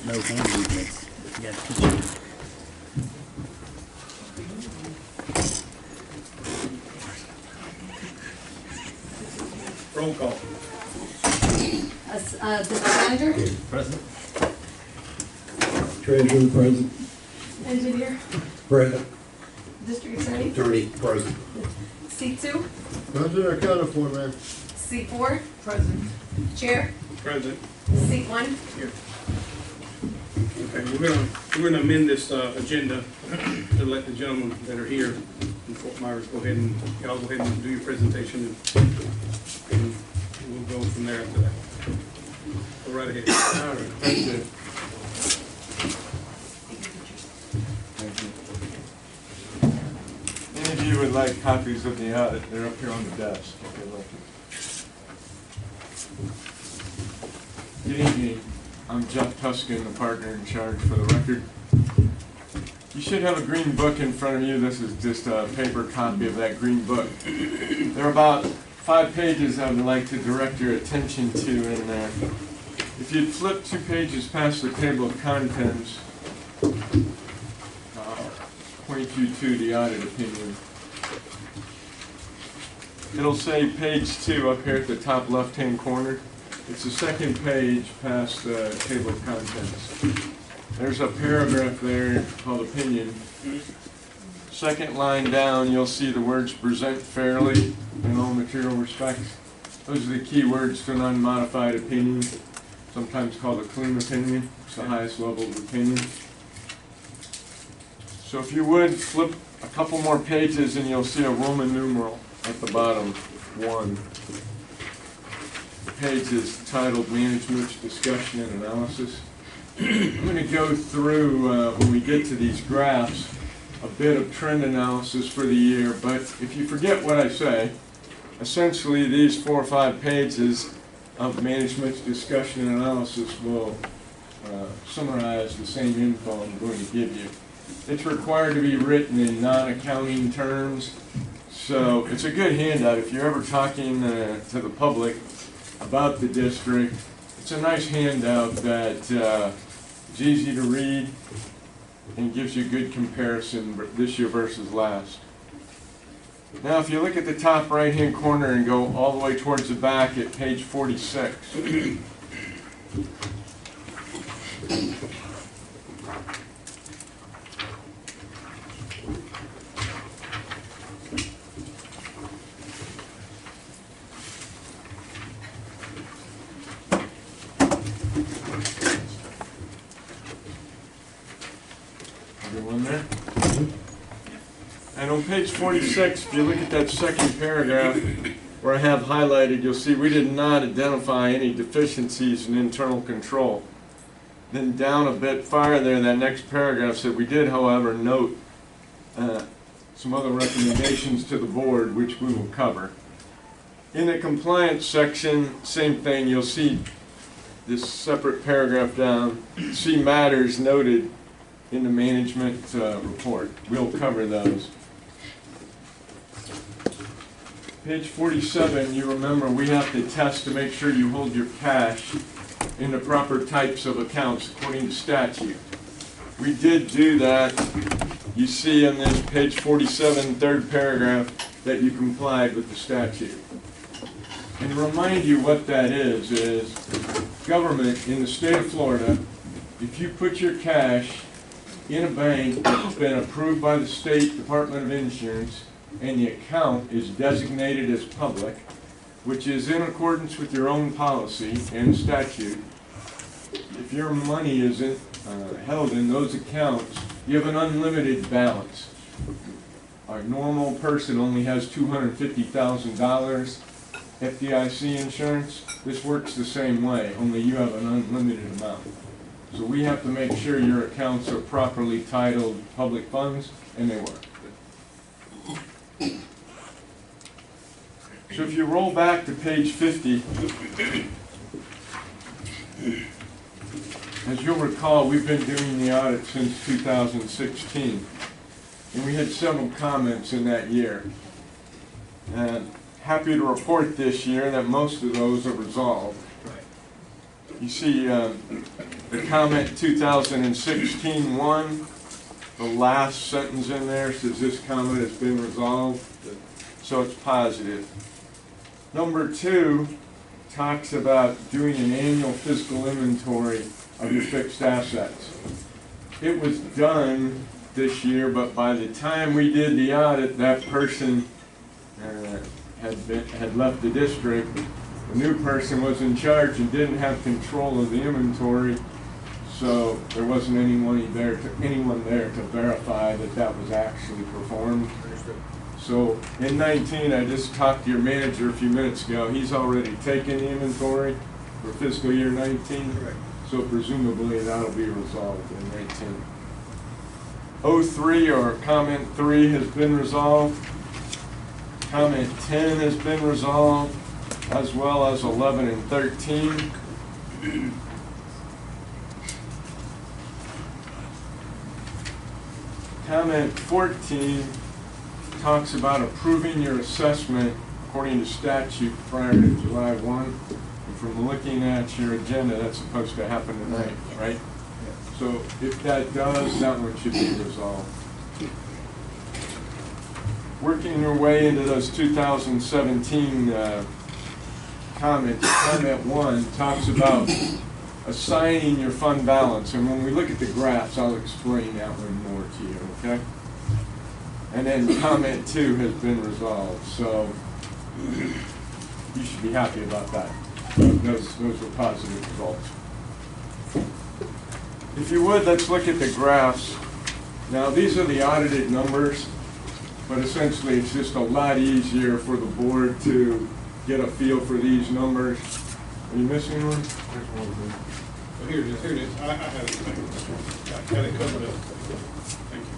no hand movements. You gotta teach them. Roll call. District Manager, Present. Treasurer present. Engineer, Present. District Attorney, Attorney present. C2, Present accounted for, man. C4, President, Chair, Present. C1, Here. Okay, we're gonna amend this agenda to let the gentlemen that are here in Fort Myers go ahead and, y'all go ahead and do your presentation and we'll go from there after that. Go right ahead. All right, thank you. Thank you. Any of you would like copies of the audit, they're up here on the desk, if you're looking. Good evening. I'm Jeff Tuskin, the partner in charge for the record. You should have a green book in front of you. This is just a paper copy of that green book. There are about 5 pages I would like to direct your attention to in there. If you'd flip 2 pages past the table of contents, point you to the audit opinion. It'll say page 2 up here at the top left-hand corner. It's the second page past the table of contents. There's a paragraph there called opinion. Second line down, you'll see the words present fairly in all material respects. Those are the key words to an unmodified opinion, sometimes called a clean opinion. It's the highest level of opinion. So if you would, flip a couple more pages and you'll see a Roman numeral at the bottom, 1. The page is titled Management's Discussion and Analysis. I'm going to go through, when we get to these graphs, a bit of trend analysis for the year, but if you forget what I say, essentially these 4 or 5 pages of Management's Discussion and Analysis will summarize the same info I'm going to give you. It's required to be written in non-accounting terms, so it's a good handout if you're ever talking to the public about the district. It's a nice handout that is easy to read and gives you a good comparison this year versus last. Now if you look at the top right hand corner and go all the way towards the back at page 46. Everyone there? And on page 46, if you look at that second paragraph where I have highlighted, you'll see we did not identify any deficiencies in internal control. Then down a bit farther, that next paragraph said we did, however, note some other recommendations to the board, which we will cover. In the compliance section, same thing, you'll see this separate paragraph down, see matters noted in the management report. We'll cover those. Page 47, you remember we have to test to make sure you hold your cash in the proper types of accounts according to statute. We did do that. You see in this page 47, third paragraph, that you complied with the statute. And to remind you what that is government in the state of Florida, if you put your cash in a bank that's been approved by the State Department of Insurance and the account is designated as public, which is in accordance with your own policy and statute, if your money isn't held in those accounts, you have an unlimited balance. Our normal person only has $250,000 FDIC insurance. This works the same way, only you have an unlimited amount. So we have to make sure your accounts are properly titled public funds, and they were. So if you roll back to page 50, as you'll recall, we've been doing the audit since 2016, and we had several comments in that year. And happy to report this year that most of those are resolved. You see, the comment 2016-1, the last sentence in there says this comment has been resolved, so it's positive. Number 2 talks about doing an annual physical inventory of your fixed assets. It was done this year, but by the time we did the audit, that person had left the district. The new person was in charge and didn't have control of the inventory, so there wasn't anyone there to verify that that was actually performed. So in 19, I just talked to your manager a few minutes ago. He's already taken the inventory for fiscal year 19. Correct. So presumably that'll be resolved in 19. 03 or comment 3 has been resolved. Comment 10 has been resolved, as well as 11 and 13. Comment 14 talks about approving your assessment according to statute prior to July 1. And from looking at your agenda, that's supposed to happen tonight, right? So if that does, that one should be resolved. Working your way into those 2017 comments, comment 1 talks about assigning your fund balance. And when we look at the graphs, I'll explain that one more to you, okay? And then comment 2 has been resolved, so you should be happy about that. Those were positive results. If you would, let's look at the graphs. Now, these are the audited numbers, but essentially it's just a lot easier for the board to get a feel for these numbers. Are you missing one? There's one. Oh, here it is, here it is. I have it. Got it covered up. Thank you.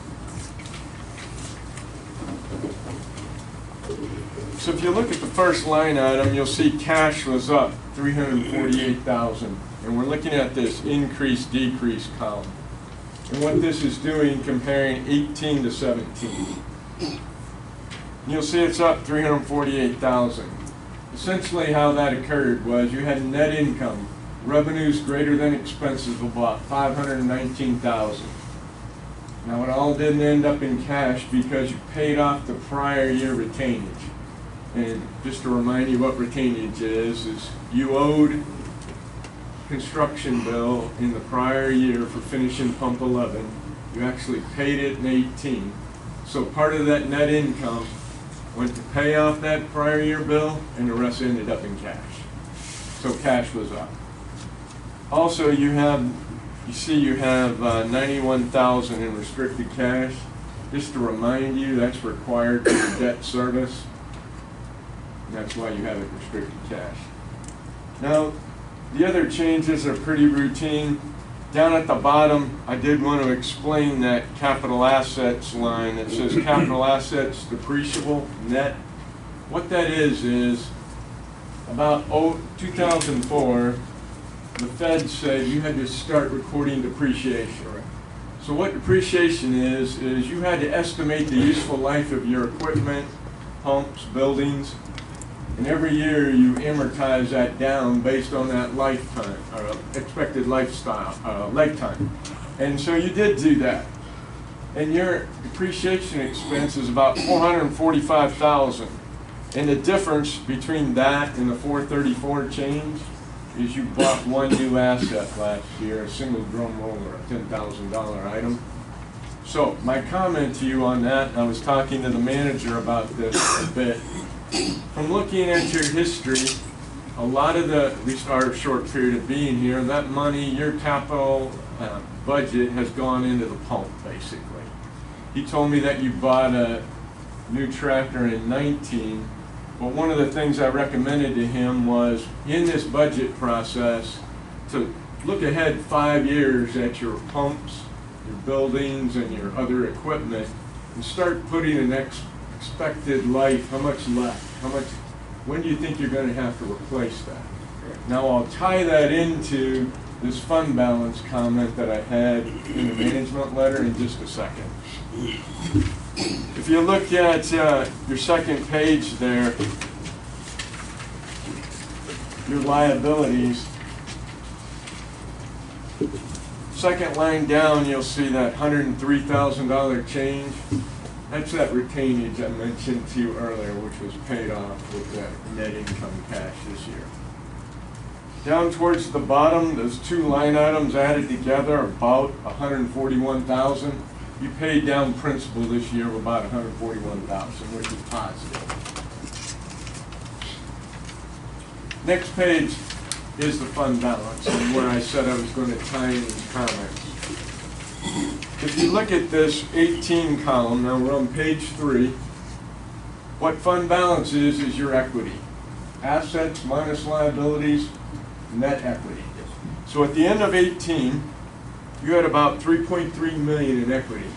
So if you look at the first line item, you'll see cash was up $348,000. And we're looking at this increase-decrease column. And what this is doing, comparing 18 to 17. You'll see it's up $348,000. Essentially how that occurred was you had net income, revenues greater than expenses of about $519,000. Now it all didn't end up in cash because you paid off the prior year retainage. And just to remind you what retainage is you owed construction bill in the prior year for finishing pump 11. You actually paid it in 18. So part of that net income went to pay off that prior year bill, and the rest ended up in cash. So cash was up. Also, you have 91,000 in restricted cash. Just to remind you, that's required for the debt service. And that's why you have it restricted cash. Now, the other changes are pretty routine. Down at the bottom, I did want to explain that capital assets line that says capital assets depreciable net. What that is about 2004, the Fed said you had to start recording depreciation. So what depreciation is you had to estimate the useful life of your equipment, pumps, buildings, and every year you amortize that down based on that lifetime, or expected lifetime. And so you did do that. And your depreciation expense is about $445,000. And the difference between that and the 434 change is you bought one new asset last year, a single drum roller, a $10,000 item. So my comment to you on that, I was talking to the manager about this a bit. From looking at your history, a lot of at least our short period of being here, that money, your capital budget has gone into the pump, basically. He told me that you bought a new tractor in 19, but one of the things I recommended to him was, in this budget process, to look ahead 5 years at your pumps, your buildings, and your other equipment, and start putting an expected life, how much left, when do you think you're going to have to replace that? Now I'll tie that into this fund balance comment that I had in the management letter in just a second. If you look at your second page there, your liabilities, Second line down, you'll see that $103,000 change. That's that retainage I mentioned to you earlier, which was paid off with that net income cash this year. Down towards the bottom, those two line items added together are about $141,000. You paid down principal this year of about $141,000, which is positive. Next page is the fund balance, and where I said I was going to tie in these comments. If you look at this 18 column, now we're on page 3, what fund balance is your equity. Assets minus liabilities, net equity. So at the end of 18, you had about 3.3 million in equity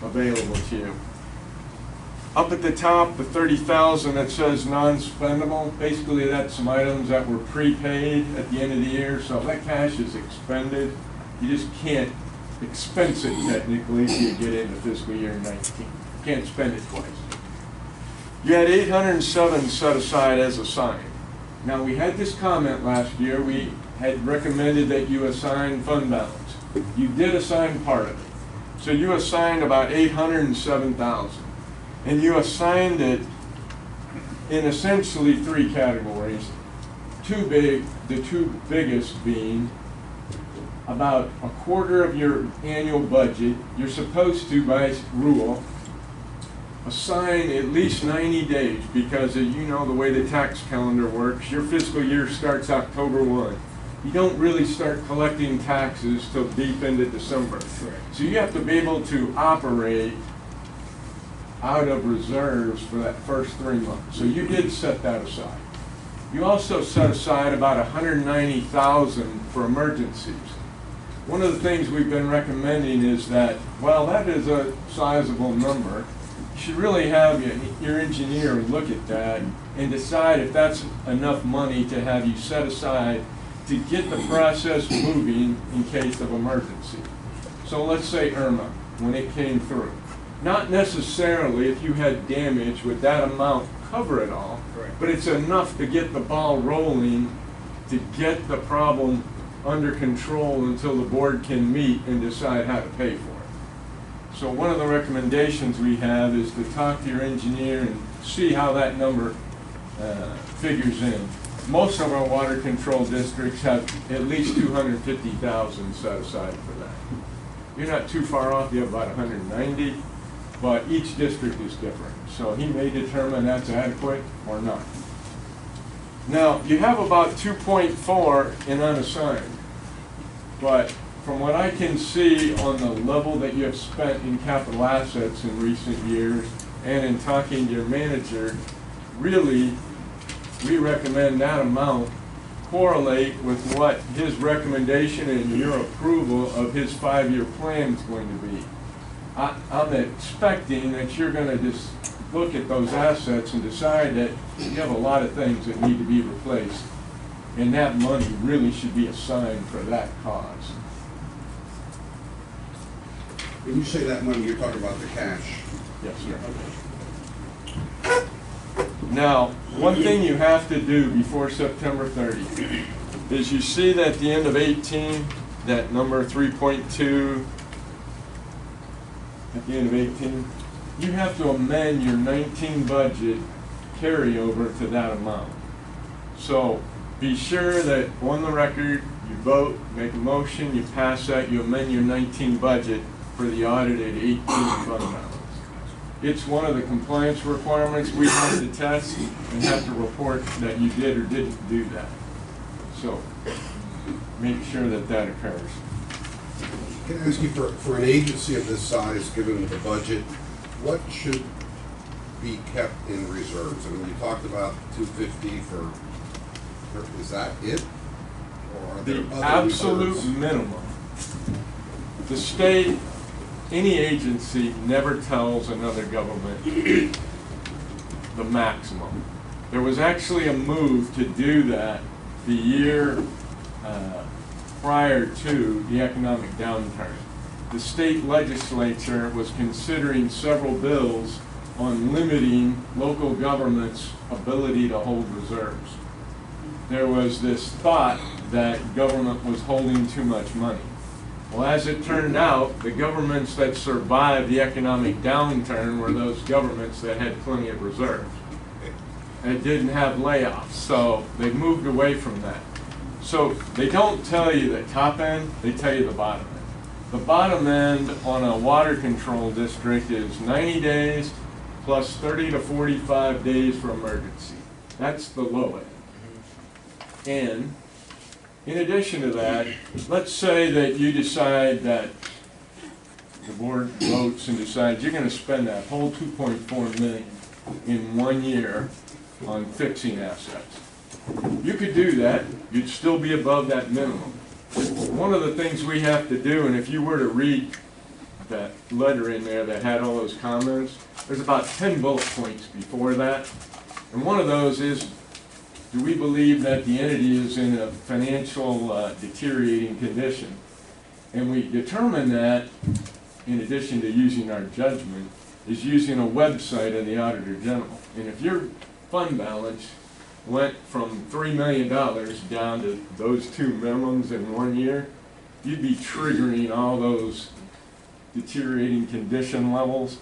available to you. Up at the top, the 30,000 that says non-spendable, basically that's some items that were prepaid at the end of the year, so if that cash is expended, you just can't expense it technically if you get into fiscal year 19. You can't spend it twice. You had 807 set aside as assigned. Now we had this comment last year, we had recommended that you assign fund balance. You did assign part of it. So you assigned about 807,000. And you assigned it in essentially 3 categories. The two biggest being about a quarter of your annual budget. You're supposed to, by rule, assign at least 90 days because, as you know, the way the tax calendar works, your fiscal year starts October 1. You don't really start collecting taxes till deep into December. So you have to be able to operate out of reserves for that first 3 months. So you did set that aside. You also set aside about 190,000 for emergencies. One of the things we've been recommending is that, while that is a sizable number, you should really have your engineer look at that and decide if that's enough money to have you set aside to get the process moving in case of emergency. So let's say Irma, when it came through. Not necessarily if you had damage would that amount cover it all, but it's enough to get the ball rolling to get the problem under control until the board can meet and decide how to pay for it. So one of the recommendations we have is to talk to your engineer and see how that number figures in. Most of our water control districts have at least 250,000 set aside for that. You're not too far off, you have about 190. But each district is different. So he may determine that's adequate or not. Now, you have about 2.4 in unassigned. But from what I can see on the level that you have spent in capital assets in recent years and in talking to your manager, really, we recommend that amount correlate with what his recommendation and your approval of his 5-year plan is going to be. I'm expecting that you're going to just look at those assets and decide that you have a lot of things that need to be replaced, and that money really should be assigned for that cause. When you say that money, you're talking about the cash. Yes, sir. Now, one thing you have to do before September 30th is you see that at the end of 18, that number 3.2, at the end of 18, you have to amend your 19 budget carryover to that amount. So be sure that on the record, you vote, make a motion, you pass that, you amend your 19 budget for the audited 18 fund balance. It's one of the compliance requirements we have to test and have to report that you did or didn't do that. So make sure that that occurs. Can I ask you, for an agency of this size, given the budget, what should be kept in reserves? I mean, you talked about 250 for, is that it? Or are there The other absolute reserves? minimum. The state, any agency never tells another government the maximum. There was actually a move to do that the year prior to the economic downturn. The state legislature was considering several bills on limiting local government's ability to hold reserves. There was this thought that government was holding too much money. Well, as it turned out, the governments that survived the economic downturn were those governments that had plenty of reserves. And didn't have layoffs, so they moved away from that. So they don't tell you the top end, they tell you the bottom end. The bottom end on a water control district is 90 days plus 30 to 45 days for emergency. That's the low end. And in addition to that, let's say that you decide that the board votes and decides you're gonna spend that whole 2.4 million in 1 year on fixing assets. You could do that, you'd still be above that minimum. One of the things we have to do, and if you were to read that letter in there that had all those comments, there's about 10 bullet points before that. And one of those is, do we believe that the entity is in a financial deteriorating condition? And we determine that, in addition to using our judgment, is using a website of the Auditor General. And if your fund balance went from $3 million down to those two minimums in 1 year, you'd be triggering all those deteriorating condition levels.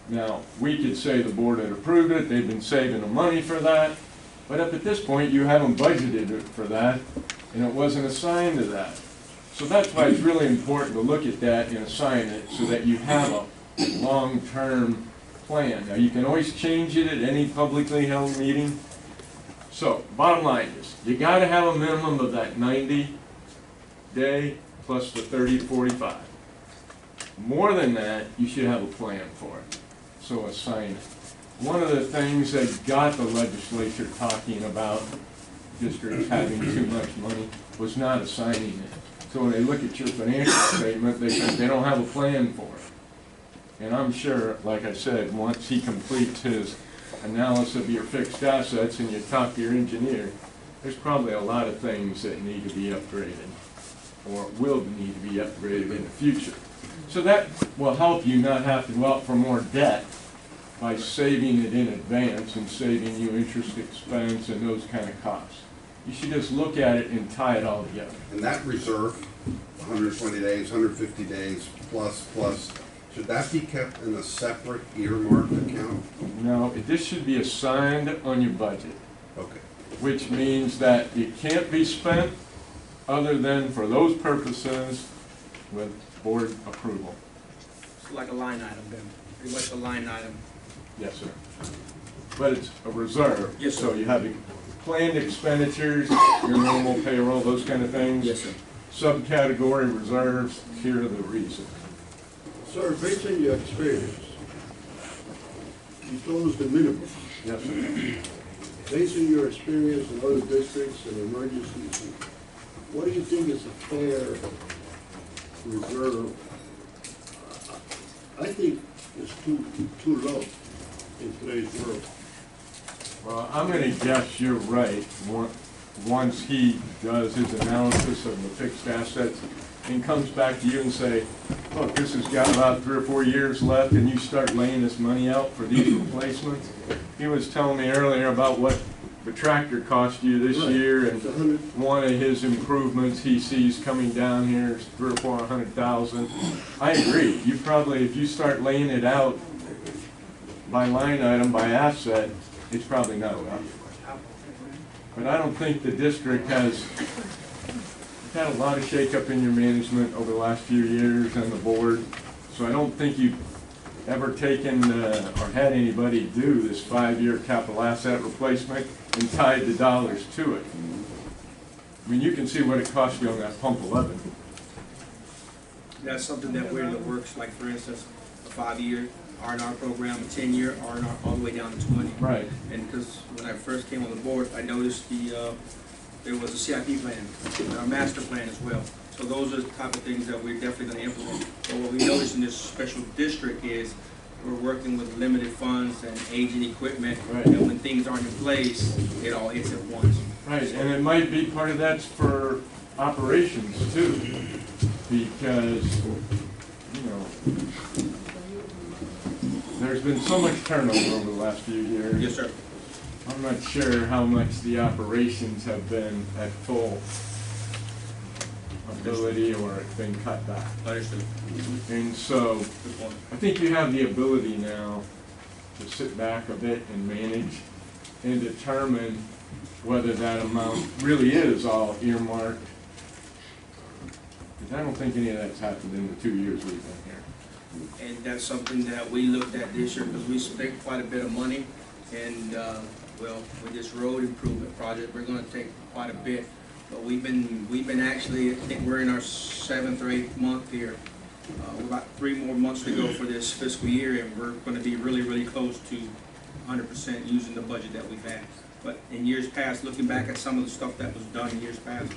Now, we could say the board had approved it, they've been saving the money for that, but up at this point, you haven't budgeted for that, and it wasn't assigned to that. So that's why it's really important to look at that and assign it so that you have a long-term plan. Now, you can always change it at any publicly held meeting. So, bottom line is, you gotta have a minimum of that 90-day plus the 30 to 45. More than that, you should have a plan for it. So assign it. One of the things that got the legislature talking about districts having too much money was not assigning it. So when they look at your financial statement, they think they don't have a plan for it. And I'm sure, like I said, once he completes his analysis of your fixed assets and you talk to your engineer, there's probably a lot of things that need to be upgraded or will need to be upgraded in the future. So that will help you not have to go out for more debt by saving it in advance and saving you interest expense and those kind of costs. You should just look at it and tie it all together. And that reserve, 120 days, 150 days, plus, should that be kept in a separate earmarked account? No, this should be assigned on your budget, Okay. which means that it can't be spent other than for those purposes with board approval. It's like a line item then, pretty much a line item. Yes, sir. But it's a reserve. Yes, sir. So you have planned expenditures, your normal payroll, those kind of things. Yes, sir. Subcategory reserves, here are the reasons. Sir, based on your experience, you told us the minimum. Yes, sir. Based on your experience in other districts and emergencies, what do you think is a fair reserve? I think it's too low in today's world. Well, I'm gonna guess you're right, once he does his analysis of the fixed assets and comes back to you and say, look, this has got about 3 or 4 years left and you start laying this money out for these replacements. He was telling me earlier about what the tractor cost you this Right. year, and It's 100. one of his improvements he sees coming down here is 300,000 or 400,000. I agree, you probably, if you start laying it out by line item, by asset, it's probably not enough. But I don't think the district has, you've had a lot of shakeup in your management over the last few years and the board, so I don't think you've ever taken or had anybody do this 5-year capital asset replacement and tied the dollars to it. I mean, you can see what it cost you on that pump 11. That's something that we're in the works, like for instance, a 5-year R&R program, a 10-year R&R, all the way down to 20. Right. And because when I first came on the board, I noticed there was a CIP plan, and our master plan as well. So those are the type of things that we're definitely going to implement. But what we noticed in this special district is we're working with limited funds and aging equipment, Right. and when things aren't in place, it all hits at once. Right, and it might be part of that's for operations too, because, you know, there's been so much turnover over the last few years. Yes, sir. I'm not sure how much the operations have been at full ability or it's been cut back. Understood. And so, Good point. I think you have the ability now to sit back a bit and manage and determine whether that amount really is all earmarked. Because I don't think any of that's happened in the 2 years we've been here. And that's something that we looked at this year, because we spent quite a bit of money, and, well, with this road improvement project, we're gonna take quite a bit. But we've been actually, I think we're in our 7th or 8th month here. We're about 3 more months to go for this fiscal year, and we're gonna be really, really close to 100% using the budget that we've had. But in years past, looking back at some of the stuff that was done in years past,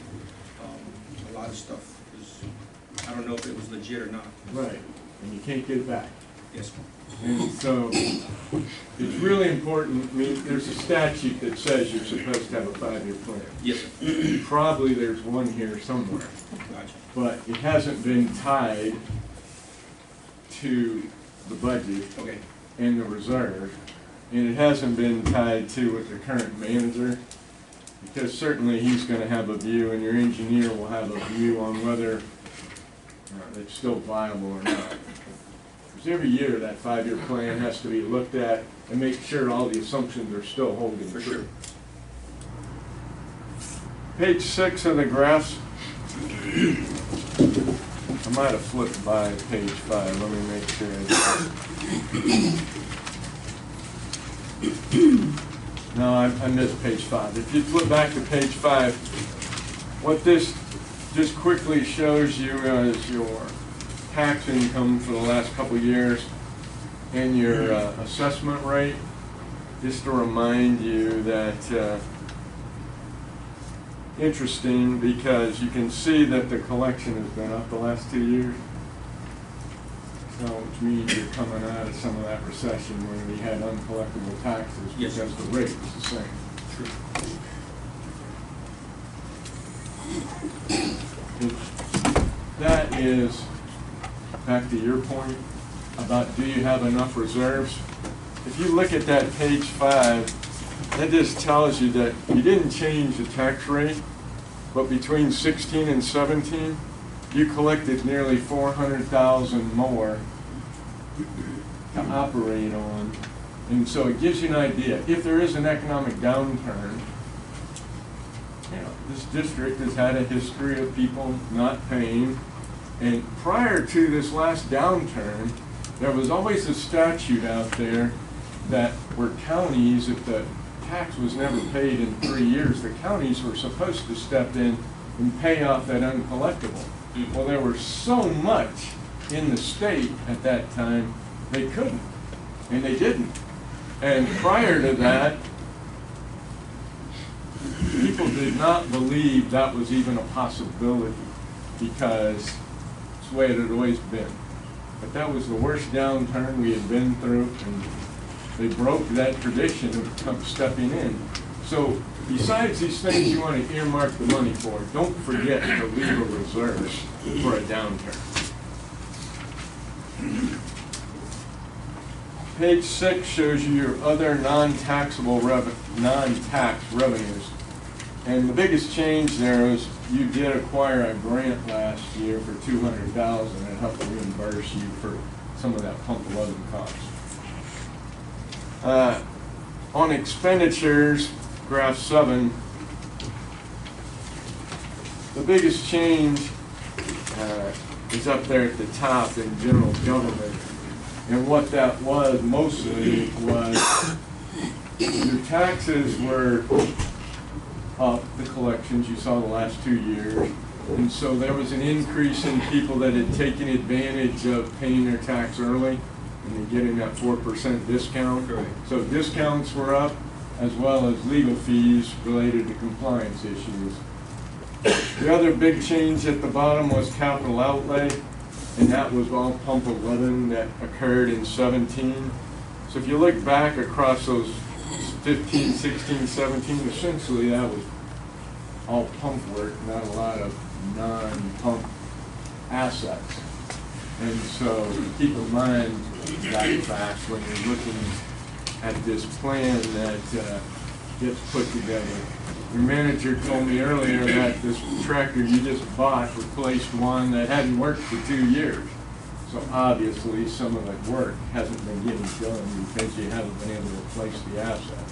a lot of stuff was, I don't know if it was legit or not. Right. And you can't get it back. Yes, And so, it's really important, I mean, there's a statute that says you're supposed to have a 5-year plan. yes, sir. Probably there's one here somewhere, Gotcha. but it hasn't been tied to the budget Okay, and the reserve, and it hasn't been tied to with the current manager, because certainly he's gonna have a view, and your engineer will have a view on whether it's still viable or not. Because every year, that 5-year plan has to be looked at and make sure all the assumptions are still holding for true. sure. Page 6 of the graphs. I might have flipped by page 5, let me make sure. No, I missed page 5. If you flip back to page 5, what this just quickly shows you is your tax income for the last couple of years and your assessment rate. Just to remind you that interesting, because you can see that the collection has been up the last 2 years. So, which means you're coming out of some of that recession where we had uncollectible taxes Yes. because the rate was the same. That is, back to your point about do you have enough reserves? If you look at that page 5, that just tells you that you didn't change the tax rate, but between 16 and 17, you collected nearly 400,000 more to operate on. And so it gives you an idea. If there is an economic downturn, you know, this district has had a history of people not paying. And prior to this last downturn, there was always a statute out there that were counties, if the tax was never paid in 3 years, the counties were supposed to step in and pay off that uncollectible. Well, there was so much in the state at that time, they couldn't, and they didn't. And prior to that, people did not believe that was even a possibility because it's the way it had always been. But that was the worst downturn we had been through, and they broke that tradition of stepping in. So besides these things you want to earmark the money for, don't forget to leave a reserve for a downturn. Page 6 shows you your other non-taxable non-tax revenues. And the biggest change there is you did acquire a grant last year for $200,000 that helped reimburse you for some of that pump 11 costs. On expenditures, graph 7, the biggest change is up there at the top in general government. And what that was mostly was your taxes were up, the collections you saw the last 2 years. And so there was an increase in people that had taken advantage of paying their tax early and they're getting that 4% discount. Correct. So discounts were up as well as legal fees related to compliance issues. The other big change at the bottom was capital outlay, and that was all pump 11 that occurred in 17. So if you look back across those 15, 16, 17, essentially that was all pump work, not a lot of non-pump assets. And so keep in mind that fact when you're looking at this plan that gets put together. Your manager told me earlier that this tractor you just bought replaced one that hadn't worked for 2 years. So obviously, some of the work hasn't been getting done because you haven't been able to replace the asset.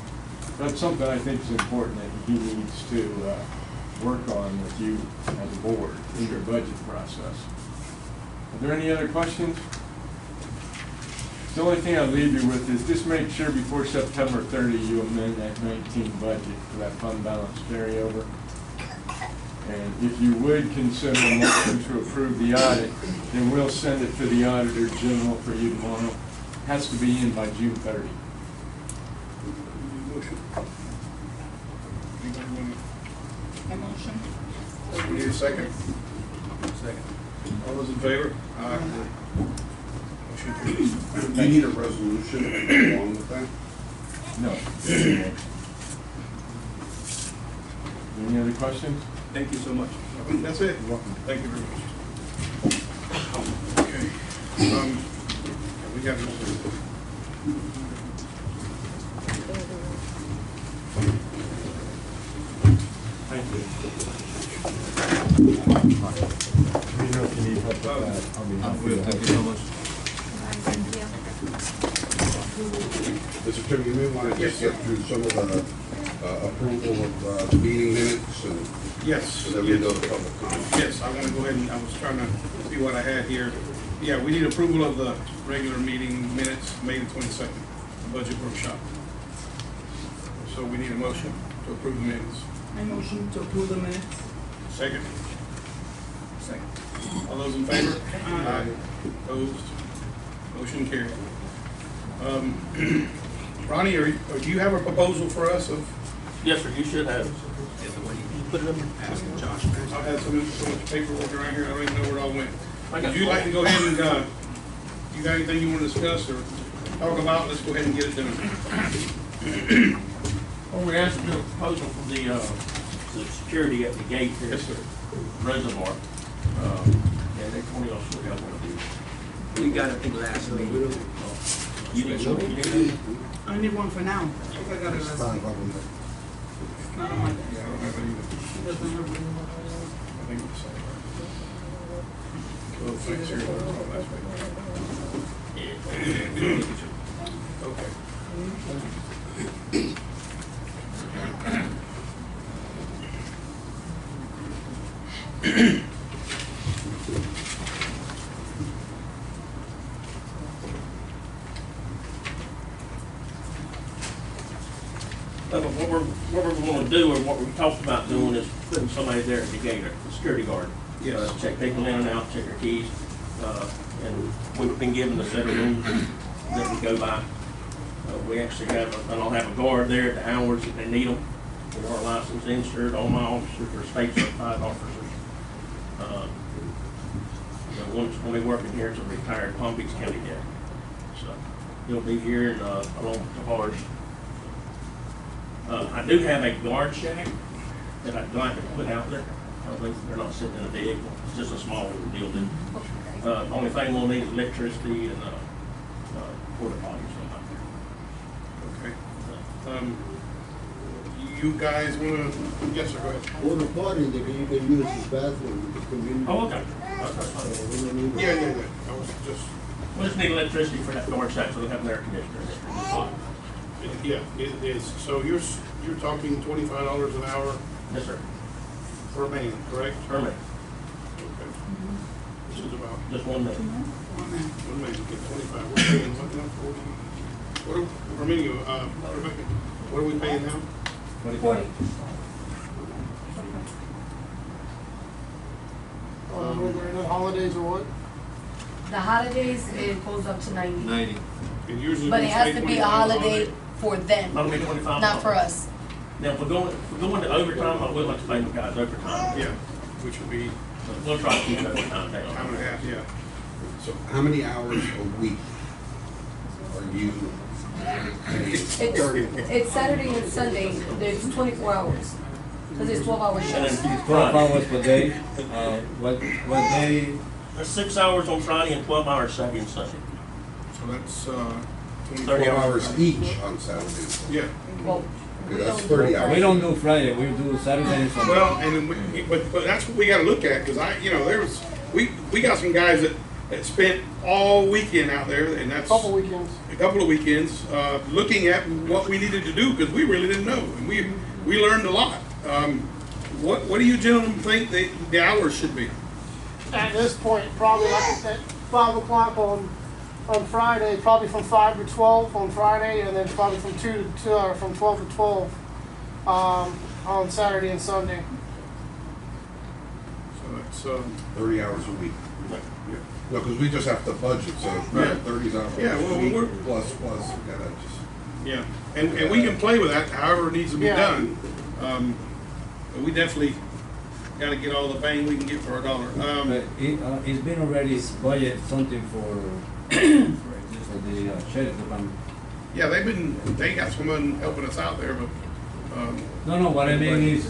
That's something I think is important that he needs to work on with you as a board in your budget process. Are there any other questions? The only thing I'll leave you with is just make sure before September 30 you amend that 19 budget for that fund balance carryover. And if you would consider a motion to approve the audit, then we'll send it to the Auditor General for you tomorrow. Has to be in by June 30. Motion. Anybody want A motion? to, we need a second? Second. All those in favor? Aye. Motion carries. Do you need a resolution along with that? No. Any other questions? Thank you so much. That's it. You're welcome. Thank you very much. Okay. We got Thank you. You know if you need help with that, I'll be happy to help. Thank you so much. Mr. Chairman, you may want to just get through some of the approval of meeting minutes and Yes. so that we go to public comment. Yes, I want to go ahead and, I was trying to see what I had here. Yeah, we need approval of the regular meeting minutes, May the 22nd, budget workshop. So we need a motion to approve the minutes. I motion to approve the minutes. Second? Second. All those in favor? Aye. Opposed? Motion carried. Ronnie, do you have a proposal for us of? Yes, sir, you should have. Put it up. Ask Josh. I've had so much paperwork around here, I don't even know where it all went. I got Would you like to go ahead and, you got anything you want to discuss or talk about? Let's go ahead and get it done. Well, we asked to do a proposal for the security at the gate here. Yes, sir. Reservoir. Yeah, they told me I'll still have one of these. We got, I think, last meeting. You need one? You need one? I need one for now. I got it last week. Not on my desk. Yeah, I don't have it either. It doesn't have it. I think it's the same. Little things here, last week. Okay. But what we're gonna do, or what we talked about doing, is putting somebody there at the gate, a security guard. Yes. Check people in and out, check their keys, and we've been given the set of rules that we go by. We actually have, I'll have a guard there at the hours that they need them. We are licensed, insured, all my officers are state certified officers. The one's gonna be working here is a retired Palm Beach County deputy. So he'll be here and, along with the horse. I do have a guard shack that I'd like to put out there. They're not sitting in a vehicle, it's just a small building. Only thing we'll need is electricity and, porta potties or Okay. You guys wanna, yes, sir, go ahead. Porta potty, they can, you can use this bathroom, the community. Oh, okay. We don't need Yeah, that. yeah, yeah, I was just, We just need electricity for that guard shack, so we have an air conditioner in it. yeah, it is, so you're talking $25 an hour Yes, sir. per man, correct? Permit, Okay. This is about, just 1 minute. one man get 25, we're paying, what now, 40? What are, Arminio, Rebecca, what are we paying now? 40. Whether or not holidays or what? The holidays, it goes up to 90. And usually But we it has pay to be a 25 holiday for them, That'll be 25. not for us. Now, if we're going to overtime, I would like to pay the guys overtime. Yeah, which would be We'll try to keep overtime down. time and a half, yeah. So how many hours a week are you? It's Saturday and Sunday, it's 24 hours, because it's 12-hour And shifts. then 12 Friday. hours per day, what day, There's 6 hours on Friday and 12 hours Saturday and Sunday. So that's, 30 12 24 hours each on Saturdays. Yeah, Well, That's 30 hours. We don't do Friday, we do Saturday and Sunday. Well, and then but that's what we gotta look at, cause we got some guys that spent all weekend out there, and that's. Couple weekends. A couple of weekends, looking at what we needed to do, cause we really didn't know, and we learned a lot. What do you gentlemen think the hours should be? At this point, probably like at 5 o'clock on Friday, probably from 5 to 12 on Friday, and then probably from 2 to 2, or from 12 to 12 on Saturday and Sunday. So that's 30 hours a week. No, because we just have to budget, so Right. 30 hours Yeah, well, a week we're- plus, we gotta just. yeah, and we can play with that however it needs to be Yeah. done. But we definitely got to get all the bang we can get for our dollar. But it's been already budget something for the sheriff department. Yeah, they got someone helping us out there, but No, what I mean is,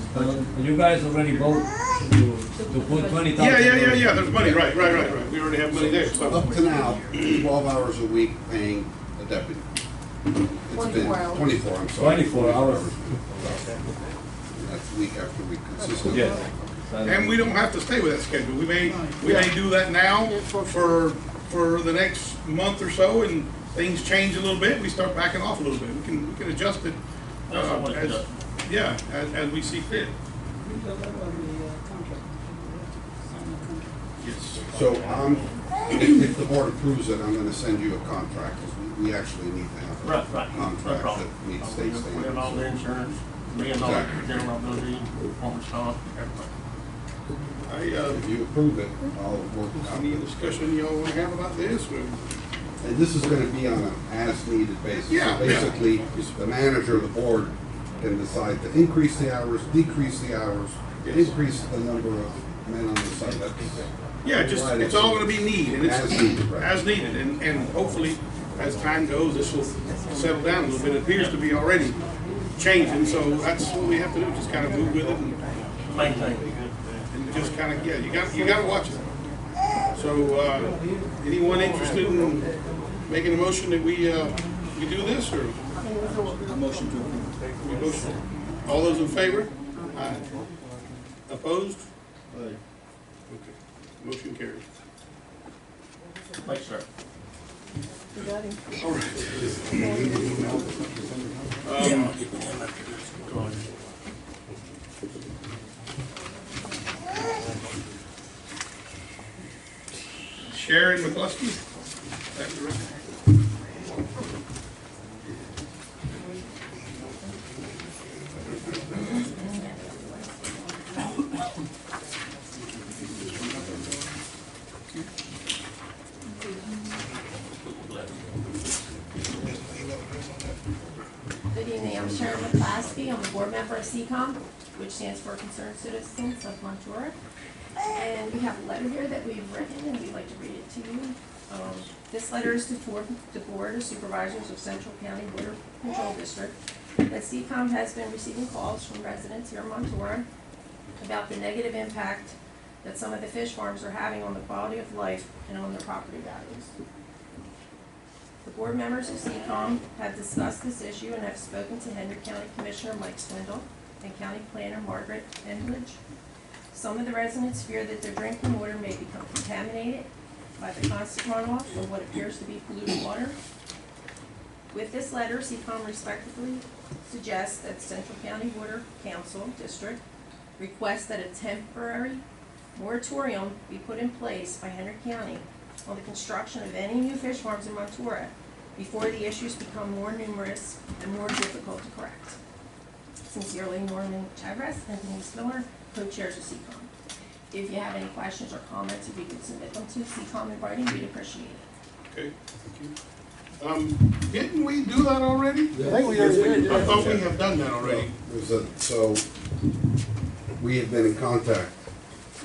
you guys already vote to put 20,000. yeah. There's money, right. We already have money there. So. Up to now, 12 hours a week paying a deputy. It's 24 been hours. 24, I'm sorry. 24 hours. That's week after week consistently. Yes. And we don't have to stay with that schedule. We may do that now for the next month or so, and things change a little bit. We start backing off a little bit. We can adjust it That's always good. as we see fit. Yes. So if the board approves it, I'm gonna send you a contract, 'cause we actually need to have Right, a right. No contract problem. that meets state We have all the standards. insurance, me and all Exactly. the general ability, performance comp, everything. If you approve it, I'll work out. Any discussion y'all want to have about this? And this is gonna be on an as-needed basis. Yeah, So yeah. basically, the manager of the board can decide to increase the hours, decrease the hours, Yes. increase the number of men on the site. That's- Yeah, it's all going to be need, and it's As needed, right. as needed, and hopefully, as time goes, this will settle down a little bit. It appears to be already changing, so that's what we have to do, just kind of move with it Maintain. and just kind of, you got to watch it. So, anyone interested in making a motion that we do this, or? A motion to approve. We motion. All those in favor? Aye. Opposed? Okay. Motion carries. Thanks, sir. All right. Sharon McCluskey? That's the right. Good evening, I'm Sharon McClaskey, I'm a board member of CCOM, which stands for Concerned Citizens of Montour. And we have a letter here that we've written, and we'd like to read it to you. This letter is to the Board of Supervisors of Central County Border Control District, that CCOM has been receiving calls from residents here in Montour about the negative impact that some of the fish farms are having on the quality of life and on their property values. The board members of CCOM have discussed this issue and have spoken to Henry County Commissioner Mike Swindle and County Planner Margaret Enbridge. Some of the residents fear that their drinking water may become contaminated by the constant runoff of what appears to be polluted water. With this letter, CCOM respectfully suggests that Central County Water Council District request that a temporary moratorium be put in place by Henry County on the construction of any new fish farms in Montour before the issues become more numerous and more difficult to correct. Sincerely, Norman Chavez and Denise Miller, co-chairs of CCOM. If you have any questions or comments, if you could submit them to CCOM in writing, we'd appreciate it. Okay, thank you. Didn't we do that already? I think we did. I thought we have done that already. So we have been in contact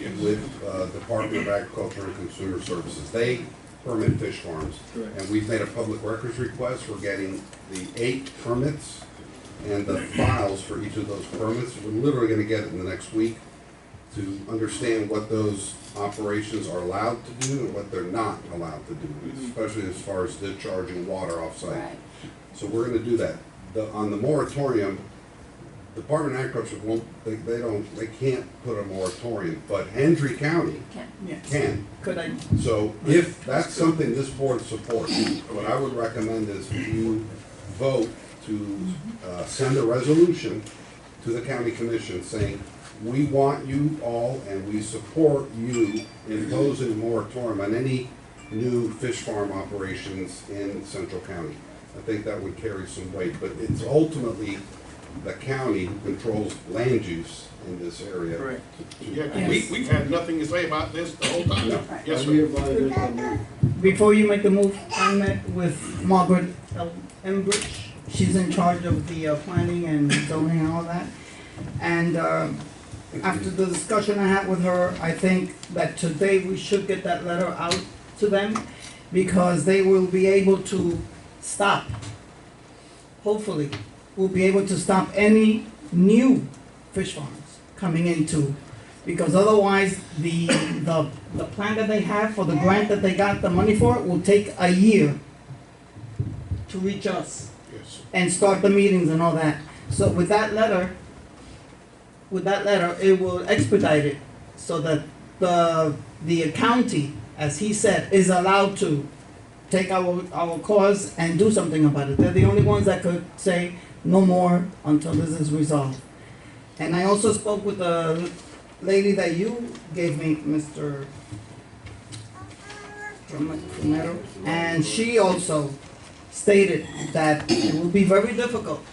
Yes. with Department of Agriculture and Consumer Services. They permit fish farms. Correct. And we've made a public records request. We're getting the 8 permits and the files for each of those permits. We're literally gonna get it in the next week to understand what those operations are allowed to do and what they're not allowed to do, especially as far as discharging water off-site. Right. So we're gonna do that. On the moratorium, Department of Agriculture won't, they can't put a moratorium, but Hendry County Ken? Yes. can. Could I, So if that's something this board supports, what I would recommend is you vote to send a resolution to the county commission saying, we want you all and we support you imposing a moratorium on any new fish farm operations in Central County. I think that would carry some weight, but it's ultimately the county who controls land use in this area. Correct. Yeah, we've had nothing to say about this the whole time. No. Yes, I sir. hereby make a move. before you make the move, I met with Margaret Embridge. She's in charge of the planning and zoning and all that. And after the discussion I had with her, I think that today we should get that letter out to them because they will be able to stop, hopefully, will be able to stop any new fish farms coming into, because otherwise the plan that they have for the grant that they got the money for will take a year to reach us Yes. and start the meetings and all that. So with that letter, it will expedite it so that the county, as he said, is allowed to take our cause and do something about it. They're the only ones that could say no more until this is resolved. And I also spoke with the lady that you gave me, Mr. Romero, and she also stated that it will be very difficult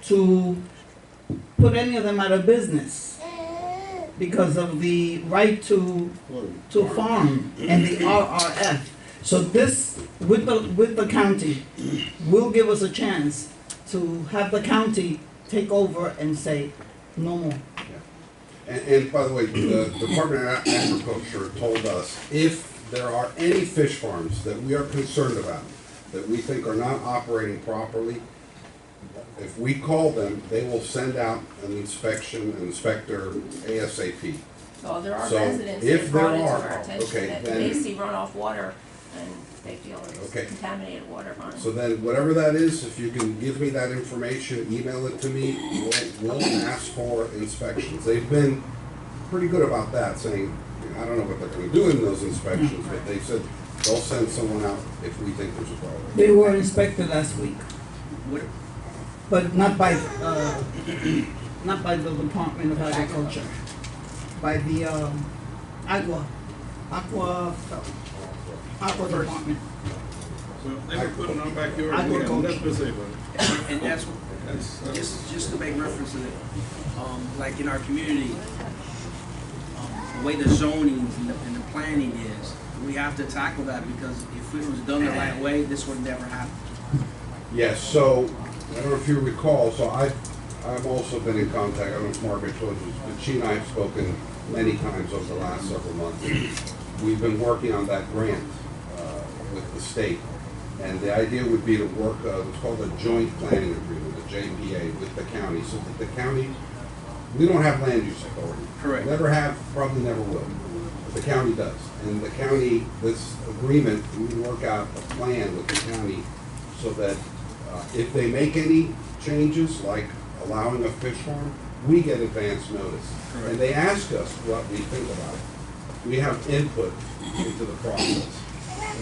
to put any of them out of business because of the right to farm and the RRF. So this, with the county, will give us a chance to have the county take over and say, no more. And by the way, the Department of Agriculture told us if there are any fish farms that we are concerned about, that we think are not operating properly, if we call them, they will send out an inspector ASAP. So there are So, residents if that brought it there to are, our attention okay, that then- they see runoff water and they feel it's Okay. contaminated water running. So then, whatever that is, if you can give me that information, email it to me, we'll ask for inspections. They've been pretty good about that, saying, I don't know what they're gonna do in those inspections, but they said they'll send someone out if we think there's a problem. They were inspected last week, What, but not by the Department of Agriculture, by the Aqua Department. So they were putting our backyard, we have nothing to say about it. and that's, just to make reference to it, like in our community, the way the zoning and the planning is, we have to tackle that because if it was done the right way, this would never happen. Yes, so, I don't know if you recall, so I've also been in contact, I don't know if Margaret told you, but she and I have spoken many times over the last several months. We've been working on that grant with the state, and the idea would be to work, what's called a joint planning agreement, a JPA, with the county, so that the county, we don't have land use authority. Correct. Never have, probably never will. But the county does. And the county, this agreement, we work out a plan with the county so that if they make any changes, like allowing a fish farm, we get advance notice. Correct. And they ask us what we think about it. We have input into the process.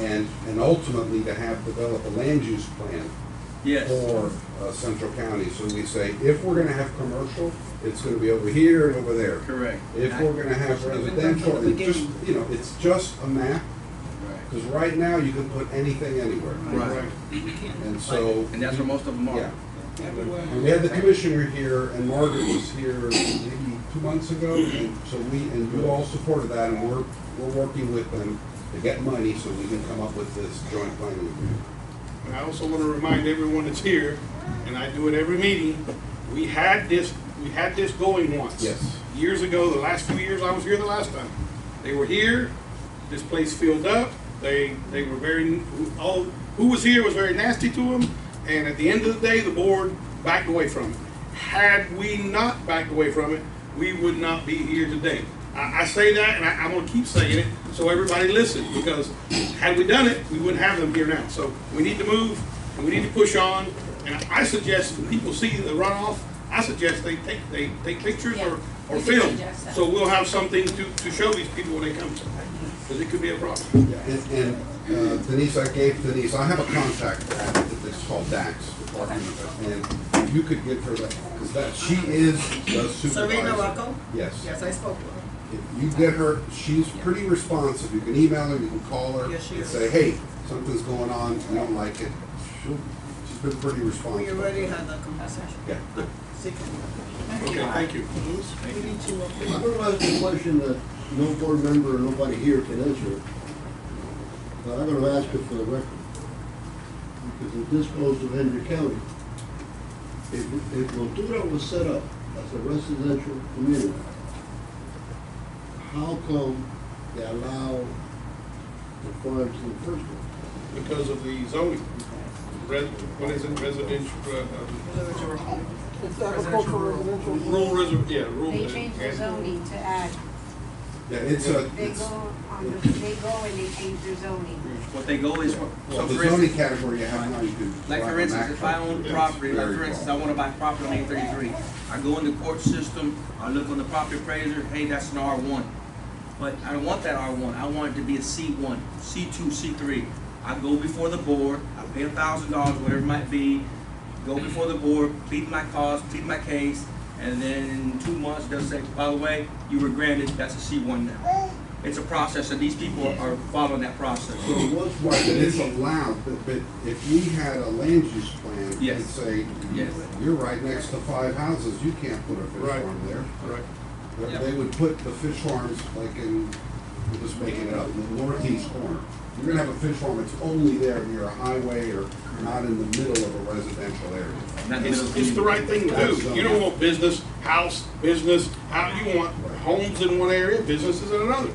And ultimately to develop a land use plan Yes. for Central County. So we say, if we're gonna have commercial, it's gonna be over here and over there. Correct. If we're gonna have residential, it just, it's just a map, because right now you can put anything anywhere. Right. And so, And that's where most of them are. yeah. And we had the commissioner here, and Margaret was here maybe 2 months ago, and so and you all supported that, and we're working with them to get money so we can come up with this joint planning agreement. And I also want to remind everyone that's here, and I do it every meeting, we had this going once. Yes. Years ago, the last few years I was here the last time. They were here, this place filled up, they were who was here was very nasty to them, and at the end of the day, the board backed away from it. Had we not backed away from it, we would not be here today. I say that, and I'm going to keep saying it so everybody listens, because had we done it, we wouldn't have them here now. So we need to move, and we need to push on. And I suggest when people see the runoff, I suggest they take pictures Yeah, or we can film. suggest that. So we'll have something to show these people when they come, because it could be a problem. And Denise, I gave Denise, I have a contact at, it's called DAX, Department of, and you could give her that, because that, she does supervise. Serena Rocco? Yes. Yes, I spoke with her. If you get her, she's pretty responsive, you can email her, you can call her, Yes, she and is. say, hey, something's going on, we don't like it. She's been pretty responsive. We already had that conversation. Yeah. Okay, thank you. We need to, I'm gonna ask a question that no board member or nobody here can answer. But I'm gonna ask it for the record. Because if this goes to Henry County, if Rotura was set up as a residential community, how come they allow the farms in the first place? Because of the zoning. What is it, residential, It's agricultural residential. rural reserv, yeah, rural. They changed the zoning to add, Yeah, it's they it's, go on the, they go and they change their zoning. What they go is, well, so the for zoning instance, category you have now, you can. like drive for a instance, Mack if I truck. own It's property, like very for instance, broad. I wanna buy property on 833, I go in the court system, I look on the property appraiser, hey, that's an R1. But I don't want that R1, I want it to be a C1, C2, C3. I go before the board, I pay $1,000, whatever it might be, go before the board, plead my cause, plead my case, and then in 2 months, they'll say, by the way, you were granted, that's a C1 now. It's a process, and these people are following that process. So what's Right, but it's allowed, but if we had a land use plan, it'd Yes. say, Yes. you're right next to 5 houses, you can't put a fish Right. farm there. Right. But Yep. they would put the fish farms like in, we're just making it up, in the northeast corner. You're gonna have a fish farm, it's only there near a highway or not in the middle of a residential area. Not the middle It's the right thing to That's, do. You don't want business, house, business, you want homes in one area, businesses in another.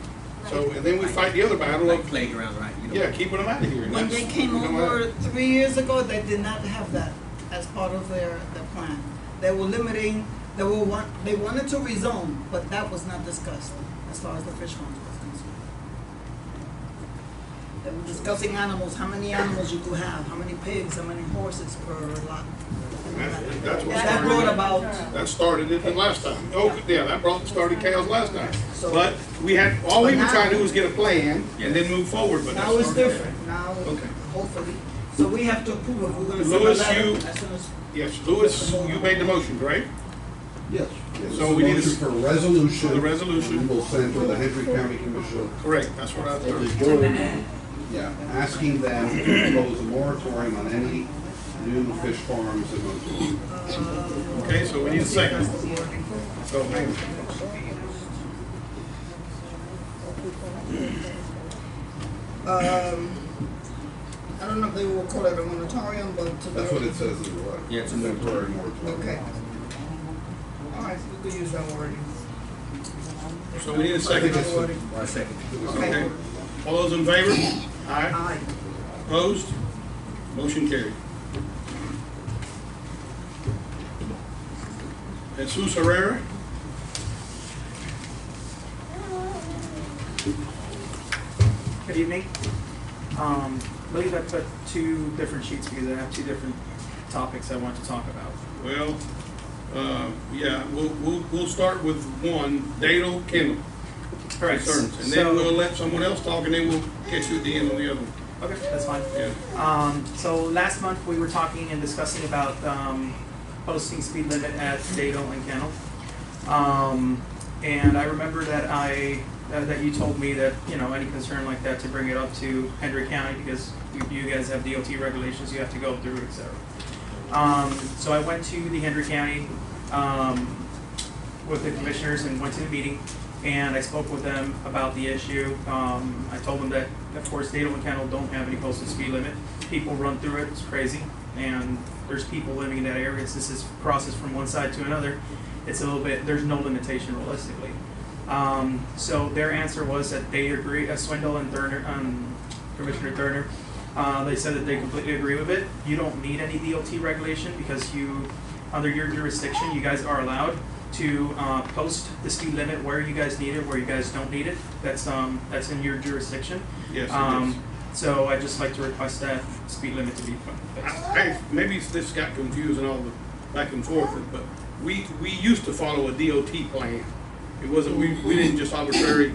So, and then we fight the other battle Like of, playground, right? You know? yeah, keeping them out of here. And when they that's- came you know what? over 3 years ago, they did not have that as part of their plan. They were limiting, they wanted to rezone, but that was not discussed as far as the fish farms was concerned. They were discussing animals, how many animals you could have, how many pigs, how many horses per lot. That's what That brought started, about, that started it last time. Oh, yeah, that started chaos last time. So- But we had, all we But were now- trying to do was get a plan and then move forward, but now it's that's. different, now, Okay. hopefully. So we have to approve it, we're gonna send a Louis, letter you- as soon as. Yes, Louis, you made the motion, right? Yes. Yes, So we need a- motion for a resolution. For the resolution. And we'll send to the Henry County Commission, Correct, that's what I Of the thought. board. yeah, asking them to impose a moratorium on any new fish farms in those. Okay, so we need a second. So, hang on. I don't know if they will call it a moratorium, but to That's what it says in the letter. Yeah, it's a temporary moratorium. Okay. All right, we could use that wording. So we need a I second. think it's, I second. Okay. All those in favor? Aye. Aye. Opposed? Motion carried. Jesus Herrera? Good evening. I believe I put 2 different sheets because I have 2 different topics I want to talk about. Well, yeah, we'll start with one, Dado Kendall. Correct. Concerns. And then we'll let someone else talk, and then we'll catch you at the end on the other one. Okay, that's fine. Yeah. So last month, we were talking and discussing about posting speed limit at Dado and Kennel. And I remember that that you told me that, you know, any concern like that to bring it up to Hendrick County because you guys have DOT regulations you have to go through, et cetera. So I went to the Hendrick County with the commissioners and went to the meeting. And I spoke with them about the issue. I told them that, of course, Dado and Kennel don't have any posted speed limit. People run through it, it's crazy. And there's people living in that area. This is crosses from one side to another. It's a little bit, there's no limitation realistically. So their answer was that they agree, Swindle and Thurner, Commissioner Thurner, they said that they completely agree with it. You don't need any DOT regulation because under your jurisdiction, you guys are allowed to post the speed limit where you guys need it, where you guys don't need it. That's in your jurisdiction. Yes, it is. So I'd just like to request that speed limit to be fixed. Maybe this got confused and all the back and forth, but we used to follow a DOT plan. It wasn't, we didn't just arbitrarily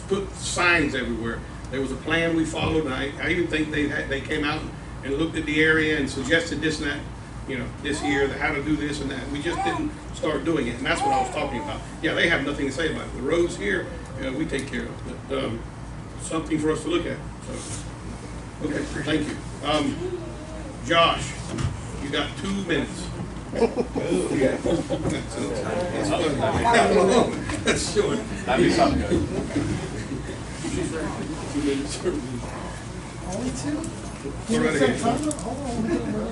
put signs everywhere. There was a plan we followed, and I even think they came out and looked at the area and suggested this and that, you know, this year, how to do this and that. We just didn't start doing it, and that's what I was talking about. Yeah, they have nothing to say about it. The roads here, we take care of, but something for us to look at, so. Okay, thank you. Josh, you got 2 minutes. That's short. That'd be something good. Only two? Go right ahead. Hold on.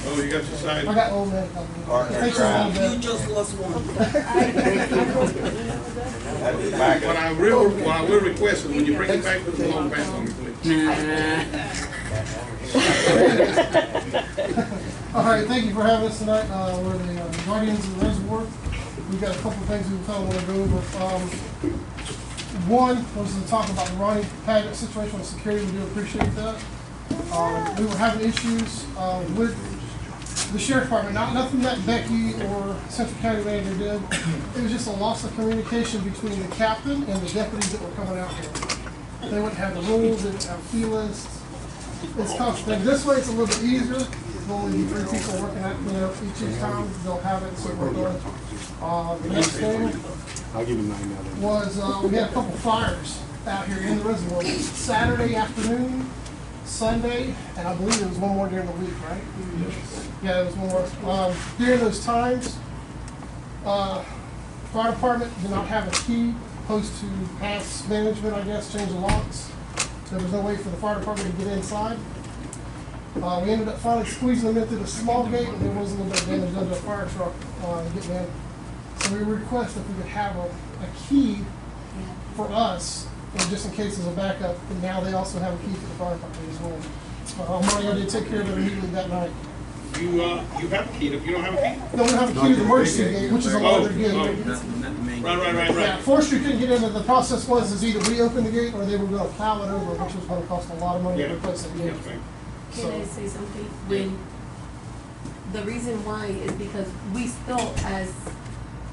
Oh, you got your side? I got old man coming. Thanks a little You bit. just lost one. What I will request is when you bring it back, put the long pants on me, please. All right, thank you for having us tonight. We're the Guardians of the Reservoir. We've got a couple of things we kind of want to go over. One was to talk about the Ronnie Paget situation with security. We do appreciate that. We were having issues with the sheriff's department. Nothing that Becky or Central County Manager did. It was just a loss of communication between the captain and the deputies that were coming out here. They wouldn't have the rules, they didn't have fee lists. It's complicated. This way it's a little bit easier. There'll only be 3 people working at, each time. They'll have it, so we're good. The next thing I'll give you 9 now. was we had a couple fires out here in the reservoir. Saturday afternoon, Sunday, and I believe there was one more during the week, right? Yeah, there was one more. During those times, fire department did not have a key, opposed to past management, I guess, change the locks. There was no way for the fire department to get inside. We ended up finally squeezing them in through the small gate, and there wasn't a bit of damage done to a fire truck getting in. So we request if we could have a key for us, just in case there's a backup. And now they also have a key for the fire department as well. Mario did take care of it immediately that night. You have a key, if you don't have a key? No, we don't have a key to the emergency gate, which is a larger gate. Right. Yeah, forestry couldn't get into. The process was either we opened the gate or they were going to plow it over, which was going to cost a lot of money to replace that gate. Can I say something? When, the reason why is because we still, as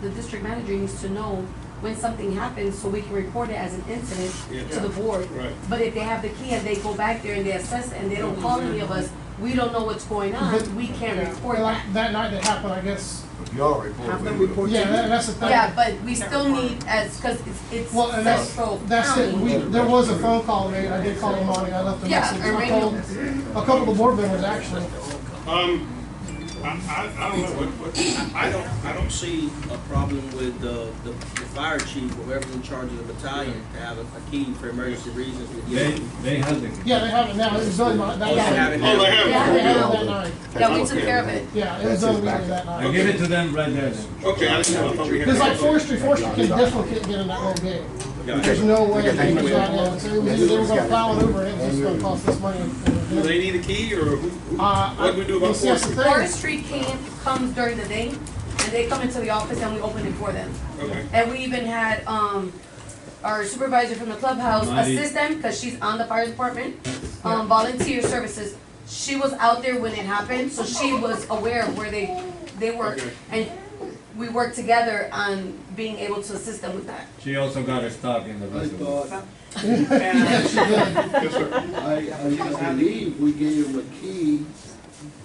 the district manager, needs to know when something happens so we can report it as an incident to the board. Right. But if they have the key and they go back there and they assess it and they don't call any of us, we don't know what's going on, we can't report Like that. that night that happened, I guess. Y'all Have them report to Yeah, you. that's the thing. Yeah, but we still need, cause it's Well, and central that's it. county. There was a phone call made. I did call him on it. I left a Yeah, message. a I radio. called a couple of the board members actually. I don't know I don't see a problem with the fire chief, or whoever's in charge of the battalion, to have a key for emergency reasons. They have the. Yeah, they have it now. It was done that They night. have it Oh, they have it. Yeah, they had it that night. Yeah, we took care of it. Yeah, it was done immediately that I night. give it to them right there then. Okay, I thought we had. Because like forestry can definitely can't get in that little gate. There's no way they could got in. So it was either they were gonna plow it over and it was just gonna cost us money. Do they need a key, or what do we do about Yes, yes, the thing- Forestry comes during the day, and they come into the office and we open it for them. Okay. And we even had, our supervisor from the clubhouse Mighty. assist them, because she's on the fire department, volunteer services. She was out there when it happened, so she was aware of where they were. Okay. And we worked together on being able to assist them with that. She also got a stock in the I reservoir. thought, Yes, sir. I believe we gave him a key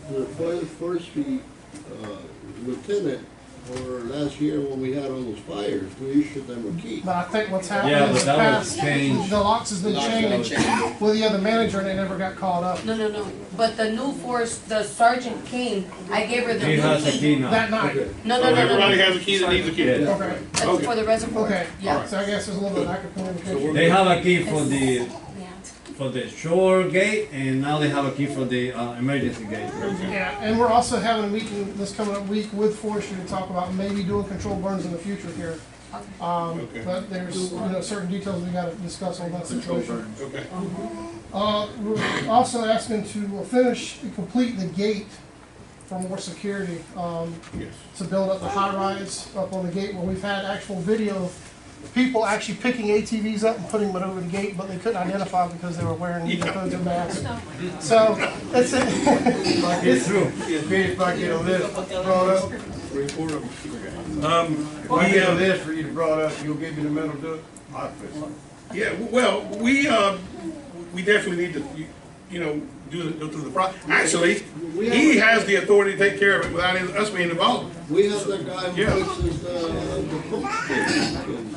to the forestry lieutenant, or last year when we had all those fires, we issued them a key. But I think what's happened Yeah, in but the that was past, changed. the locks has been changed with the other manager and they never got called up. No. But the new the sergeant came, I gave her the She new has a key. key now. That night. No. Everybody has a key that needs a key. Yeah. Okay. That's for the reservoir. Okay. Yeah. So I guess there's a little bit of lack of communication. They have a key for Yeah. the shore gate, and now they have a key for the emergency gate. Yeah, and we're also having a meeting this coming up week with forestry to talk about maybe doing controlled burns in the future here. Okay. But there's, certain details we gotta discuss on that situation. Okay. We're also asking to finish and complete the gate for more security, Yes. to build up the high rise up on the gate where we've had actual video of people actually picking ATVs up and putting them over the gate, but they couldn't identify because they were wearing the COVID masks. So, it's, It's true. Three, four of them. If I get this for you to brought up, you'll give me the metal to it? I'll fix it. Yeah, well, we definitely need to, go through the process. Actually, he has the authority to take care of it without us being involved. We have that guy Yeah. who fixes the pump station.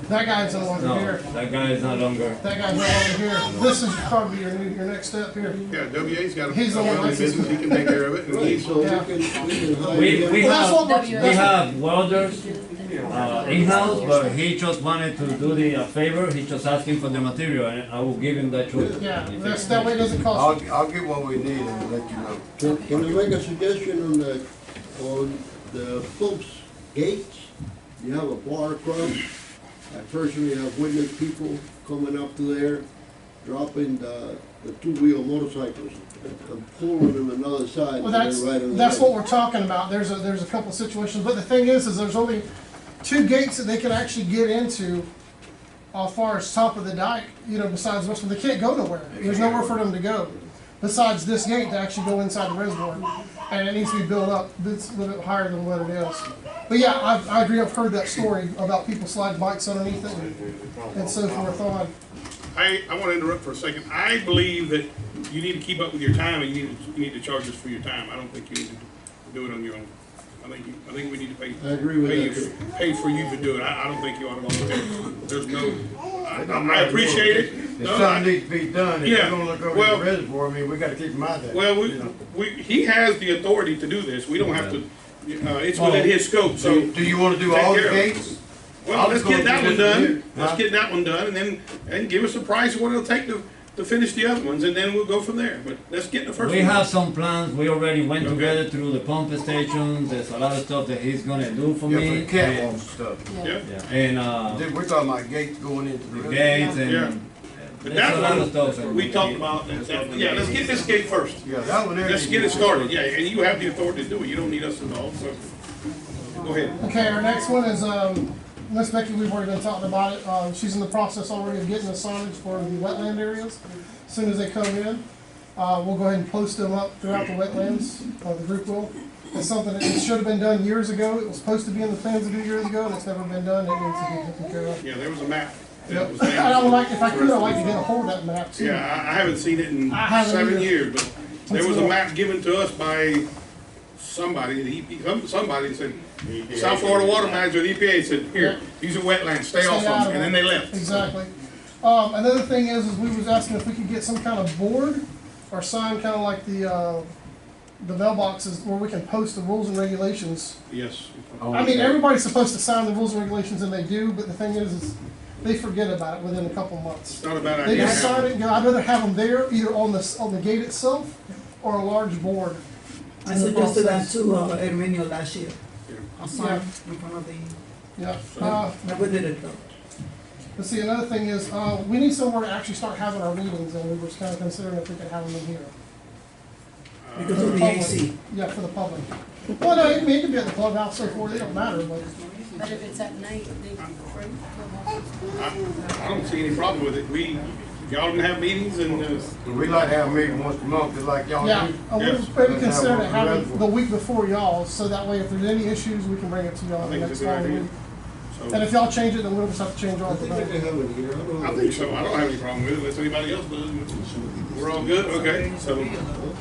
That guy's no longer No, here. that guy is no longer. That guy's no longer here. This is probably your next step here. Yeah, WA's got a He's the one family that's- business, he can take care of it. And Right, he's, so we Yeah. can hire We him. Well, that's what we're- we have welders in-house, but he just wanted to do the favor. He just asking for the material, and I will give him that choice. Yeah, that way it doesn't cost. I'll get what we need and let you know. Can I make a suggestion on the pumps gates? You have a bar across. I personally have witnessed people coming up to there, dropping the two-wheel motorcycles and pulling them another side. Well, and then right on the that's right. what we're talking about. There's a couple of situations, but the thing is there's only 2 gates that they can actually get into as far as top of the dike, besides this one. They can't go nowhere. There's nowhere for them to go besides this gate to actually go inside the reservoir. And it needs to be built up. It's a little bit higher than what it is. But yeah, I agree. I've heard that story about people sliding bikes underneath it and so forth on. I want to interrupt for a second. I believe that you need to keep up with your time, and you need to charge us for your time. I don't think you need to do it on your own. I think we need to pay. I agree with pay that, too. Pay for you to do it. I don't think you ought to volunteer. There's no. I appreciate it. If No, something needs to be done, if Yeah, you're gonna look over well- the reservoir, we gotta keep in mind that. Well, you know. he has the authority to do this. We don't have to. It's within his scope. So Do you wanna do take all the care of it. gates? Well, I'll let's go get that through one this done. here. Let's Huh? get that one done, and give us a price of what it'll take to finish the other ones, and then we'll go from there. But let's get the first We one. have some plans. We already went Okay. together through the pump stations. There's a lot of stuff that he's gonna do for Yeah, me. for the catwalk and- stuff. Yeah. Yeah, and Dude, we're talking about gates going into the the reservoir. gates and Yeah. But there's a lot of that stuff. one, we talked about, yeah, let's get this gate first. Yeah, that one there. Let's get it started, yeah, and you have the authority to do it. You don't need us involved, so go ahead. Okay, our next one is Miss Becky. We've already been talking about it. She's in the process already of getting the signage for the wetland areas. As soon as they come in, we'll go ahead and post them up throughout the wetlands. The group will. It's something that should have been done years ago. It was supposed to be in the plans to do years ago, and it's never been done. It needs to be taken care of. Yeah, there was a map. that Yep. was And I would made. like, if I could, I'd like to get a hold of that map too. Yeah, I haven't seen it in I haven't 7 either. years, but there was a map given to us by somebody, somebody said, South Florida Water Manager, the EPA said, here, these are wetlands, stay off out them, and then they left. Exactly. Another thing is we was asking if we could get some kind of board or sign, kind of like the mailboxes where we can post the rules and regulations. Yes. I mean, everybody's supposed to sign the rules and regulations, and they do, but the thing is they forget about it within a couple months. It's not a bad They idea. just sign it and go. I'd rather have them there, either on the gate itself or a large board. I in the suggested that process. to Herminio last year. A sign in front of the, Yeah. never did it though. But see, another thing is, we need somewhere to actually start having our meetings, and we were kind of considering if we could have them in here. Because of the Public. AC. Yeah, for the public. Well, no, it could be at the clubhouse, so forth, it don't matter, but. But if it's at night, they prefer I don't see any problem with it. Y'all can have meetings and, We like to have a meeting once a month, just like y'all do. Yeah, and Yes. we've maybe Let's have considered one for having reservoir. the week before y'all, so that way if there's any issues, we can bring it to y'all I the think next it's a good following idea. week. so, And if y'all change it, then we'll just have to change all I the think they time. can have it here. I think so. I don't have any problem with it unless anybody else does. We're all good? Okay, so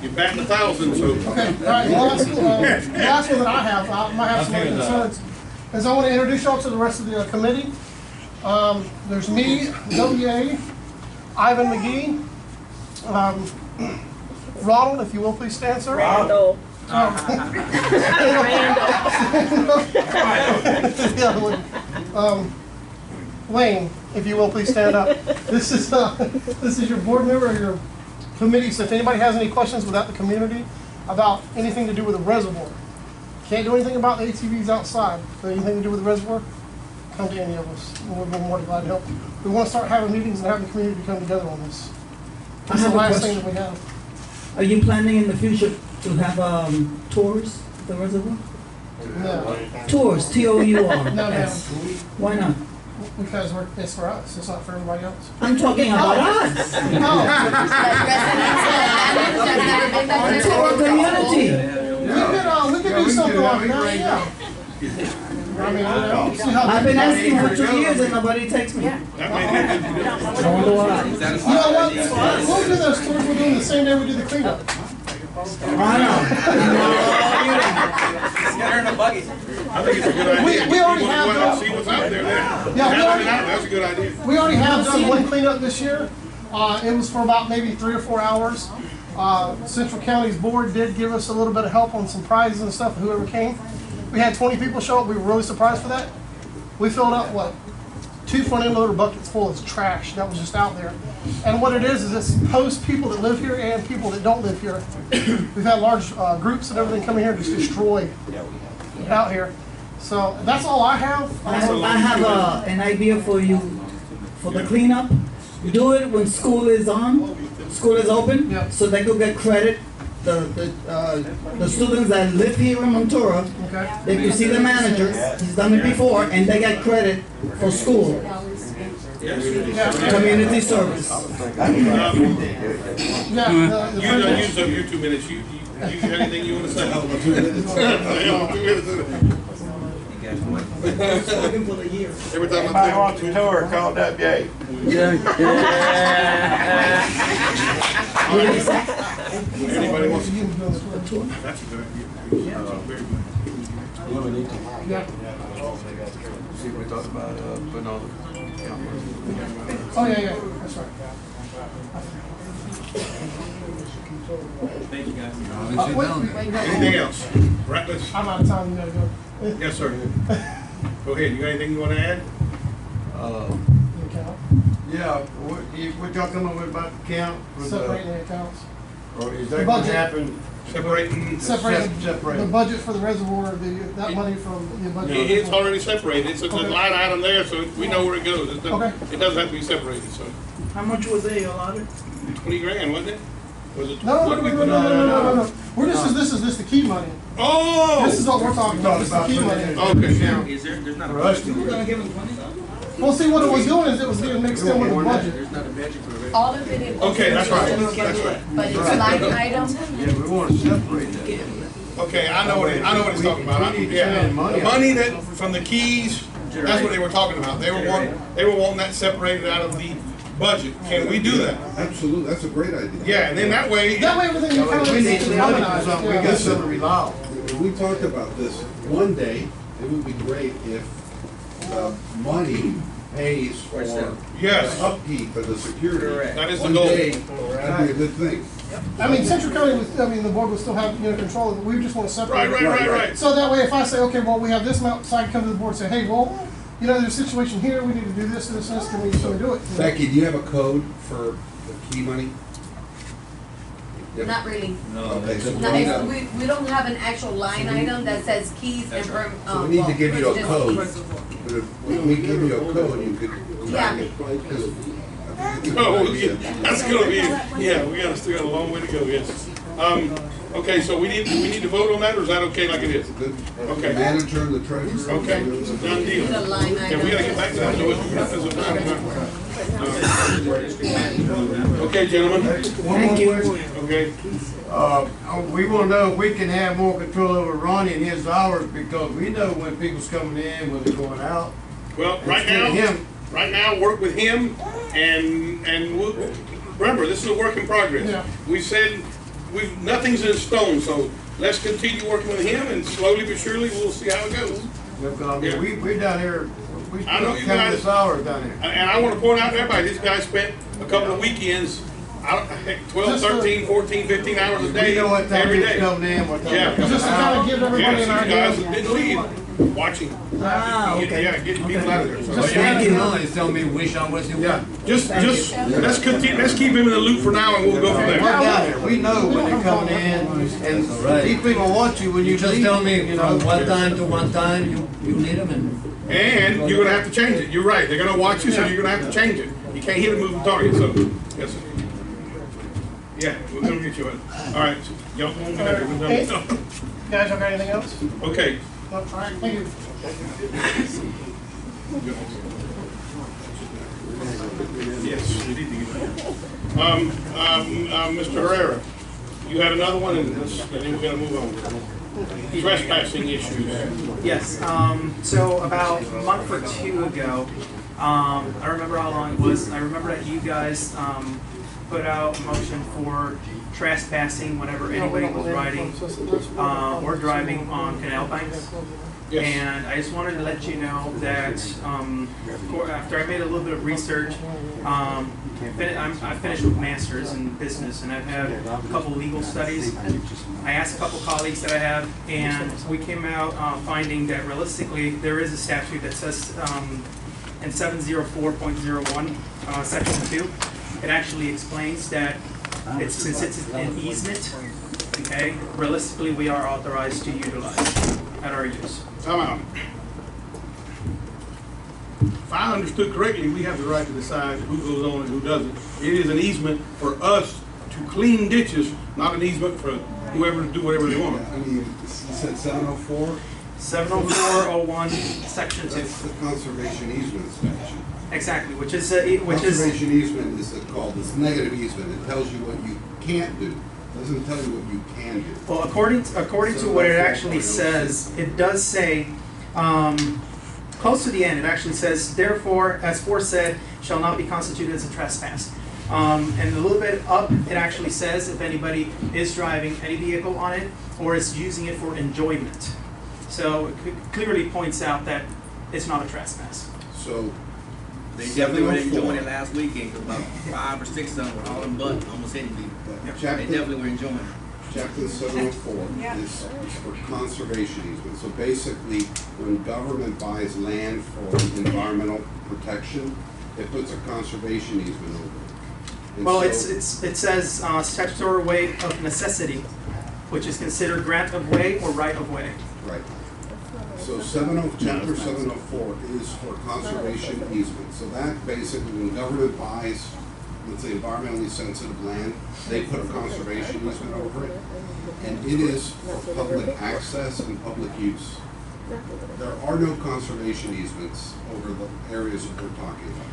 you're batting 1,000, so. Okay, all right, the last one that I have, I might have some other Okay, concerns, is I want to introduce y'all to the rest of the committee. There's me, WA, Ivan McGee, Ronald, if you will, please stand, sir. Randall. Wayne, if you will, please stand up. This is your board member or your committee, so if anybody has any questions without the community about anything to do with the reservoir, can't do anything about the ATVs outside, but anything to do with the reservoir, come to any of us, and we'll be more than glad to help. We want to start having meetings and having the community come together on this. I That's the have a last thing question. that we have. Are you planning in the future to have tours of the reservoir? No, Tours, T-O-U-R. no, no, Why not? because it's for us, it's not for everybody else. I'm talking about us. Oh, To our community. we could do something like that, yeah. I mean, see how. I've been asking for 2 years and nobody takes me. That may be a good deal. You know what? We'll do those tours, we'll do them the same day we do the cleanup. I know. Get her in a buggy. I think it's a good idea. We already You wanna have go out and those. see what's out there then. Yeah, we already- That's a good idea. We already have done one cleanup this year. It was for about maybe 3 or 4 hours. Central County's board did give us a little bit of help on some prizes and stuff, whoever came. We had 20 people show up, we were really surprised for that. We filled up, 2 front-end loader buckets full of trash that was just out there. And what it is it's post people that live here and people that don't live here. We've had large groups and everything coming here and just destroy out here. So that's all I have. I have an idea for you, for the cleanup. Do it when school is open, Yeah. so they could get credit. The students that live here in Montura, Okay. they could see the manager, he's done it before, and they get credit for school, community service. Yeah, You done used up your 2 minutes. You have anything you want to say? 2 minutes. Looking for the year. Every time I Everybody wants a tour, call WA. Anybody wants to? That's a good idea. Very good. See, we thought about putting all the Oh, yeah, that's right. Thank you, guys. Anything else? Right, let's, I'm out of time, you gotta go. yes, sir. Go ahead. You got anything you want to add? Yeah, what y'all coming with about the count? for the- Separating the accounts. Or is that gonna Budget. happen? Separating. Separate Separate. the budget for the reservoir, that money from the budget. It's already separated. It's a Okay. line item there, so we know where it goes. It doesn't, Okay. it doesn't have to be separated, so. How much was they allotted? 20 grand, wasn't it? Was it? No, what did we no. put on? We're this is the key money. Oh! This is what we're talking about, this is the key money. Okay. Is there's not a For us budget? to- We're gonna give them $20,000? Well, see, what it was doing is it was getting mixed in with the budget. There's not a budget for it. All of it is. Okay, that's right. That's right. But it's line item. Yeah, we wanna separate that. Okay, I know what he's talking about. We need to Yeah. spend money The on money that, from the keys, that's what they were talking about. They were wanting that separated out of the budget. Can we do that? Absolutely, that's a great idea. Yeah, and then that way. That way everything kind of We need is some money for harmonized. something, we yeah. got something to rely on. We talked about this, one day, it would be great if the money pays for Yes. the upkeep of the security. Correct. That is the One goal. day, that'd be a good thing. I mean, Central County was, the board would still have, control of it, we just want to separate it. Right. So that way, if I say, okay, well, we have this amount, so I can come to the board and say, hey, well, there's a situation here, we need to do this, can we do it? Becky, do you have a code for the key money? Yep. Not really. Okay, so No, we don't have an actual line item that says keys and So we need to give you a code. But if we give you a code, you could Yeah. track it. Because Oh, yeah, that's gonna be, yeah, still got a long way to go, yes. Okay, so we need to vote on that, or is that okay like it is? the Okay. manager and the treasurer. Okay, done deal. The line Yeah, item. we gotta get back to that, Louis. Okay, gentlemen, Thank you. okay. We wanna know if we can have more control over Ronnie and his hours, because we know when people's coming in, when they're going out. Well, right Instead of now, him, work with him, and we'll, remember, this is a work in progress. Yeah. We said, nothing's in stone, so let's continue working with him, and slowly but surely, we'll see how it goes. because, I Yeah. mean, we down here, we I know you spend guys- countless hours down here. And I want to point out to everybody, these guys spent a couple of weekends, 12, 13, 14, 15 hours a We day, know what time every it's day. coming in, what time Yeah. it's coming Just to kind out. of give everybody Yes, an you guys idea. didn't leave, watching. Ah, okay. Yeah, getting people out of there. So, Just yeah. Thank you, no, it's tell me which hours you Yeah, want. just, let's continue, let's keep him in the loop for now, and we'll go from We're there. down here, we know when they're coming in, and Right. these people want you when you You just leave, tell me you know. from what time to what time you need them and. And you're gonna have to change it, you're right, they're gonna watch you, so you're gonna have to change it. You can't hit a moving target, so, yes, sir. Yeah, we're gonna get you one. All right, y'all, we're done. Guys, y'all got anything else? Okay. No, all right, thank you. Yes, we need to get that. Mr. Herrera, you had another one, and then we're gonna move on. Trespassing issues. Yes, so about a month or two ago, I remember how long it was. I remember that you guys put out a motion for trespassing whenever anybody was riding or driving on canal banks. Yes. And I just wanted to let you know that after I made a little bit of research, I finished with masters in business, and I've had a couple legal studies. I asked a couple colleagues that I have, and we came out finding that realistically there is a statute that says in 704.01 section 2, it actually explains that since it's an easement, okay, realistically we are authorized to utilize at our use. Come on. If I understood correctly, we have the right to decide who goes on and who doesn't. It is an easement for us to clean ditches, not an easement for whoever to do whatever they want. I mean, you said 704? 704.01 section 2. That's the conservation easement statute. Exactly, which is Conservation easement is called, it's negative easement. It tells you what you can't do. It doesn't tell you what you can do. well, according to what it actually says, it does say close to the end. It actually says, therefore, as foresaid, shall not be constituted as a trespass. And a little bit up, it actually says if anybody is driving any vehicle on it or is using it for enjoyment. So it clearly points out that it's not a trespass. So, They definitely were enjoying it last weekend, 'cause about 5 or 6 of them were all in butt, almost hitting people. They definitely were enjoying it. Chapter 704 is for conservation easement. So basically, when government buys land for environmental protection, it puts a conservation easement over it. And Well, so- it says statutory way of necessity, which is considered grant of way or right of way. Right. So chapter 704 is for conservation easement. So that basically, when government buys, let's say environmentally sensitive land, they put a conservation easement over it. And it is for public access and public use. There are no conservation easements over the areas that we're talking about.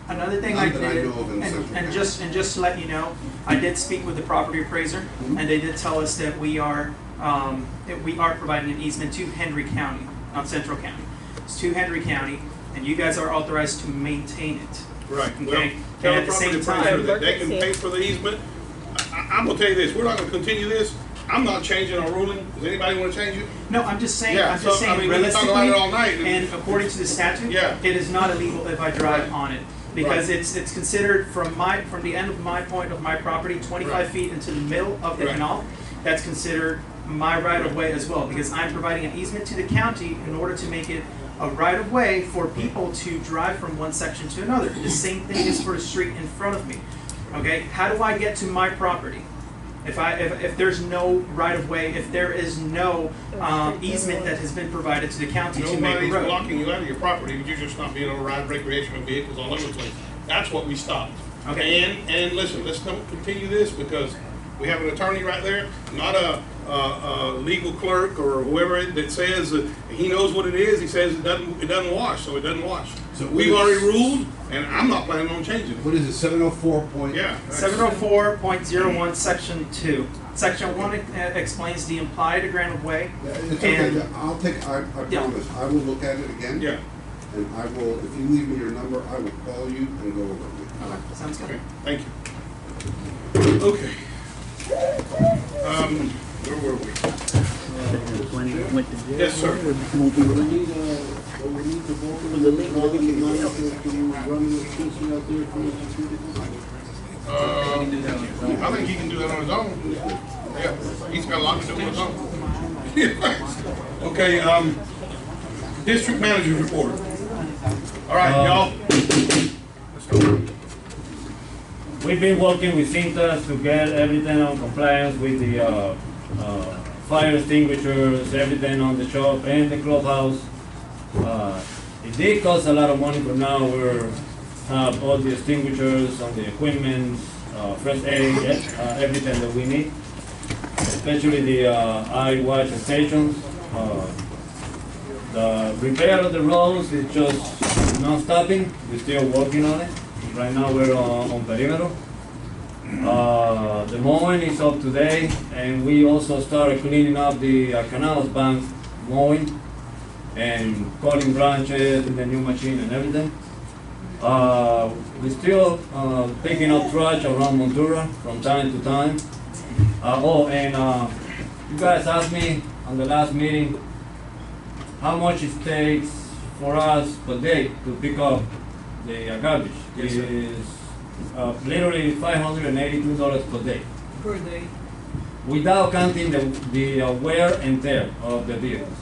Another thing None I that I did, know of in Central and County. just to let you know, I did speak with the property appraiser, and they did tell us that we are providing an easement to Henry County, not Central County. It's to Henry County, and you guys are authorized to maintain it. Right. Well, Okay. tell And the at the same property appraiser time, that they can pay for the easement. I'm gonna tell you this, we're not gonna continue this. I'm not changing our ruling. Does anybody wanna change it? no, I'm just saying, Yeah, so, I mean, we can talk about it all night. realistically, and according to the statute, Yeah. it is not illegal if I drive Right. on it. Because Right. it's considered from the end of my point of my property, 25 Right. feet into the middle of the Right. canal, that's considered my right of way as well, because I'm providing an easement to the county in order to make it a right of way for people to drive from one section to another. The same thing is for the street in front of me. Okay, how do I get to my property? If there's no right of way, if there is no easement that has been provided to the county to make a Nobody's road. blocking you out of your property, you're just not being able to ride recreational vehicles all over the place. That's what we stopped. Okay. And listen, let's don't continue this because we have an attorney right there, not a legal clerk or whoever that says that he knows what it is. He says it doesn't wash, so it doesn't wash. So We've already ruled, and I'm not planning on changing it. What is it, 704 point? Yeah. 704.01 section 2. Section 1 explains the implied grant of way. Yeah, it's okay, And- I'll take, I Yeah. promise, I will look at it again. Yeah. And I will, if you leave me your number, I will call you and go over it with you. Okay, sounds good. Okay, thank you. Okay. Where were we? Yes, sir. We need the board to run this piece out there for the security. I think he can do that on his own. Yeah, he's got a lot to do with his own. Okay, district manager's report. All right, y'all. Let's go. We've been working with Cintas to get everything on compliance with the fire extinguishers, everything on the shop and the clubhouse. It did cost a lot of money, but now we're have all the extinguishers on the equipment, first aid, everything that we need, especially the eye watch stations. The repair of the roads is just not stopping. We're still working on it. Right now we're on perimeter. The mowing is up today, and we also started cleaning up the canals bank mowing and cutting branches with the new machine and everything. We're still picking up trash around Montura from time to time. You guys asked me on the last meeting how much it takes for us per day to pick up the garbage. Yes, sir. It is literally $582 per day, Per day. without counting the wear and tear of the vehicles.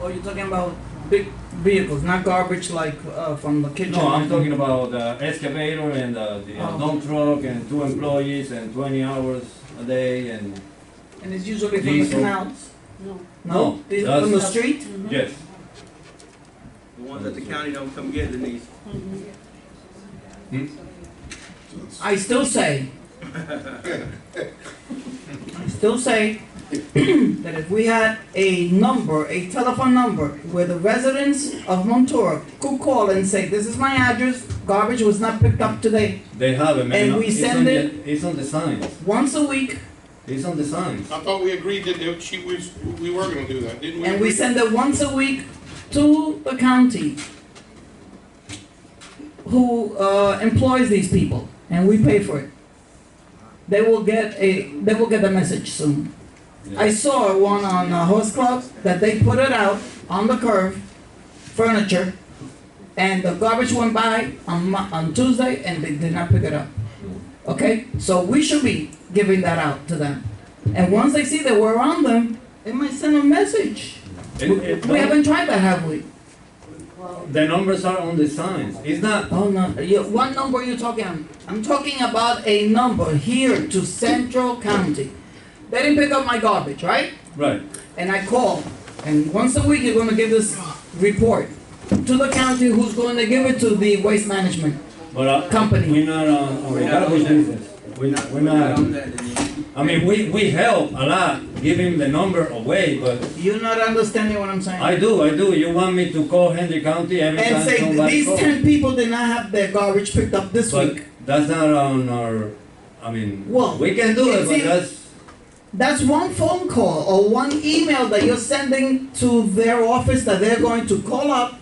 Oh, you're talking about big vehicles, not garbage like from the kitchen? No, I'm talking about the excavator and the Oh. dump truck and 2 employees and 20 hours a day and, And it's usually from the Diesel. canals? No. no, These that's- from the street? yes. The ones that the county don't come get, Denise. I still say that if we had a number, a telephone number, where the residents of Montauk could call and say, this is my address, garbage was not picked up today, They have it, man. And we It's send on the- it- It's on the signs. once a week, It's on the signs. I thought we agreed that we were gonna do that, didn't we? and we send it once a week to the county who employs these people, and we pay for it. They will get the message soon. I saw one on Horse Club that they put it out on the curb, furniture, and the garbage went by on Tuesday and they did not pick it up. Okay, so we should be giving that out to them. And once they see that we're on them, they might send a message. We haven't tried that, have we? The numbers are on the signs. It's not, Oh, no, what number are you talking on? I'm talking about a number here to Central County. They didn't pick up my garbage, right? right. And I call, and once a week you're gonna give this report to the county, who's going to give it to the waste management. But Company. we're not on the garbage business. We're On not, that, Denise. I mean, we help a lot, giving the number away, but You're not understanding what I'm saying? I do. You want me to call Henry County every And time say, somebody these calls? 10 people did not have their garbage picked up this But week. that's not on our, I mean, Well, we can do it, it's but in- That's one phone call or one email that you're sending to their office that they're going to call up.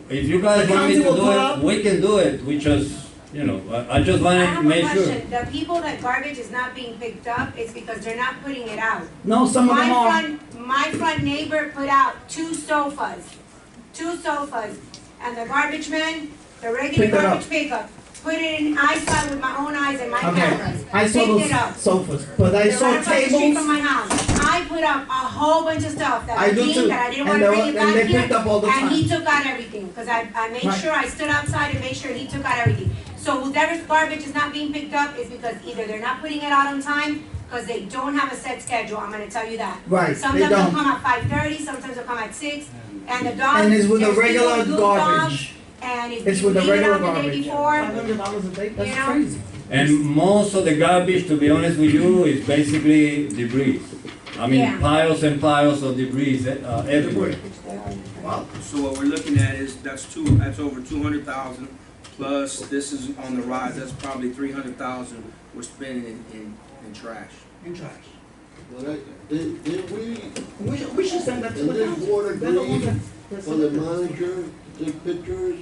if you guys The want me county to will do call it, up. we can do it. We just, I just I want to have a make sure. question. The people that garbage is not being picked up is because they're not putting it out. No, some of them are. My front neighbor put out two sofas, and the garbage man, the regular Picked it up. garbage pickup, put it in, I saw it with my own eyes and my cameras. Okay, I saw Picked it up. those sofas, but I They're saw right across the street from my tables. house. I put up a whole bunch of stuff that I I do cleaned, too. that I didn't And want they to were- bring it and they back here. picked up all the And he time. took out everything, because I made Right. sure, I stood outside and made sure he took out everything. So whoever's garbage is not being picked up is because either they're not putting it out on time, because they don't have a set schedule, I'm gonna tell you that. Right, they Sometimes they'll don't. come at 5:30, sometimes they'll come at 6, and the dogs. And it's with the there's still regular loose garbage. dogs, and if It's you with the leave it regular out the day garbage. before, $500 a day, that's You know? crazy. And most of the garbage, to be honest with you, is basically debris. I mean, Yeah. piles and piles of debris everywhere. So what we're looking at is, that's over 200,000, plus this is on the rise, that's probably 300,000 we're spending in trash. In trash. But did we, We should send that to in the this county. board They're the ones agree that for send the it to us. manager to take pictures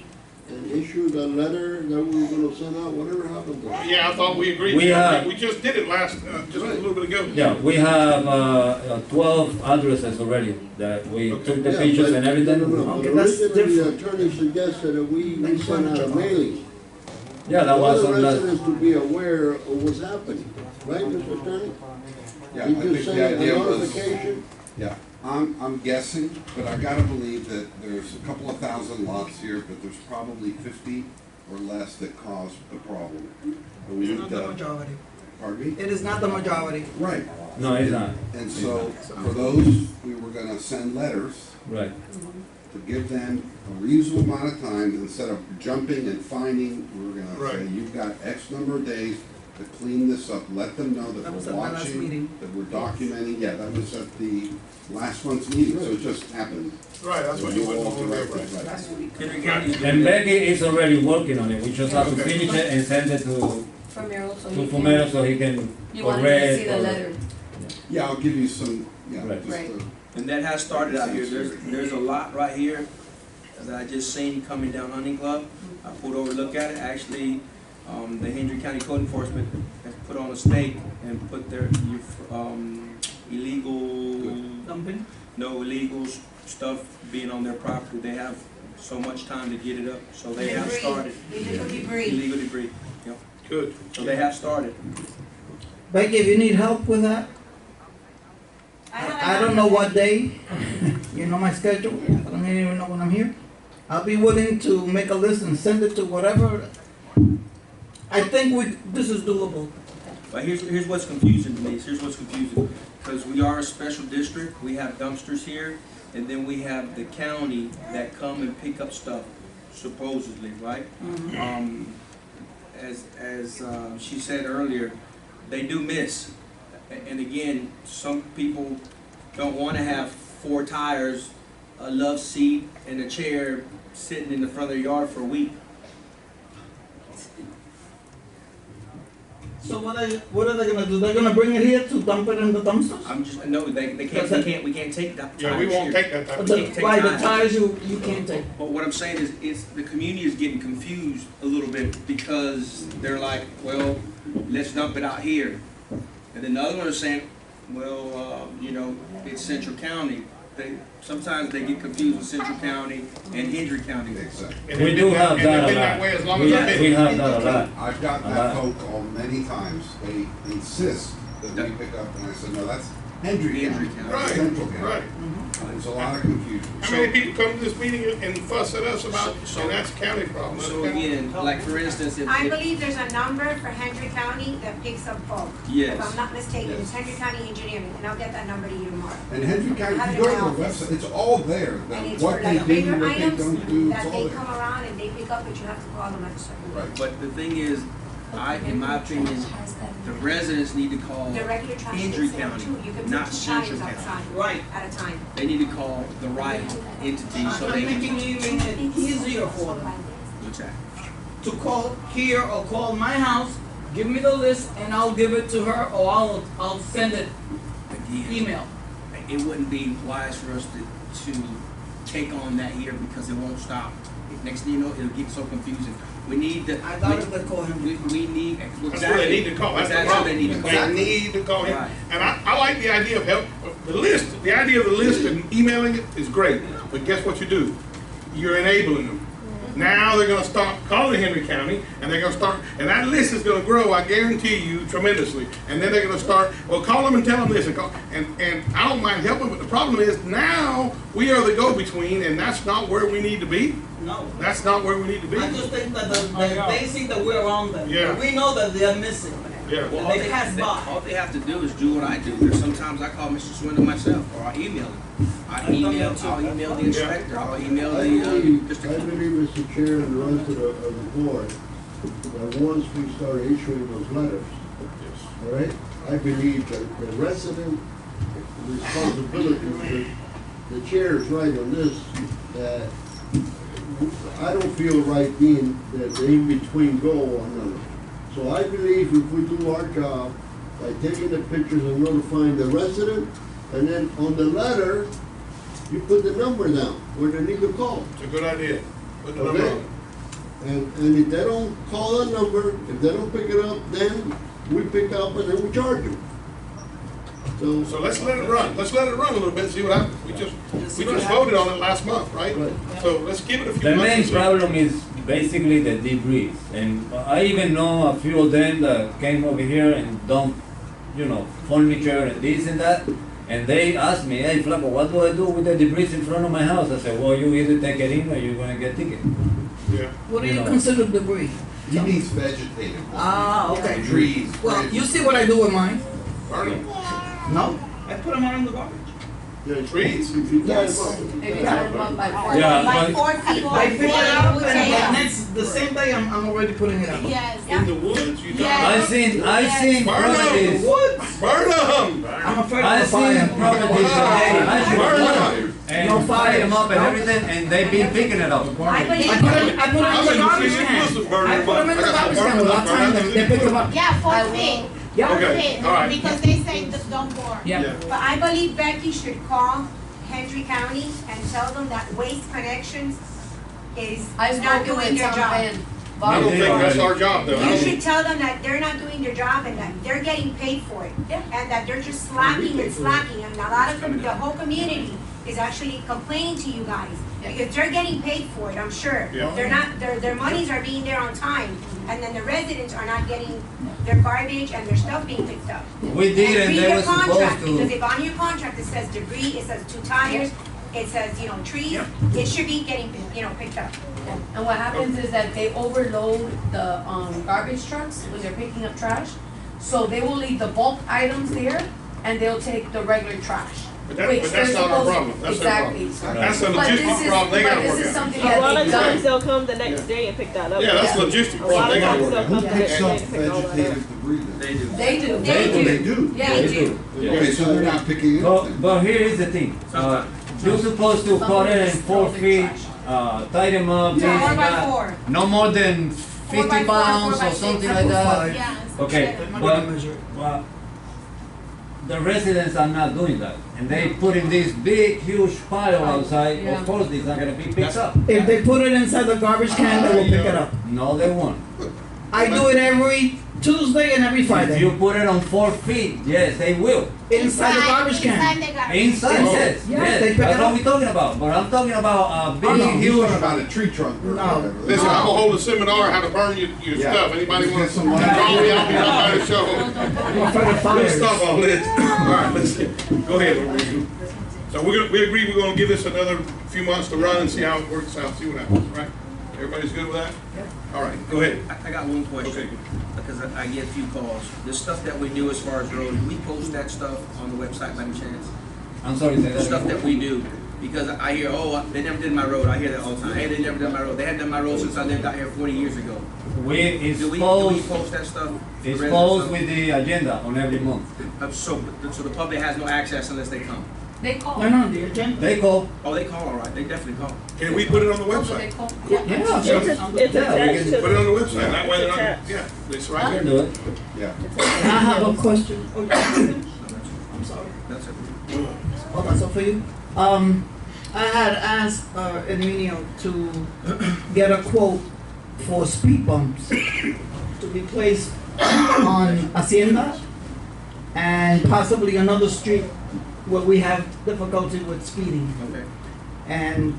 and issue the letter that we were gonna send out, whatever happened to that? Yeah, I thought we agreed. We have- We just did it just a little bit ago. Yeah, we have 12 addresses already that we took the Yeah, pictures but- and everything. No, no, no. Okay, But that's originally, the attorney suggested that we send out a mailing. Yeah, that For was the on that. residents to be aware of what's happening, right, Mr. Attorney? Yeah, I You think just the say a idea was, notification? yeah, I'm guessing, but I gotta believe that there's a couple of thousand lots here, but there's probably 50 or less that cause the problem. And we It's need not the to, majority. pardon me? It is not the majority. Right, No, it's not. and so for those, we were gonna send letters Right. to give them a reasonable amount of time, instead of jumping and finding, we were gonna say, Right. you've got X number of days to clean this up, let them know that That was we're at the last watching, meeting. that we're documenting, yeah, that was at the last month's meeting, so it just happened. Right, that's what you We'll went all over there. correct, Right. right. Henry County is doing And that. Becky is already working on it. We just have to Okay. finish it and send it to Fumero, so to he Fumero so he can You want him to correct. see the or- letter. Yeah, I'll give you some, yeah, Right. just, Right. And that has started out here. There's a lot right here that I just seen coming down Hunting Club. I pulled over to look at it. Actually, the Hendry County Code Enforcement has put on a stake and put their illegal, Dumping? no illegal stuff being on their property. They have so much time to get it up, so they have Debris. started. Illegal debris. Illegal debris, yep. Good. So they have started. Becky, if you need help with that, I don't know what day, you know my schedule, I don't even know when I'm here. I'll be willing to make a list and send it to whatever. I think this is doable. But here's what's confusing, Denise, here's what's confusing. Because we are a special district, we have dumpsters here, and then we have the county that come and pick up stuff, supposedly, right? As she said earlier, they do miss. And again, some people don't want to have 4 tires, a love seat, and a chair sitting in the front of their yard for a week. So what are they gonna do? They're gonna bring it here to dump it in the dumpsters? I'm just, no, they can't, we can't take that. Yeah, we won't take that type of Can't take Why, the tires. tires you can't take? But what I'm saying is, it's, the community is getting confused a little bit because they're like, well, let's dump it out here. And then the other one is saying, well, you know, it's Central County. Sometimes they get confused with Central County and Hendry County. exactly. And We it's do been have and that it's a been that lot. way as long as I've been. We have that a lot. I've gotten A that lot. phone call many times. They insist that we pick up, and I said, no, that's Hendry Hendry County, County. that's Right, Central County. right. There's a lot of confusion. How many people come to this meeting and fuss at us about, So- and that's county problem. that's So county- again, like for instance, if, I believe there's a number for Hendry County that picks up bulk. Yes. If I'm not mistaken, Yes. it's Hendry County Engineering, and I'll get that number to you tomorrow. And Hendry County, Have if it you in go my to the office. website, it's all there. And it's What for they like do, bigger what they items don't do, it's that all they there. come around and they pick up, but you have to call them at a certain. Right. but the thing is, in my opinion, the residents need to call The regular trash Hendry is there County, too, you can not put 2 Central tires County. outside. Right. At a time. They need to call the right entity so I'm they making can. it even easier for them What's that? to call here or call my house, give me the list, and I'll give it to her, or I'll send it Again, email. it wouldn't be wise for us to take on that here because it won't stop. Next thing you know, it'll get so confusing. We need to. I thought it would call him. We need. That's what they need to call, that's the Exactly what problem. they need to call. They need to call him. Right. And I like the idea of help, the list, the idea of the list and emailing it is great. But guess what you do? You're enabling them. Now they're gonna start calling Henry County, and they're gonna start, and that list is gonna grow, I guarantee you, tremendously. And then they're gonna start, well, call them and tell them this, and I don't mind helping, but the problem is, now, we are the go-between, and that's not where we need to be. No. That's not where we need to be. I just think that they see that we're around them. Yeah. We know that they're missing. Yeah. Well, They pass by. all they have to do is do what I do. There's sometimes I call Mr. Swindle myself, or I email him. I'll email the inspector, I'll email I the believe, district. Mr. Chair, and the rest of the board, that once we start issuing those letters, all right, I believe that the resident responsibility, the chair is right on this, that I don't feel right being the in-between goal on them. So I believe if we do our job by taking the pictures and notifying the resident, and then on the letter, you put the number down where they need to call. It's a good idea. Put the number Okay? on it. And if they don't call that number, if they don't pick it up, then we pick up and then we charge them. So let's let it run. Let's let it run a little bit, see what happens. We just voted on it last month, right? Right. So let's give it a few The months. main and see. problem is basically the debris, and I even know a few of them that came over here and dumped, furniture and this and that, and they asked me, hey Flaco, what do I do with the debris in front of my house? I said, well, you either take it in or you're gonna get ticket. Yeah. What do You you know. consider debris? He needs vegetated. Ah, okay. Trees. Well, bridges. you see what I do with mine? Burn them. No, I put them out in the garbage. Yeah, Trees. If you tie Yes. them up. Maybe tie them up by 4. Yeah, Like but- 4 people. I pick it up, and Yeah. the next, the same day, I'm already putting it out. Yes. In the woods, you Yeah. talking I've seen Burn 'em. properties. What? Burn them! I'm I'm afraid I of fire. seen properties that I should and fire them up and everything, and they been picking it up. I believe. I put them in the garbage can. I put them in the garbage can without telling them, they pick them up. Yeah, 4 feet. Yeah. Okay, all right. Because they say the don't bore. Yeah. But I believe Becky should call Hendry County and tell them that Waste Connections is I not spoke doing with their Tom job. Van. I don't think that's our job, though. I You don't- should tell them that they're not doing their job and that they're getting paid for it. And that they're just slacking and slacking, and a lot of them, the whole community is actually complaining to you guys. Because they're getting paid for it, I'm sure. Yeah. They're not, their monies are being there on time, and then the residents are not getting their garbage and their stuff being picked up. We did, and read they your were supposed contract, Because to. if on your contract it says debris, it says 2 tires, it says, trees, it should be getting, picked up. And what happens is that they overload the garbage trucks when they're picking up trash. So they will leave the bulk items there and they'll take the regular trash. But that- which but that's they're not our supposed- problem. That's their Exactly. problem. That's a But this logistical is- problem they gotta But this work is out. something A that lot they've of times done. they'll come the next day and pick that up. Yeah, that's logistic A problem lot they of gotta times work they'll out. come Who the picks next day up to pick all that up. vegetative debris then? They do. They do. They do? Yeah, They they do. do. Okay, so they're not picking it up then? But here is the thing, you're supposed to cut it in 4 feet, tie them up, this, 4x4. that. No more than 4 by 50 4, pounds 4 or by something 6. like that. Yeah. Okay, but the residents are not doing that. And they put in this big, huge pile outside, Yeah. of course, it's not gonna be picked up. If they put it inside the garbage can, they will pick it up. No, they won't. I do it every Tuesday and every If you Friday. put it on 4 feet, yes, they will. Inside the garbage can. Inside the garbage. Inside, Oh. yes, Yeah, yes, they pick that's it what up. we're talking about. But I'm talking about a big, Oh, no, he's huge. talking about a tree trunk or No. whatever. Listen, I'm gonna hold a seminar how to burn your Yeah. stuff. Anybody Let's want get to some call me? money. I'll be happy to show. I'm afraid of Let's fires. stop all this. All right, let's go ahead. So we agree we're gonna give this another few months to run and see how it works out, see what happens, right? Everybody's good with that? All right, go ahead. I got one question, Okay. because I get a few calls. The stuff that we do as far as road, do we post that stuff on the website by any chance? I'm sorry, say The that stuff again. that we do, because I hear, oh, they never did my road, I hear that all the time. Hey, they never did my road, they hadn't done my road since I lived out here 40 years ago. It's Do we posed, post that stuff? it's The posed residents with the agenda on every month. So the public has no access unless they come? They call. No, the agenda. They call. Oh, they call, all right, they definitely call. Can we put it on the They website? call. Yeah. It's Yeah, we attached can to Put it on the, the website, that way they're not, Attached. yeah, it's I right can here. do it. Yeah. I have a question. I'm sorry. That's it. Oh, that's all for you? I had asked, Emilio to get a quote for speed bumps to be placed on Hacienda and possibly another street where we have difficulty with speeding. Okay. And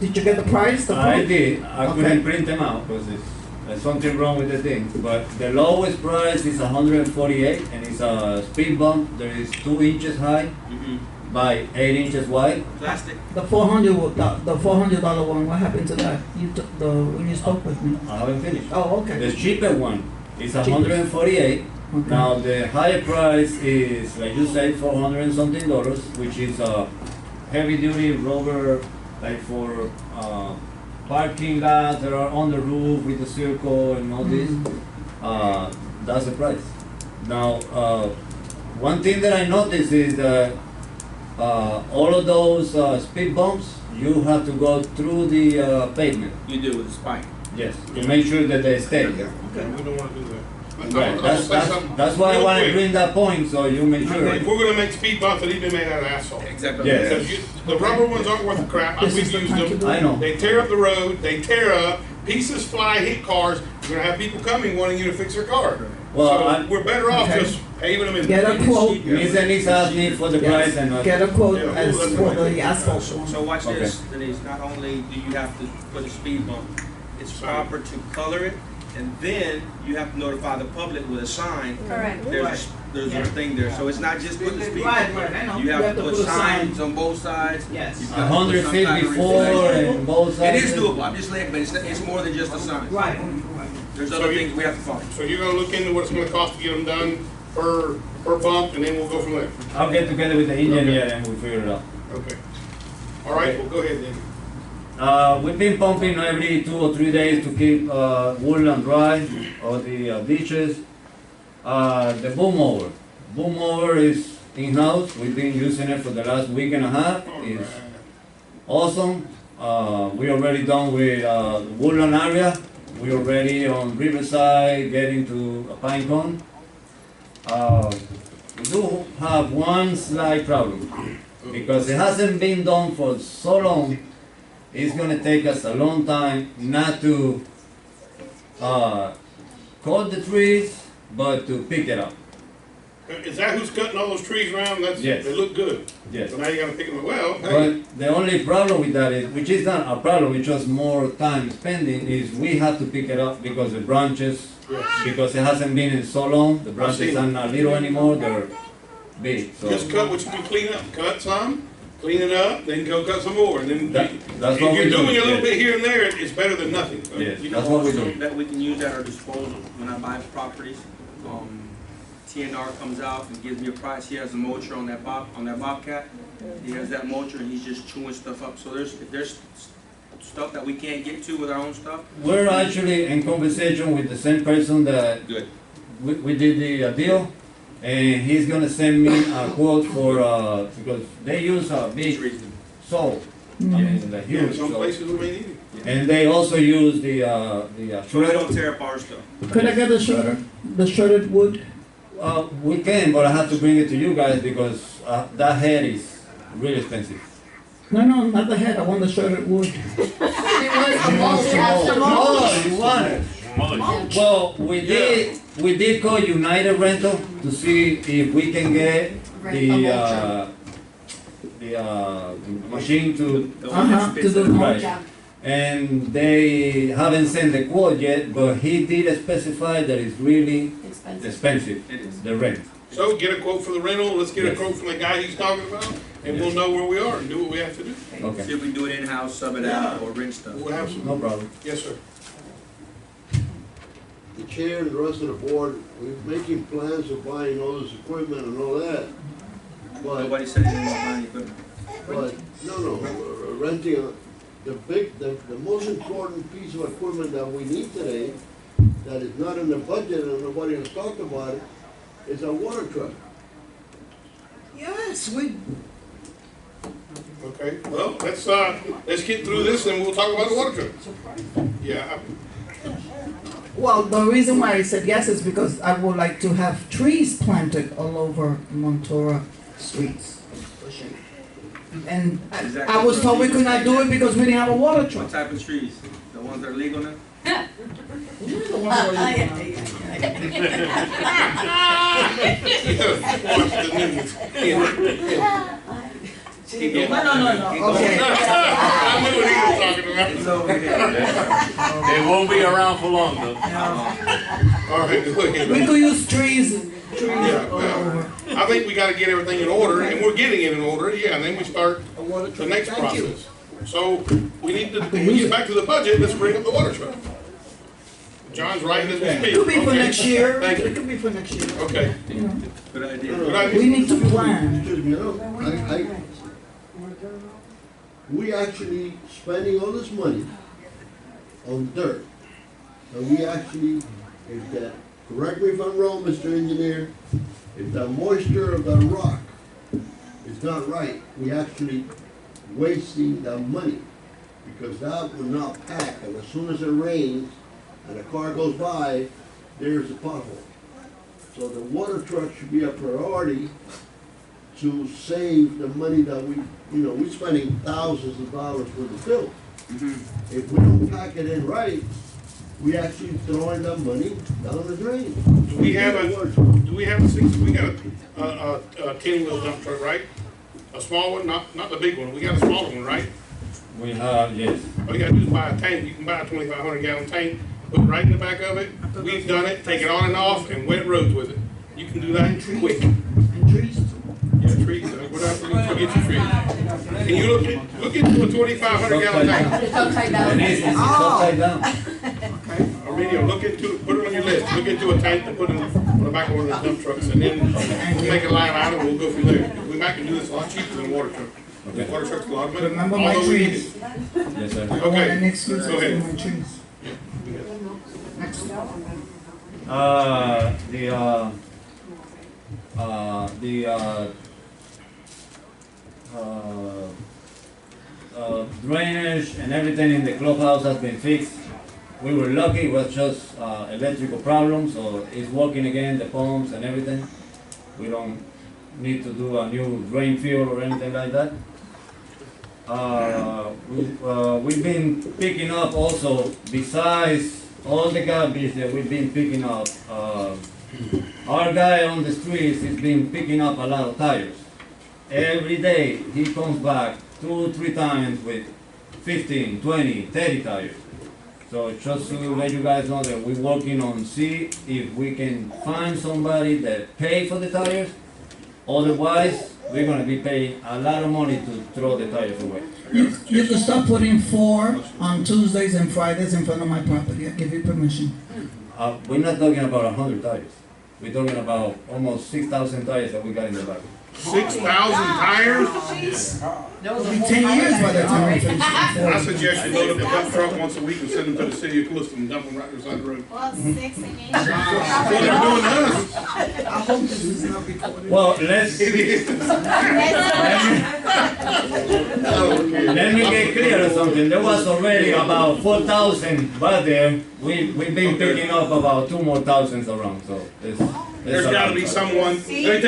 did you get the price? The I quote? did. I Okay. couldn't print them out because there's something wrong with the thing. But the lowest price is 148, and it's a speed bump. There is 2 inches high by 8 inches wide. Plastic? The $400 one, what happened to that? You took when you spoke with me? I haven't finished. Oh, okay. The cheaper one is 148. Okay. Now the higher price is, like you said, $400 and something, which is a heavy duty rubber, like for parking lots that are on the roof with the circle and all this. That's the price. Now, one thing that I noticed is that all of those speed bumps, you have to go through the pavement. You do with the spike. Yes, to make sure that they stay. Okay, we don't wanna do that. Right, that's why I want to bring that point, so you make sure. If we're gonna make speed bumps, they need to be made out of asphalt. Exactly. Yes. Because the rubber ones aren't worth a crap, This we've is the used time to them. do it. I know. They tear up the road, they tear up, pieces fly, hit cars, you're gonna have people coming wanting you to fix their car. Well, I- So we're better off Okay. just paving them in. Get a quote. Ms. Denise asked me for the price and. Get a quote Yeah, as that's for right. the asphalt So one. watch Okay. this, Denise, not only do you have to put a speed bump, it's proper to color it, and then you have to notify the public with a sign. Correct. There's a thing there, so it's not just put the speed Right, bump. right, I know. You have to put a sign. signs on both sides. Yes. You've got to put some kind of 154 reflection. and both It sides. is doable, I'm just letting, but it's more than just a sign. Right. There's So other you- things we have to follow. So you're gonna look into what it's gonna cost to get them done per bump, and then we'll go from there. I'll get together with the engineer and we'll figure it out. Okay. All right, well, go ahead then. We've been pumping every 2 or 3 days to keep woodland dry or the ditches. The boom mower. Boom mower is in-house. We've been using it for the last week and a half. It's awesome. We already done with the Woodland area. We already on Riverside, getting to Pinecone. We do have one slight problem because it hasn't been done for so long. It's gonna take us a long time not to cut the trees, but to pick it up. Is that who's cutting all those trees around? That's, Yes. they look good. Yes. So now you gotta pick them up. Well, hey, But the only problem with that is, which is not a problem, it's just more time spending, is we have to pick it up because the branches, because it hasn't been in so long, the branches are not little anymore, they're big, so. just cut what you can clean up. Cut some, clean it up, then go cut some more. And then That's if what you're we do. doing a little Yes. bit here and there, it's better than nothing. Yes, You know, that's what we also do. that we can use at our disposal when I buy properties. TNR comes out and gives me a price. He has a mulcher on that Bobcat. He has that mulcher and he's just chewing stuff up. So if there's stuff that we can't get to with our own stuff. We're actually in conversation with the same person that Good. we did the deal, and he's gonna send me a quote for, because they use a big saw, I mean, the Yeah, huge some saw. places we may need it. And they also use the So we shredder. don't tear up our stuff. Could I get the shredded wood? We can, but I have to bring it to you guys because that head is really expensive. No, not the head, I want the shredded wood. She wants the mulch. Oh, you want it? Well, we did call United Rental to see if we can get the machine to, To do the mulch. right. And they haven't sent the quote yet, but he did specify that it's really expensive, It is. the rent. So get a quote for the rental, let's get a Yes. quote from the guy he's talking about, and we'll know where we are and do what we have to do. Okay, See if we can do it in-house, sub it out, or rent stuff. We'll have some. no problem. Yes, sir. The chair and the rest of the board, we're making plans of buying all this equipment and all that. But, Nobody said anything about buying equipment. renting, the most important piece of equipment that we need today, that is not in the budget and nobody has talked about it, is a water truck. Yes, we, Okay, well, let's get through this and we'll talk about the water truck. Yeah, Well, the reason why I said yes is because I would like to have trees planted all over Montoura streets. And I was told we could not do it because we didn't have a water What truck. type of trees? The ones that are legal now? Keep going. no, okay. I knew what he was talking about. It's over here. They won't be around for long though. All right, go ahead. We could use trees Yeah, all over. I think we gotta get everything in order, and we're getting it in order, yeah, and then we start A water the truck. next Thank you. process. So, we need to, when we get back to the budget, let's bring up the water truck. John's writing as we speak. It could be for Okay. next year. Thank It you. could be for next year. Okay, You know, Good idea. good idea. we need to plan. Excuse me, we actually spending all this money on dirt. And we actually, if that, correct me if I'm wrong, Mr. Engineer, if the moisture of the rock is not right, we actually wasting the money. Because that will not pack, and as soon as it rains and a car goes by, there's a pothole. So the water truck should be a priority to save the money that we're spending thousands of dollars for the fill. If we don't pack it in right, we actually throwing that money down the drain. Do we have we got a 10-wheel dump truck, right? A small one, not the big one, we got a smaller one, right? We have, yes. All you gotta do is buy a tank, you can buy a 2,500 gallon tank, put it right in the back of it, we've done it, take it on and off, and wet roads with it. You can do that quick. And trees. Yeah, trees, what else, forget your trees. Can you look into a 2,500 gallon tank? It's upside down. It is, it's upside down. Arminio, look into, put it on your list, look into a tank and put it on the back of one of those dump trucks, and then take a line out and we'll go from there. We might can do this a lot cheaper than a water truck. Okay. Water truck's a lot of money. Remember my although we need trees. it. Yes, sir. I don't want Okay. any excuse Go for ahead. my trees. Next. The drainage and everything in the clubhouse has been fixed. We were lucky, it was just electrical problems, so it's working again, the pumps and everything. We don't need to do a new drain field or anything like that. We've been picking up also, besides all the garbage that we've been picking up, our guy on the streets has been picking up a lot of tires. Every day he comes back 2-3 times with 15, 20, 30 tires. So just to let you guys know that we're working on see if we can find somebody that pay for the tires. Otherwise, we're gonna be paying a lot of money to throw the tires away. You can start putting 4 on Tuesdays and Fridays in front of my property. I give you permission. We're not talking about 100 tires. We're talking about almost 6,000 tires that we got in the back. 6,000 tires? It'll be 10 years by the time we finish. I suggest you load up a dump truck once a week and send them to the city of Calista and dump them right beside the road. Well, 6 and 8. That's what they're doing to us. I hope this is not recorded. Well, let me get clear or something. There was already about 4,000 back there. We've been picking up about 2 more thousands around. So There's got to be someone. Let me tell you,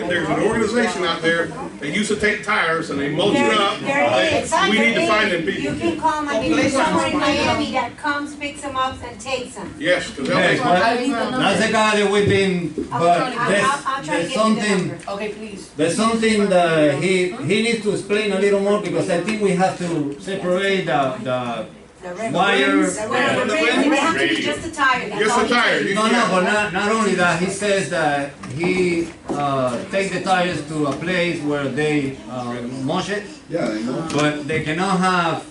there's an organization out there. They used to take tires and they mulch it up. There is. We need to find them You people. can call them, like, there's someone in Miami that comes, picks them up and takes them. Yes, because Hey, but that's the guy that we've been. But I'm trying to there's get you the something. number. Okay, please. There's something that he needs to explain a little more because I think we have to separate the wires. The rim, they have to be just a tire. That's Just all a he tire. says. No, but not only that, he says that he take the tires to a place where they mush it, Yeah, they know. but they cannot have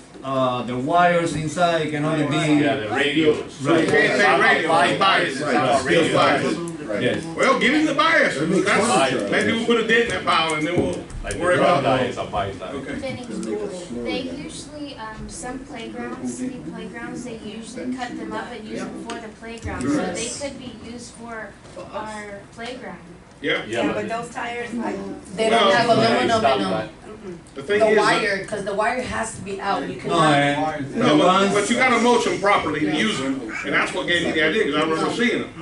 the wires inside, it can only be. Yeah, the radios. So you can't take radio, it's bias. It's bias. Yes. Well, give him the bias. That's, maybe we'll put a dent in that pile and then we'll worry about that. Okay. They usually, some playgrounds, city playgrounds, they usually cut them up and use them for the playground, so they could be used for our playground. Yeah. Yeah, but those tires, They don't have aluminum in them. The thing The is, wire, because the wire has to be out. You No, cannot. no, but you gotta mulch them properly to use them, and that's what gave me the idea, because I remember seeing them.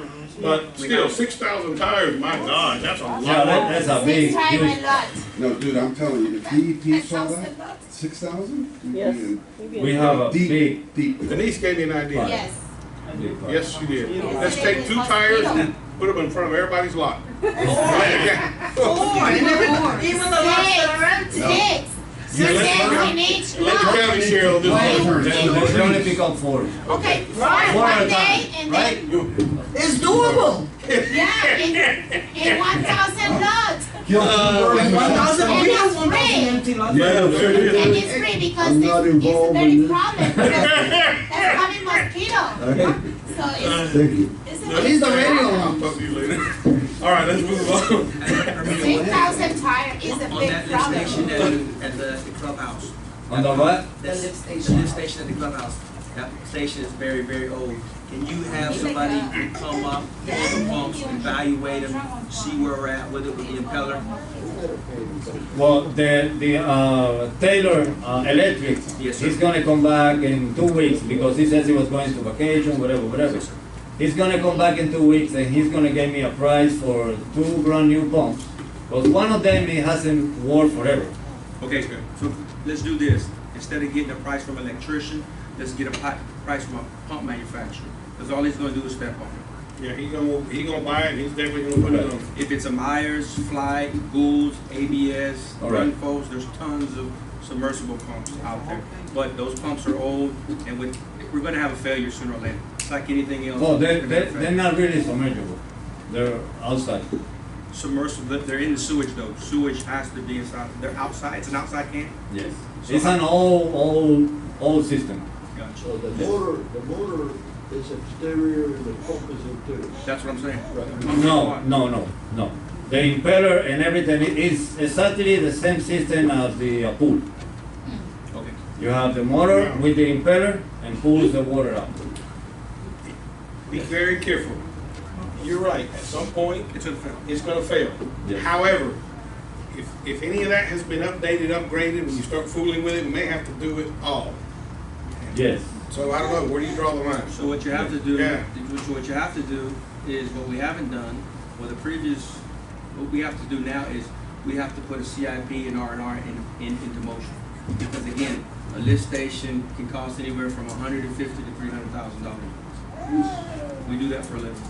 But still, 6,000 tires, my God, that's a lot. Yeah, that's a big, Time huge. a lot. No, dude, I'm telling you, if DEP saw that, 6,000? Yes. We have a Deep, deep. Denise gave me an idea. yes. Yes, she did. Let's take 2 tires and put them in front of everybody's lot. Even the ones that are empty. 6. Yeah, In each Let the lot. county share of this. They only pick up 4. Okay, One one at a day time, and right? then, It's doable. yeah, in 1,000 lots. And 1,000, And we have it's 1,000 free. empty lots. Yeah, sure it And is. it's free because I'm not it's a involved dirty in this. problem, because that's coming mosquito. So it's, Thank you. it's At least the radio I'll one. talk to you later. All right, let's move on. 6,000 tire is a On big that lift station problem. at the clubhouse. On the what? That's lift the station. lift station at the clubhouse. That station is very, very old. Can you have somebody come up, pull the pumps, evaluate them, see where we're at with it with the impeller? Well, the Taylor Electric, Yes, sir. he's gonna come back in 2 weeks because he says he was going to vacation, whatever. He's gonna come back in 2 weeks and he's gonna give me a price for 2 brand new pumps. Because one of them, it hasn't worked forever. Okay, good. So let's do this. Instead of getting a price from an electrician, let's get a price from a pump manufacturer. Because all he's gonna do is step on it. Yeah, he gonna buy it, he's definitely gonna put it on. If it's a Myers, Fly, Goulds, ABS, All right. Runfos, there's tons of submersible pumps out there. But those pumps are old, and we're gonna have a failure sooner or later. It's like anything else. Oh, We're gonna have a they're failure. not really submergible. They're outside. Submersible, they're in the sewage though. Sewage has to be inside. They're outside. It's an outside can. Yes. So It's an old system. Gotcha. So the motor is exterior and the pump is interior. That's what I'm saying. No. The impeller and everything is exactly the same system as the pool. Okay. You have the motor with the impeller and pulls the water out. Be very careful. you're right, at some point, It's a fail. it's gonna fail. Yes. However, if any of that has been updated, upgraded, when you start fooling with it, we may have to do it all. Yes. So I don't know, where do you draw the line? So what you have to do, Yeah. what you have to do is what we haven't done, or the previous, what we have to do now is we have to put a CIP and R&R into motion. Because again, a lift station can cost anywhere from $150,000 to $300,000. We do that for a living.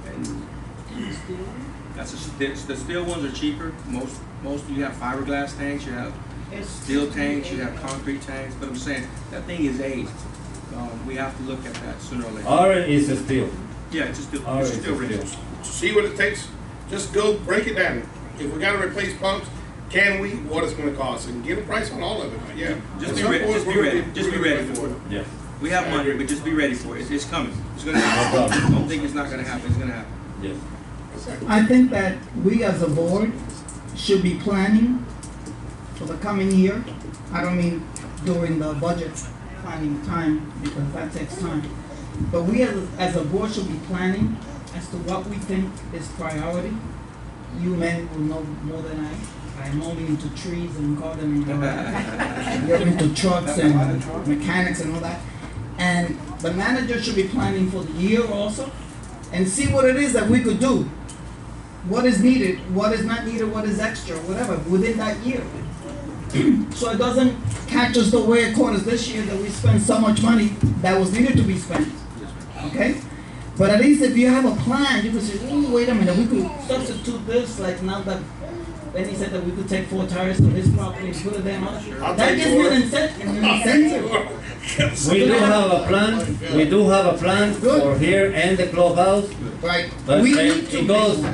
And the steel ones are cheaper. Most you have fiberglass tanks, you have steel tanks, you have concrete tanks. But I'm saying that thing is aged. We have to look at that sooner or later. R is a steel. Yeah, it's still R is a Still steel. rich. See what it takes, just go break it down. If we gotta replace pumps, can we, what it's gonna cost, and get a price on all of it, yeah. Just At be some ready. point, Just be we're ready. gonna Just be ready for it. Yeah. We have money, but just be ready for it. It's coming. It's gonna happen. No problem. Don't think it's not gonna happen. It's gonna happen. Yes. I think that we as a board should be planning for the coming year. I don't mean during the budget planning time, because that takes time. But we as a board should be planning as to what we think is priority. You men will know more than I. I'm only into trees and gardening and all that. You're into trucks and mechanics and all that. And the manager should be planning for the year also, and see what it is that we could do. What is needed, what is not needed, what is extra, whatever, within that year. So it doesn't catch us the way it caught us this year, that we spent so much money that was needed to be spent. Okay? But at least if you have a plan, you can say, oh, wait a minute, we could substitute this, like now that Benny said that we could take 4 tires to this property and put it there. That gives me an incentive. We do have a plan. We do have a plan for here and the clubhouse. Right. But We it, need to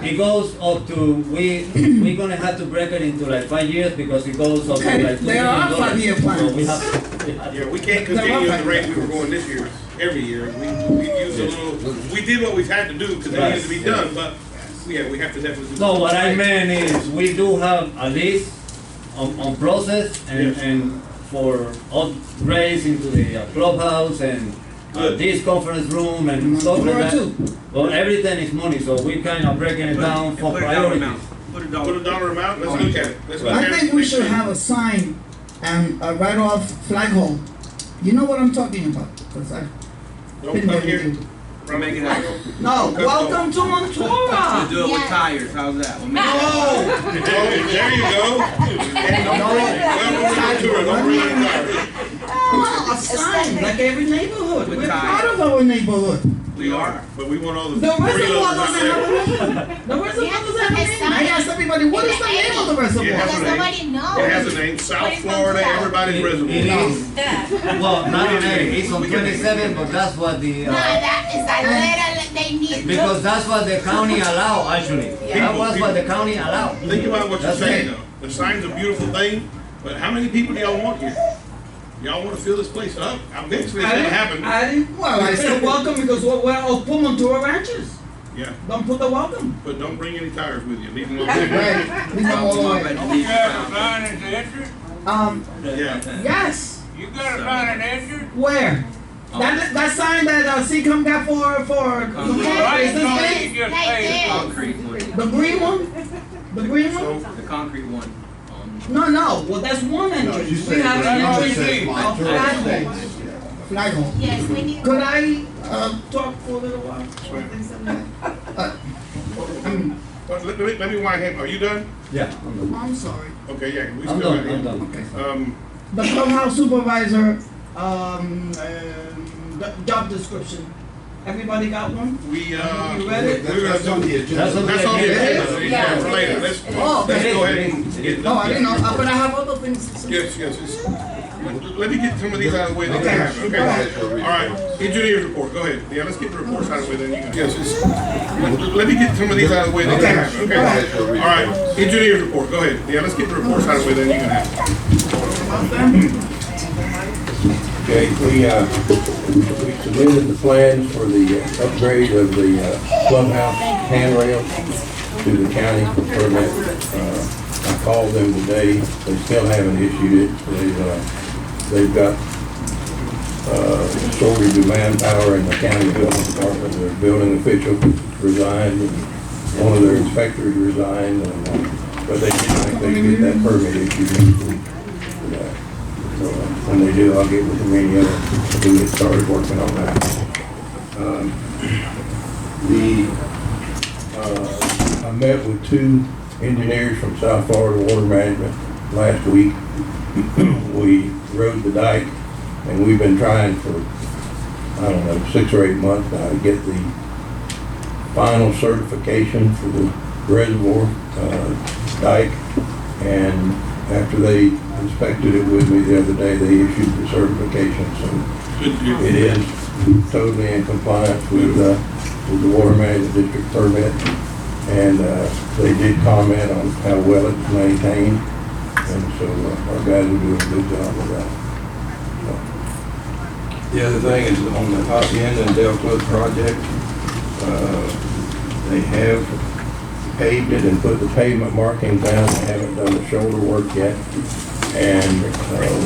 it goes up to we're gonna have to break it into like 5 years because it goes up to like $2 There are million. 5-year plans. So we have Yeah, we can't continue at the rate we were going this year, every year. We used a little, we did what we've had to do because it needed to be done, but yeah, we have to definitely do. No, what I meant is we do have a list on process and for upgrades into the clubhouse and this conference room and stuff like that. Well, everything is money, so we kind of breaking it down for priorities. Put a dollar amount, let's look at it. Let's look at it. I think we should have a sign and right off flagpole. You know what I'm talking about? Because I've Don't been come there here. with you. We'll make it happen. No, welcome to Montura. We'll do it with tires. How's that? We'll make it Oh, happen. there you go. And don't bring any tires. A sign, like every neighborhood. With We're tires. proud of our neighborhood. We are, but we want all the The reservoir freeloaders out doesn't have a there. name. The reservoir doesn't have a name. I asked everybody, what is the name of the It reservoir? has a name. Nobody knows. It has a name, South Florida, everybody's reservoir. It is. Well, not on 80, it's on 27, but that's what the No, that is a little, they need. because that's what the county allow actually. That was what the county allowed. Think about what you're That's saying it. though. The sign's a beautiful thing, but how many people do y'all want here? Y'all wanna fill this place up? Eventually it's gonna happen. Well, I said welcome because I'll put Montura ranches. Yeah, Don't put the welcome. but don't bring any tires with you, leave them alone. Right. Leave them all Come on, away. man. You got a sign at the entrance? Yeah. Yes. You got a sign at the entrance? Where? That sign that CCOM got for Why is you this know big? you just paid? Concrete one. The green one? The green one? The concrete one. No. Well, that's one entrance. you We said have an that. entrance No, you of flagpole. Flagpole. Yes, we need. Could I talk for a little while? But let me wind him, are you done? Yeah. I'm sorry. Okay, yeah, we I'm still done, got I'm him. done. The clubhouse supervisor, the job description. Everybody got one? We, You read it? we're gonna do the agenda. That's on the That's on the agenda. agenda. Yeah. For later. Let's Oh, okay. go ahead and get it No, I done. didn't know, but I have other things to say. Yes, let me get some of these out of the way. They Okay. can happen, okay? All right, engineer's report, go ahead. Yeah, let's get the reports out of the way, then you can. Yes, let me get some of these out of the way. They can happen, okay? All right, engineer's report, go ahead. Yeah, let's get the reports out of the way, then you can have. Okay, we submitted the plans for the upgrade of the clubhouse handrail to the county for permit. I called them today, they still haven't issued it. They've got shortage of manpower in the county building department. Their building official resigned, and one of their inspectors resigned, and, but they didn't think they could get that permit issued next week. So when they do, I'll get with the media and get started working on that. I met with 2 engineers from South Florida Water Management last week. We rode the dike, and we've been trying for, I don't know, 6 or 8 months now to get the final certification for the reservoir dike. And after they inspected it with me the other day, they issued the certification. So it is totally in compliance with the Water Management District permit. And they did comment on how well it's maintained. And so our guys are doing a good job with that. The other thing is on the Hacienda and Del Club project, they have paved it and put the pavement markings down. They haven't done the shoulder work yet, and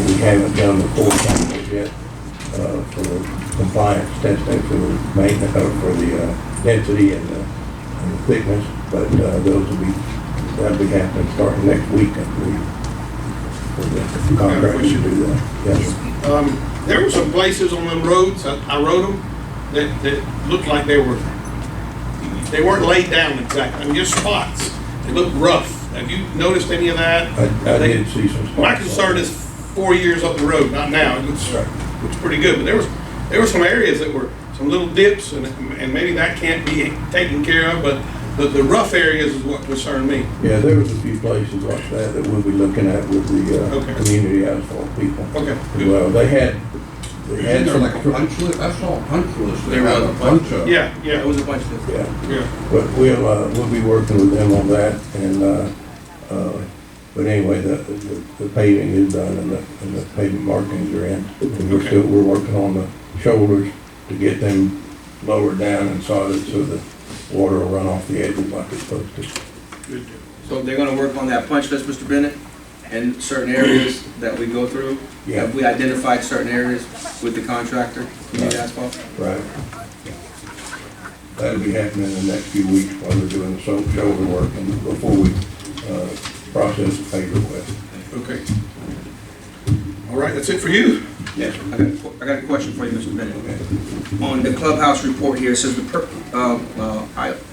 we haven't done the core samples yet for the compliance testing for the maintenance, for the density and the thickness. But that'll be happening starting next week, I believe. For the contractors to do that. Yes. There were some places on them roads, I rode them, that looked like they weren't laid down exactly. I mean, just spots. They looked rough. Have you noticed any of that? I did see some spots. My concern is 4 years up the road, not now. It looks pretty good, but there were some areas that were some little dips, and maybe that can't be taken care of, but the rough areas is what concerned me. Yeah, there was a few places like that we'll be looking at with the community asphalt people. Okay. Well, they had Isn't there like a punch list? I saw a punch list. There was a bunch of. Yeah, It was a bunch of this. Yeah. But we'll be working with them on that, and but anyway, the paving is done and the pavement markings are in. And we're working on the shoulders to get them lowered down and sodded so the water will run off the edges like it's supposed to. Good. So they're gonna work on that punch list, Mr. Bennett, and certain areas that we go through? Yeah. Have we identified certain areas with the contractor, Community Asphalt? Right. That'll be happening in the next few weeks while they're doing the shoulder work and before we process the pay request. Okay. All right, that's it for you. Yes. I got a question for you, Mr. Bennett. On the clubhouse report here, it says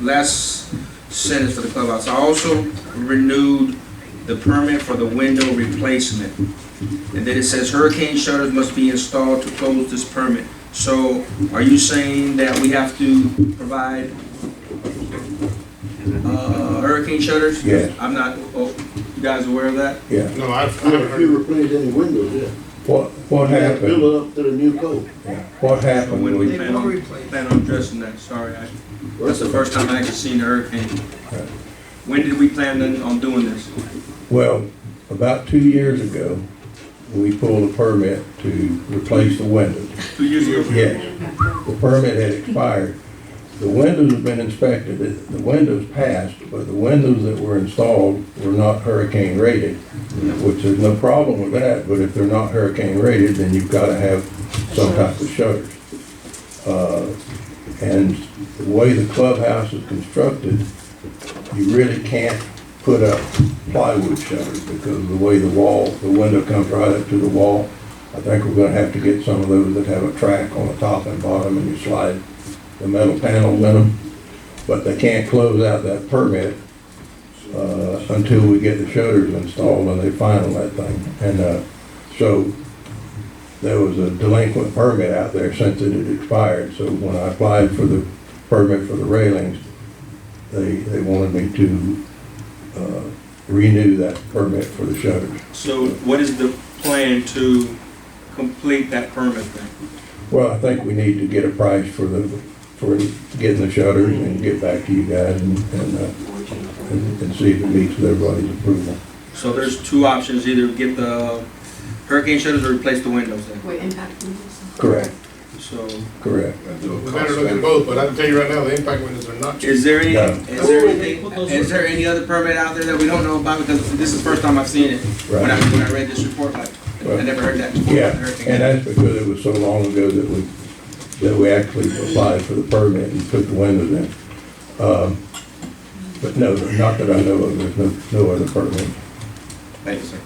last sentence for the clubhouse, I also renewed the permit for the window replacement. And then it says hurricane shutters must be installed to close this permit. So are you saying that we have to provide hurricane shutters? Yes. I'm not, you guys aware of that? Yeah. No, I've If heard. you replace any windows, yeah. What You have to happened? build it up to the new code. Yeah. What happened? When we was- plan on addressing that, sorry, that's the first time I actually seen the hurricane. Right. When did we plan on doing this? Well, about 2 years ago, we pulled a permit to replace the windows. 2 years ago? Yes. The permit had expired. The windows have been inspected. The windows passed, but the windows that were installed were not hurricane rated, which there's no problem with that, but if they're not hurricane rated, then you've got to have some type of shutters. And the way the clubhouse is constructed, you really can't put up plywood shutters because of the way the window comes right up to the wall. I think we're gonna have to get some of those that have a track on the top and bottom and you slide the metal panels in them. But they can't close out that permit until we get the shutters installed and they final that thing. And so there was a delinquent permit out there since it had expired. So when I applied for the permit for the railings, they wanted me to renew that permit for the shutters. So what is the plan to complete that permit then? Well, I think we need to get a price for getting the shutters and get back to you guys and see if it meets with everybody's approval. So there's two options, either get the hurricane shutters or replace the windows then? With impact windows. So. Correct. Correct. We better look at both, but I can tell you right now, the impact windows are not cheap. Is there any, No. is there any other permit out there that we don't know about? Because this is the first time I've seen it. When I read this report, like, I never heard that. Yeah, I heard and that's because it was so long ago that we actually applied for the permit and put the windows in. But no, not that I know of, there's no other permit. Thank you, sir.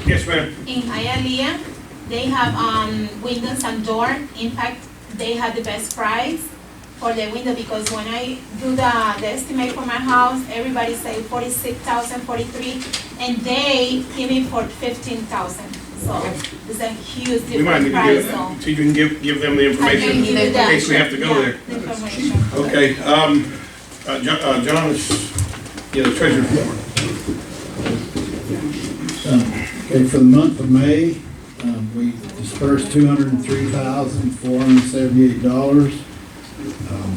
Yes, ma'am. In Hialeah, they have windows and door. In fact, they have the best price for the window because when I do the estimate for my house, everybody say 46,000, 43, and they give me for 15,000. So it's a huge We might need different to price. so you can give them the information give you in that. case we have to go Yeah, there. the information. Okay, John is, the treasurer report. Okay, for the month of May, we dispersed $203,478.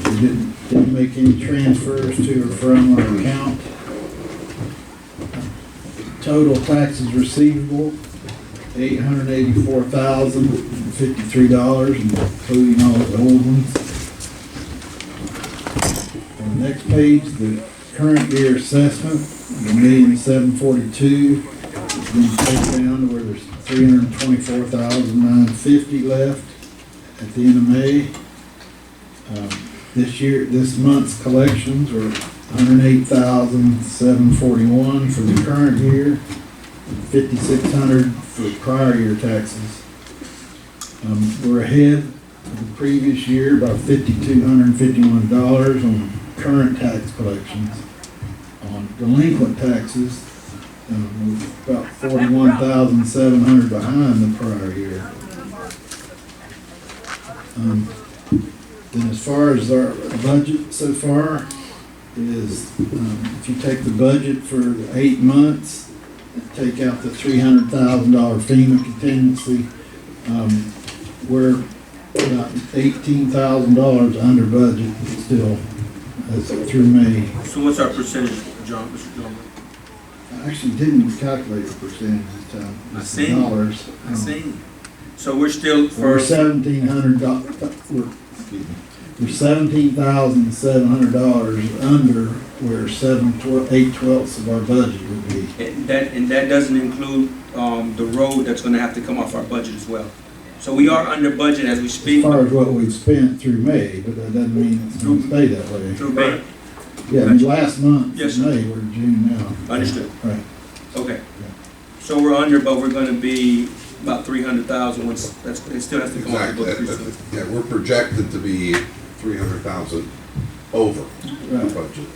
We didn't make any transfers to or from our account. Total taxes receivable, $884,053, including all the old ones. On the next page, the current year assessment, $1,742,000. Then take down to where there's $324,950 left at the end of May. This month's collections were $108,741 for the current year, $5,600 for prior year taxes. We're ahead of the previous year by $5,251 on current tax collections. On delinquent taxes, we're about $41,700 behind the prior year. Then as far as our budget so far is, if you take the budget for the 8 months, take out the $300,000 FEMA contingency, we're about $18,000 under budget still through May. So what's our percentage, John, Mr. John? I actually didn't calculate the percentage this time. I It's see. dollars. I see. So we're still We're for, $1,700, we're $17,700 under where 8/12 of our budget would be. and that doesn't include, the road that's gonna have to come off our budget as well. So we are under budget as we As speak. far as what we've spent through May, but that doesn't mean it's gonna stay that way. Through May. Yeah, I mean, last month, Yes, in sir. May, we're in June now. Understood. Right. Okay. So we're under, but we're gonna be about 300,000 once, it still has to come off the Exactly. books. Yeah, we're projected to be 300,000 over the Right. budget.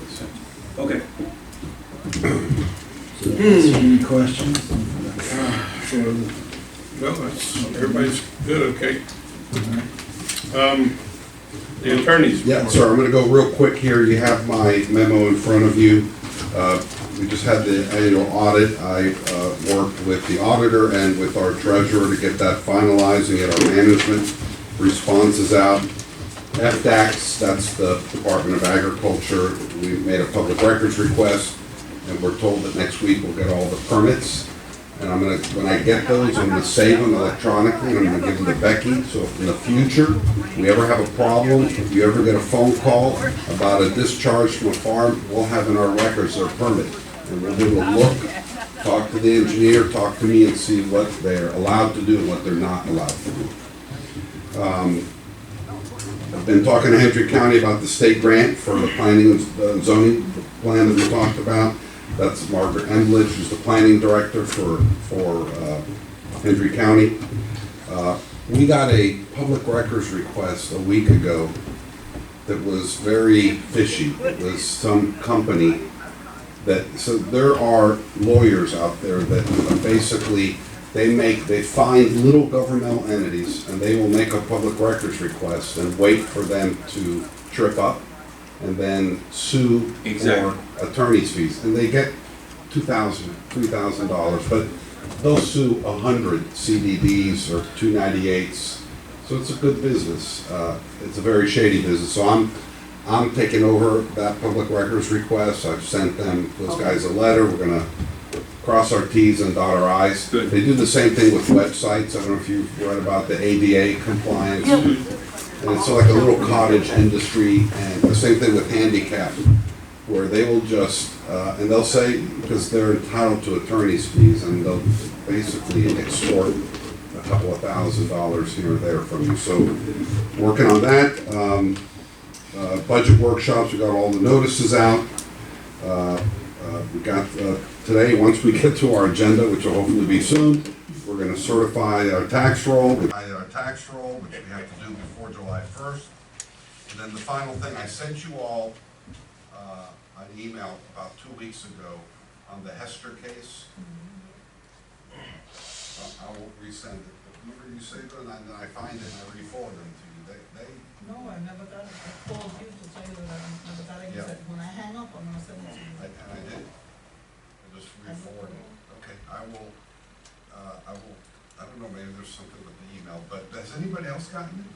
Okay. So, any questions? So, Well, everybody's good, okay. The attorneys. Yeah, sir, I'm gonna go real quick here. You have my memo in front of you. We just had the annual audit. I worked with the auditor and with our treasurer to get that finalized and get our management responses out. FDAX, that's the Department of Agriculture. We made a public records request, and we're told that next week we'll get all the permits. And I'm gonna, when I get those, I'm gonna save them electronically, and I'm gonna give them to Becky, so if in the future, we ever have a problem, if you ever get a phone call about a discharge from a farm, we'll have in our records their permit. And we'll do a look, talk to the engineer, talk to me, and see what they're allowed to do and what they're not allowed to do. I've been talking to Hendry County about the state grant for the planning and zoning plan that we talked about. That's Margaret Endlich, who's the planning director for Hendry County. We got a public records request a week ago that was very fishy. It was some company so there are lawyers out there that basically, they find little governmental entities and they will make a public records request and wait for them to trip up and then sue for attorney's fees. And they get $2,000, $3,000, but they'll sue 100 CDDs or 298s. So it's a good business. It's a very shady business. So I'm taking over that public records request. I've sent those guys a letter. We're gonna cross our Ts and dot our Is. They do the same thing with websites. I don't know if you've read about the ADA compliance. And it's like a little cottage industry, and the same thing with handicap, where they will just And they'll say, because they're entitled to attorney's fees, and they'll basically extort a couple of $1,000s here or there from you. So, working on that. Budget workshops, we got all the notices out. We got, today, once we get to our agenda, which will hopefully be soon, we're gonna certify our tax roll. Which we have to do before July 1st. And then the final thing, I sent you all an email about 2 weeks ago on the Hester case. I won't resend it, but remember you saved it, and then I find it and I re-forward them to you. No, I never got it. I called you to tell you that I never got it. You said, when I hang up, I'm gonna send it to you. And I did. I just re-forwarded it. Okay, I don't know, maybe there's something with the email, but has anybody else gotten it?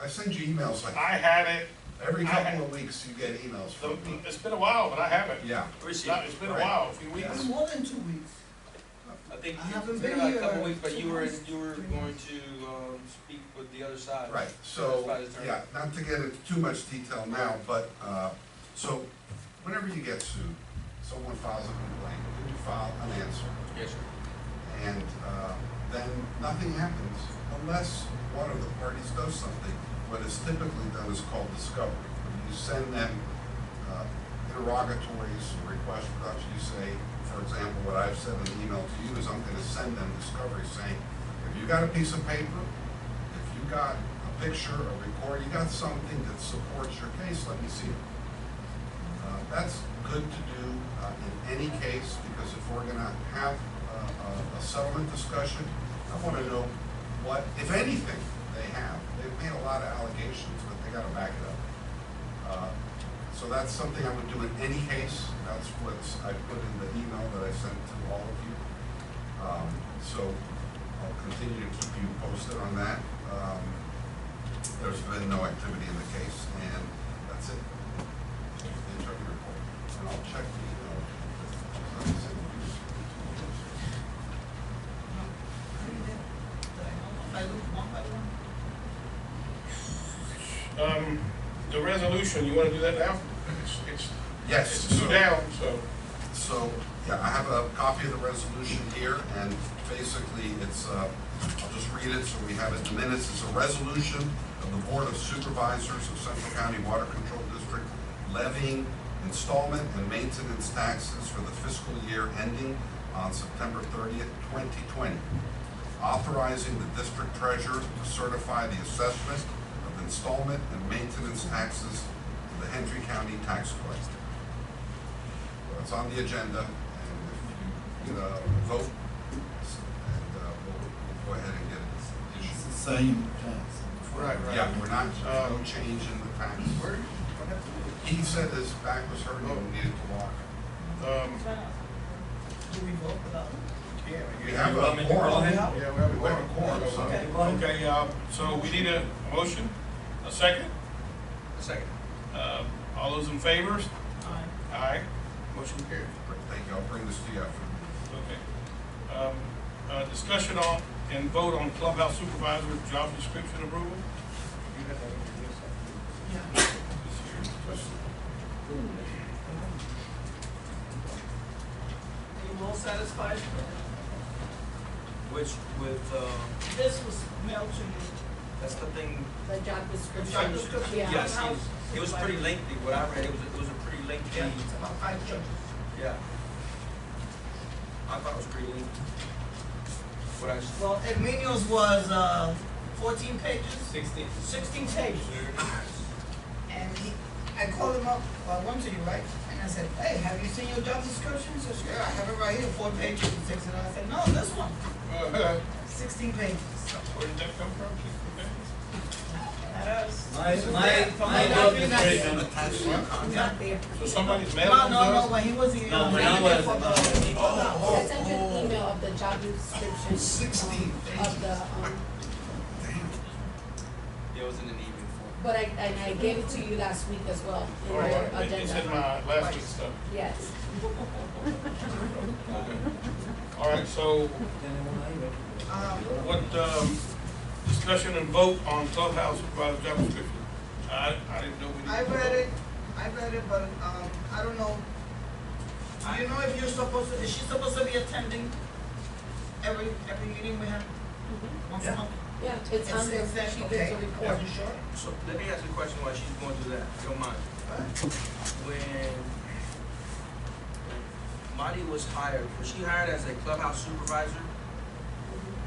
I send you emails like. I had it. Every couple of weeks you get emails from me. It's been a while, but I haven't. Yeah. It's been a while, a few weeks. It's more than 2 weeks. I think I it's haven't been been about a here couple weeks, but 2 you were months, going 3 to months. speak with the other side. Right, so, yeah, not to get into too much detail now, but, so, whenever you get sued, someone files a complaint, then you file an answer. Yes, sir. And, then nothing happens unless one of the parties does something. What is typically done is called discovery. You send them, interrogatories, request production, you say, for example, what I've said in an email to you is I'm gonna send them discovery saying, if you got a piece of paper, if you got a picture, a record, you got something that supports your case, let me see it. That's good to do in any case, because if we're gonna have a settlement discussion, I wanna know what, if anything, they have. They've made a lot of allegations, but they gotta back it up. So that's something I would do in any case. That's what I put in the email that I sent to all of you. So I'll continue to keep you posted on that. There's been no activity in the case, and that's it. The interim report. And I'll check the email. The resolution, you wanna do that now? Yes. It's two down, so. So, yeah, I have a copy of the resolution here, and basically it's, I'll just read it so we have it in minutes. It's a resolution of the Board of Supervisors of Central County Water Control District levying installment and maintenance taxes for the fiscal year ending on September 30th, 2020. Authorizing the district treasurer to certify the assessment of installment and maintenance taxes to the Hendry County Tax Collector. So it's on the agenda, and if you get a vote, and we'll go ahead and get it issued. It's the same tax. Right. Yeah, we're not, there's no change in the tax. He said his back was hurting and needed to walk. Do we vote without? We have a quorum. Yeah, we have a quorum, so. Okay, so we need a motion, a second? A second. All those in favor? Aye. Motion carries. Thank you, I'll bring this to you after. Okay. Discussion on and vote on clubhouse supervisor job description approval. You have that on your list. Are you all satisfied? Which, with, This was mailed to you. that's the thing. The job description. Job description. Yeah. Yes, it was pretty lengthy. What I read, it was a pretty lengthy. Yeah, it's about 5 pages. Yeah. I thought it was pretty lengthy. What I, Well, Emilio's was 14 pages. 16. 16 pages. And I called him up, I went to you, right? And I said, hey, have you seen your job description? He says, yeah, I have it right here, 4 pages and 6. And I said, no, this one. 16 pages. Where did that come from? At us. My job description. Not there. So somebody's mailed No, when he was here. No, when I was- I sent you an email of the job description. 16 Of the, it was in an evening form. but I gave it to you last week as well, in All your right, it's in agenda. my last week's stuff. Yes. All right, so what, discussion and vote on clubhouse supervisor job description? I didn't know we needed. I read it, but I don't know Do you know if you're supposed to, is she supposed to be attending every meeting we have? Once a month? Yeah, it's on there, that, she okay, gives a report. are you sure? So let me ask you a question while she's going through that, if you don't mind. When Marty was she hired as a clubhouse supervisor?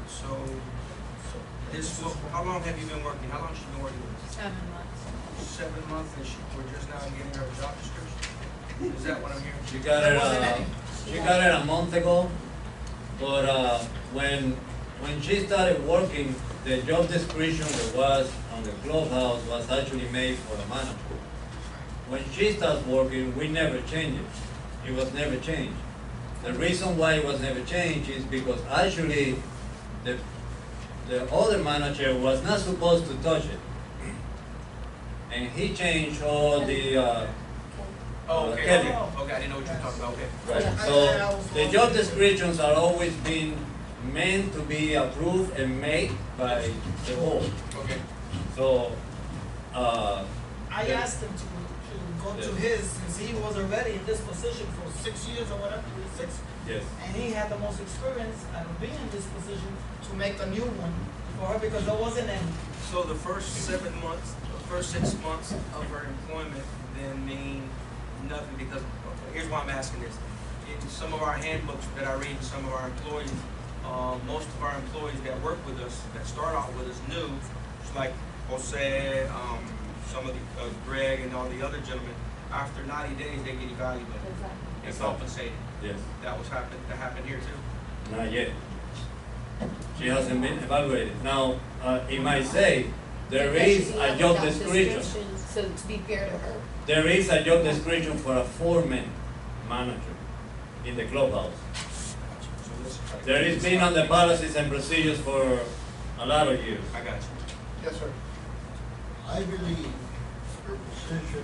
So this, how long have you been working? How long has she been working with us? 7 months. 7 months, and we're just now getting her job description? Is that what I'm hearing? She got it a month ago, but when she started working, the job description that was on the clubhouse was actually made for a manager. When she starts working, we never change it. It was never changed. The reason why it was never changed is because actually the other manager was not supposed to touch it. And he changed all the Okay, Kelly. okay, I didn't know what you were talking about, okay. Right. So the job descriptions are always been meant to be approved and made by the board. Okay. So, I asked him to go to his, since he was already in this position for 6 years or whatever, 6. yes. And he had the most experience out of being in this position to make a new one for her because there wasn't any. So the first 7 months, the first 6 months of her employment then mean nothing because, here's why I'm asking this. In some of our handbooks that I read, some of our employees, most of our employees that work with us, that start off with us new, it's like Jose, some of the, Greg and all the other gentlemen, after 90 days, they get evaluated and compensated. Yes. That happened here too? Not yet. She hasn't been evaluated. Now, it might say, there is a job description. So to be fair to her. There is a job description for a foreman manager in the clubhouse. There is been on the policies and procedures for a lot of years. I got you. Yes, sir. I believe her position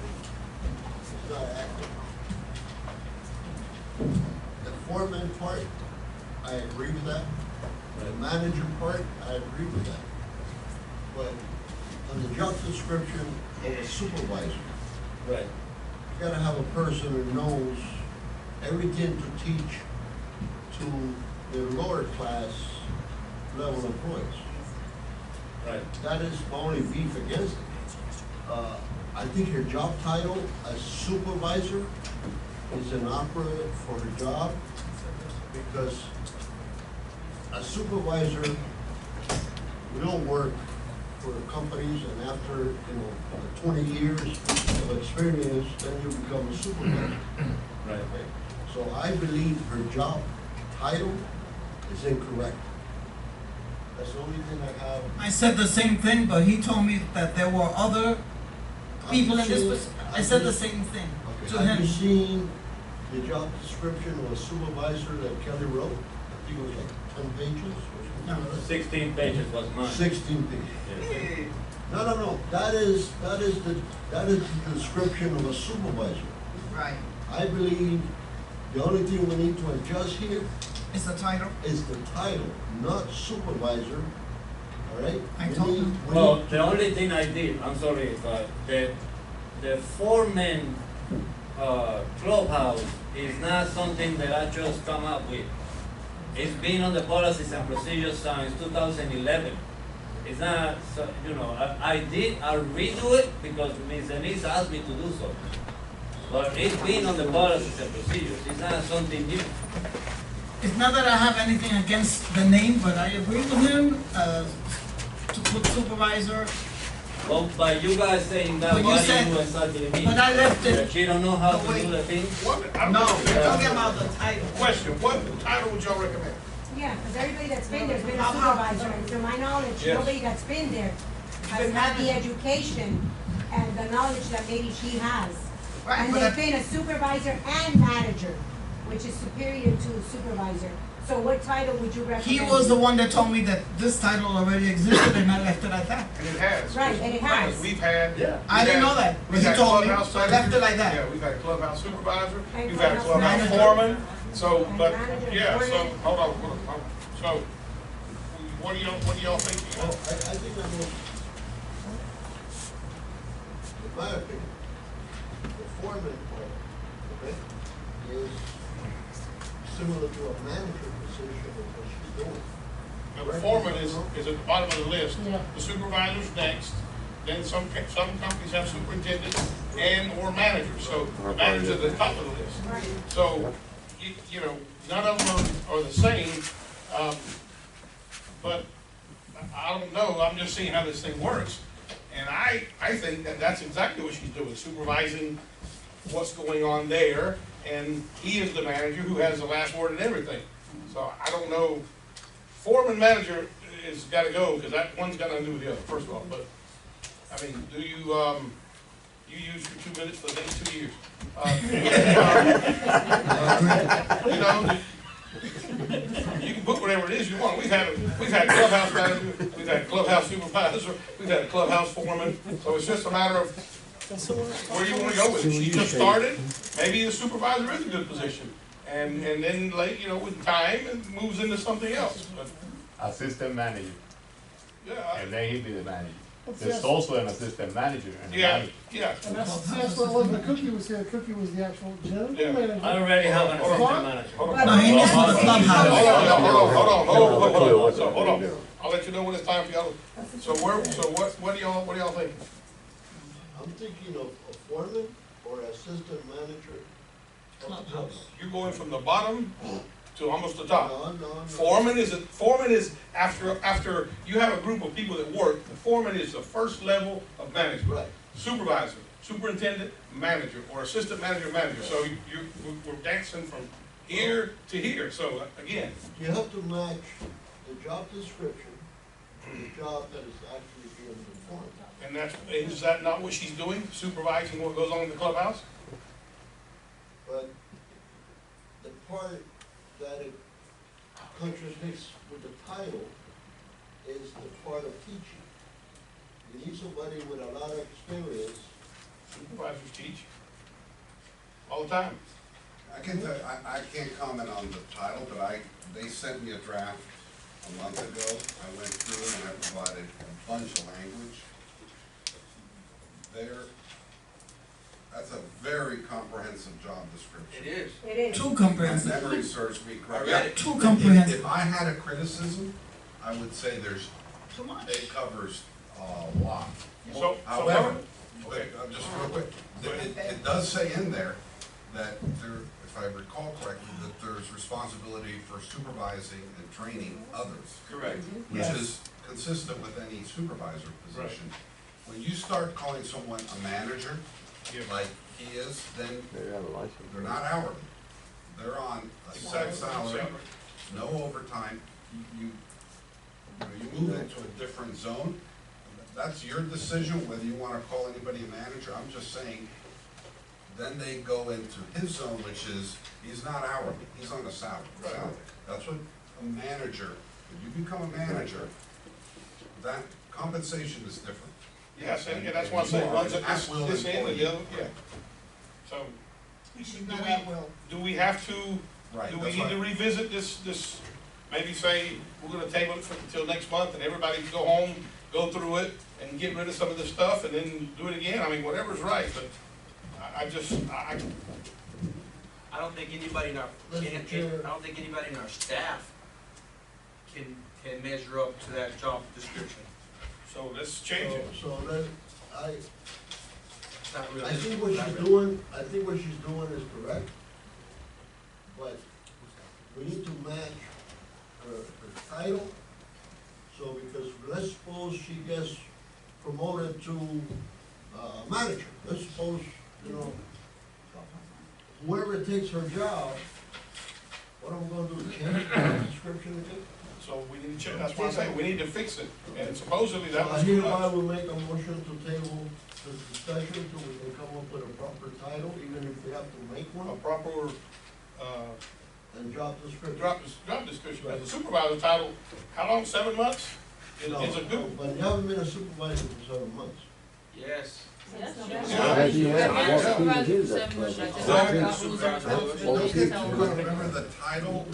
is not active. The foreman part, I agree with that. The manager part, I agree with that. But on the job description of a supervisor, right, you gotta have a person who knows everything to teach to their lower class level employees. Right. That is my only beef against it. I think her job title as supervisor is inappropriate for her job because a supervisor will work for companies and after 20 years of experience, then you become a supervisor. Right. So I believe her job title is incorrect. That's the only thing I have. I said the same thing, but he told me that there were other people in this position. I said the same thing to Have you him. seen the job description of a supervisor that Kelly wrote? I think it was like 10 pages or something like that. 16 pages was mine. 16 pages. Yes. No. That is the description of a supervisor. Right. I believe the only thing we need to adjust here It's the title. is the title, not supervisor. All right? I told him. Well, the only thing I did, I'm sorry, but the foreman clubhouse is not something that I just come up with. It's been on the policies and procedures since 2011. It's not, I redo it because Ms. Denise asked me to do so. But it's been on the policies and procedures. It's not something new. It's not that I have anything against the name, but I agree with him to put supervisor. Well, by you guys saying that, But you why said- do you exactly mean? but I left it- That she don't know how No, to wait. do the thing? No, we're talking about the title. Question, what title would y'all recommend? Yeah, because everybody that's been there's been a supervisor, and to my knowledge, Yes. nobody that's been there has had the education and the knowledge that maybe she has. Right, And but they've I- been a supervisor and manager, which is superior to supervisor. So what title would you recommend? He was the one that told me that this title already existed and I left it at that. And it has. Right, and it has. Because we've had. Yeah. I didn't know that, but he told me, so I left it like that. Yeah, we've had a clubhouse supervisor, And we've had a clubhouse clubhouse manager. foreman, so, And but, manager, yeah, so, foreman. hold on. So, what do y'all think? Well, I think that was, in my opinion, the foreman part, okay? is similar to a manager position of what she's doing. Now, the foreman is at the bottom of the list. The supervisor's next, then some companies have superintendent and/or manager, so the manager's at the top of the list. So, you know, none of them are the same, but I don't know, I'm just seeing how this thing works. And I think that that's exactly what she's doing, supervising what's going on there, and he is the manager who has the last word in everything. So I don't know, foreman manager is gotta go, because that one's got nothing to do with the other, first of all, but, I mean, do you, you use your 2 minutes for the next 2 years? You know, you can book whatever it is you want. We've had clubhouse manager, we've had clubhouse supervisor, we've had a clubhouse foreman, so it's just a matter of where you wanna go with it. She just started, maybe the supervisor is a good position, and then late, you know, with time, it moves into something else, but. Assistant manager, Yeah, and then he'd be the manager. There's also an assistant manager and a yeah, manager. yeah. And that's what Elizabeth Cookie was here. Cookie was the actual general manager. I already have an assistant Hold on. manager. Hold on. No, he needs to Hold on. I'll let you know when it's time for y'all. So what do y'all think? I'm thinking of a foreman or assistant manager of the clubhouse. You're going from the bottom to almost the top. No. Foreman is after you have a group of people that work, the foreman is the first level of management. Right. Supervisor, superintendent, manager, or assistant manager, manager. So we're dancing from here to here. So again. You have to match the job description to the job that is actually being performed. And is that not what she's doing, supervising what goes on in the clubhouse? But the part that it contradicts with the title is the part of teaching. You need somebody with a lot of experience. Supervisors teach all the time. I can tell you, I can't comment on the title, but they sent me a draft a month ago. I went through it and I provided a bunch of language. That's a very comprehensive job description. It is. It is. Too comprehensive. My memory serves me correct. I read it. Too comprehensive. If I had a criticism, I would say Too much. it covers a lot. So However, okay, just real quick, it does say in there that there, if I recall correctly, that there's responsibility for supervising and training others. Correct. Which is consistent with any supervisor position. When you start calling someone a manager, like he is, then they're not hourly. They're on a set salary, no overtime. You move into a different zone. That's your decision whether you want to call anybody a manager. I'm just saying, then they go into his zone, which is, he's not hourly, he's on a salary. That's what a manager, when you become a manager, that compensation is different. Yes, and that's why I'm saying, one's at this end and the other, yeah. So, do we have to, Right, do we that's need to right. revisit this, maybe say, we're gonna table it until next month, and everybody can go home, go through it, and get rid of some of this stuff, and then do it again? I mean, whatever's right, but I I don't think anybody in our, I don't think anybody in our staff can measure up to that job description. So let's change it. So then, It's not I realistic. think what she's doing is correct, but we need to match her title. So because let's suppose she gets promoted to manager, let's suppose, whoever takes her job, what am I gonna do, change the description again? So we need to check, that's why I'm saying, we need to fix it, and supposedly that was I too hereby much. will make a motion to table this discussion until we can come up with a proper title, even if we have to make A one, proper, and job description. job description, as a supervisor title, how long, 7 months? No, It's a good, but you haven't been a supervisor for 7 months. Yes. Remember the title,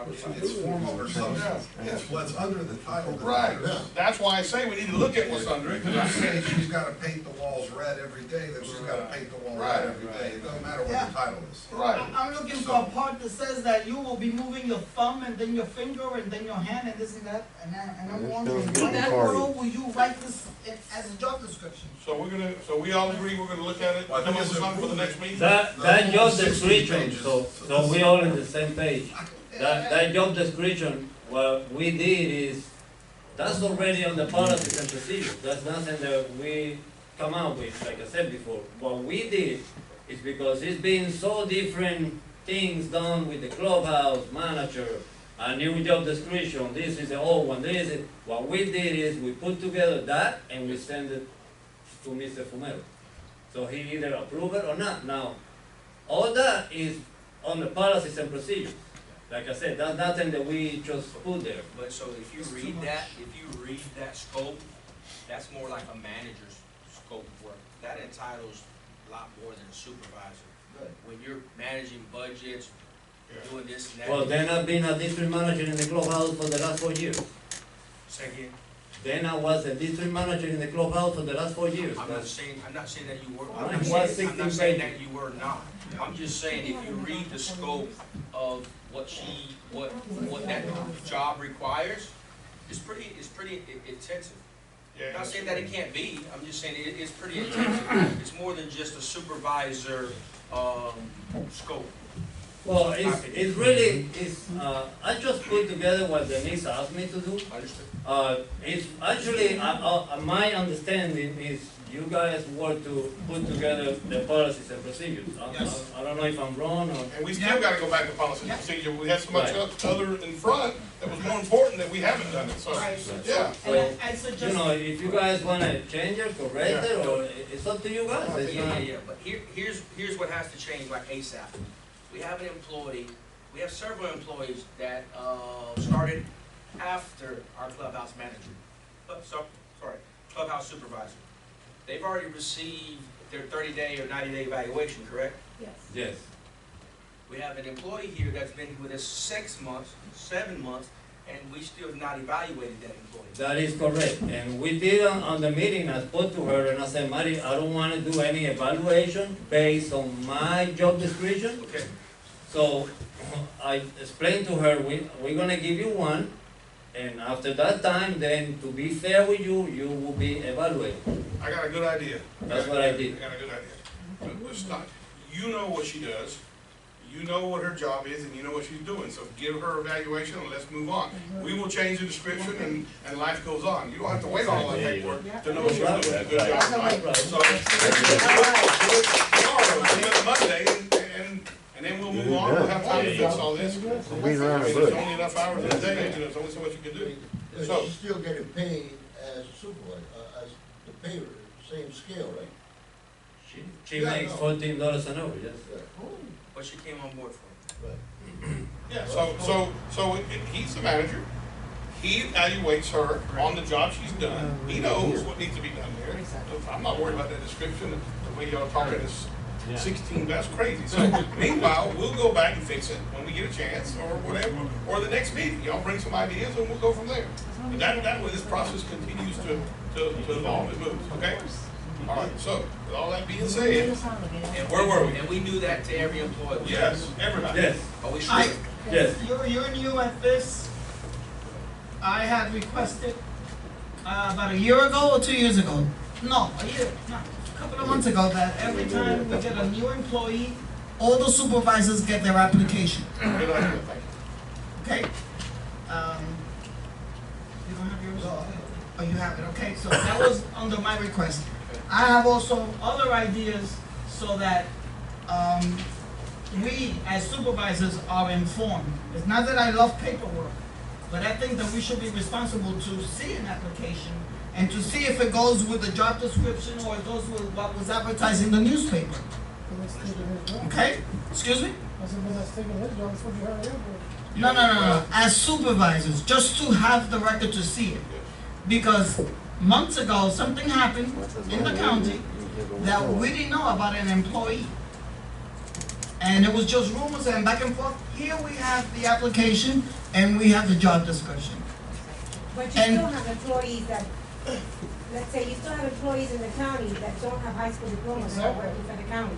it's form over substance. It's what's under the title that right, matters. that's why I say we need to look at what's under it, If you because say she's gotta paint the walls red every day, then she's gotta paint the wall red every day. It doesn't matter what the title is. right. I'm looking link or part that says that you will be moving your thumb and then your finger and then your hand and this and that, and I'm wondering, still in that party. world, will you write this as a job description? So we all agree we're gonna look at it, come up with something for the next meeting? That job description, so we all on the same page. That job description, what we did is, that's already on the policies and procedures. That's nothing that we come out with, like I said before. What we did is because it's been so different things done with the clubhouse manager, a new job description, this is the old one, this is, what we did is we put together that and we send it to Mr. Fumero. So he either approve it or not. Now, all that is on the policies and procedures. Like I said, that's nothing that we just put there. But so if you read that scope, that's more like a manager's scope of work. That entitles a lot more than a supervisor. When you're managing budgets, doing this and that. Well, then I've been a district manager in the clubhouse for the last 4 years. Say again? Then I was a district manager in the clubhouse for the last 4 years. I'm not saying that you were. I'm I'm not not saying saying that you were not. I'm just saying if you read the scope of what that job requires, it's pretty intensive. I'm not saying that it can't be. I'm just saying it's pretty intensive. It's more than just a supervisor scope. Well, it's really, I just put together what Denise asked me to do. Understood. It's actually, my understanding is you guys were to put together the policies and procedures. I don't know if I'm wrong or. And we still gotta go back to policy and procedure. We had so much other in front that was more important that we haven't done it, so, yeah. So, you know, if you guys wanna change it, correct it, or it's up to you guys. It's not- Yeah, but here's what has to change like ASAP. We have an employee, we have several employees that started after our clubhouse manager. Clubhouse supervisor. They've already received their 30-day or 90-day evaluation, correct? Yes. Yes. We have an employee here that's been with us 6 months, 7 months, and we still have not evaluated that employee. That is correct, and we did on the meeting, I spoke to her and I said, Mari, I don't wanna do any evaluation based on my job description. Okay. So, I explained to her, we're gonna give you one, and after that time, then to be fair with you, you will be evaluated. I got a good idea. That's what I did. I got a good idea. Let's start. You know what she does, you know what her job is, and you know what she's doing, so give her evaluation and let's move on. We will change the description and life goes on. You don't have to wait all that paperwork to know she's doing a good job. So, tomorrow, Monday, and then we'll move on, we'll have time to fix all this. There's only enough hours in a day, and there's only so much you can do. But So, she's still getting paid as a supervisor, as the pay, same scale, right? She makes $14 an hour, yes. What she came on board for. yeah, so he's the manager. He evaluates her on the job she's done. He knows what needs to be done there. I'm not worried about that description, the way y'all talking is 16, that's crazy. So meanwhile, we'll go back and fix it when we get a chance or whatever, or the next meeting. Y'all bring some ideas and we'll go from there. And that way this process continues to evolve and move, okay? All right, so with all that being said, And where were we? And we do that to every employee. Yes, everybody. Yes. Are we sure? Yes. You're new at this. I had requested about a year ago or 2 years ago. No, a couple of months ago that every time we get a new employee, all the supervisors get their application. Good idea, thank you. Okay? You don't have yours? Oh, you have it, okay. So that was under my request. I have also other ideas so that we as supervisors are informed. It's not that I love paperwork, but I think that we should be responsible to see an application and to see if it goes with the job description or it goes with what was advertised in the newspaper. Okay? Excuse me? No. As supervisors, just to have the record to see it. Because months ago, something happened in the county that we didn't know about an employee. And it was just rumors and back and forth. Here we have the application and we have the job description. But you still have employees that, let's say you still have employees in the county that don't have high school diplomas that are working for the county.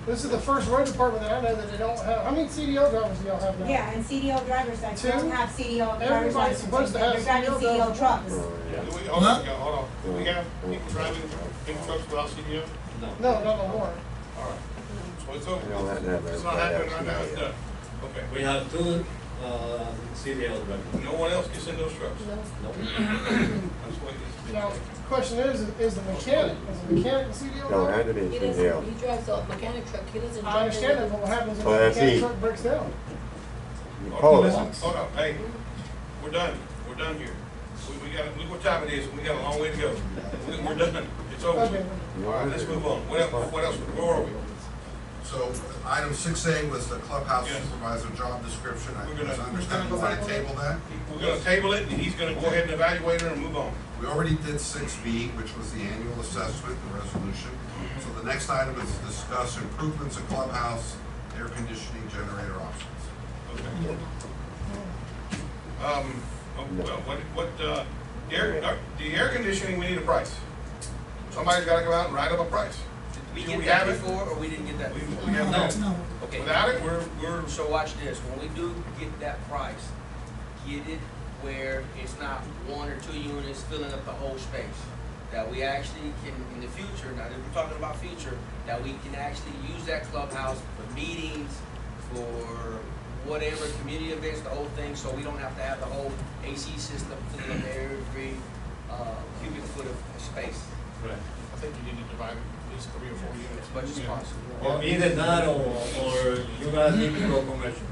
This is the first road department that I know that they don't have. How many CDL drivers do y'all have now? Yeah, and CDL drivers that Two? don't have CDL driver's Everybody's license, supposed to have they're driving CDL CDL trucks. Hold on. Do we have people driving big trucks without CDL? No, not no more. All right. So it's over. It's not happening right now, it's done. Okay. We have two, CDL drivers. No one else gets in those trucks? No. That's what it is. Now, question is the mechanic, is the mechanic a CDL driver? He doesn't, he drives a mechanic truck, he doesn't drive. I understand that, but what happens if Oh, the that's mechanic he. truck breaks down? Hold on, hey, we're done here. We got, look what time it is, we got a long way to go. We're done, it's over. Okay. All right, let's move on. What else, where are we? So, item 6A was the clubhouse Yes. supervisor job description. I We're gonna- understand you want to table that. We're gonna table it, and he's gonna go ahead and evaluate it and move on. We already did 6B, which was the annual assessment, the resolution. So the next item is to discuss improvements in clubhouse, air conditioning, generator options. Okay. The air conditioning, we need a price. Somebody's gotta go out and write up a price. Did Do we we get have that it? before, or we didn't get that before? We have that. No. Okay. Without it, we're, So watch this, when we do get that price, get it where it's not one or two units filling up the whole space. That we actually can, in the future, now that we're talking about future, that we can actually use that clubhouse for meetings, for whatever, community events, the whole thing, so we don't have to have the whole AC system filling up every cubic foot of space. Right. I think you need to divide at least 3 or 4 units. As much as possible. Or either that or you guys need to go commercial.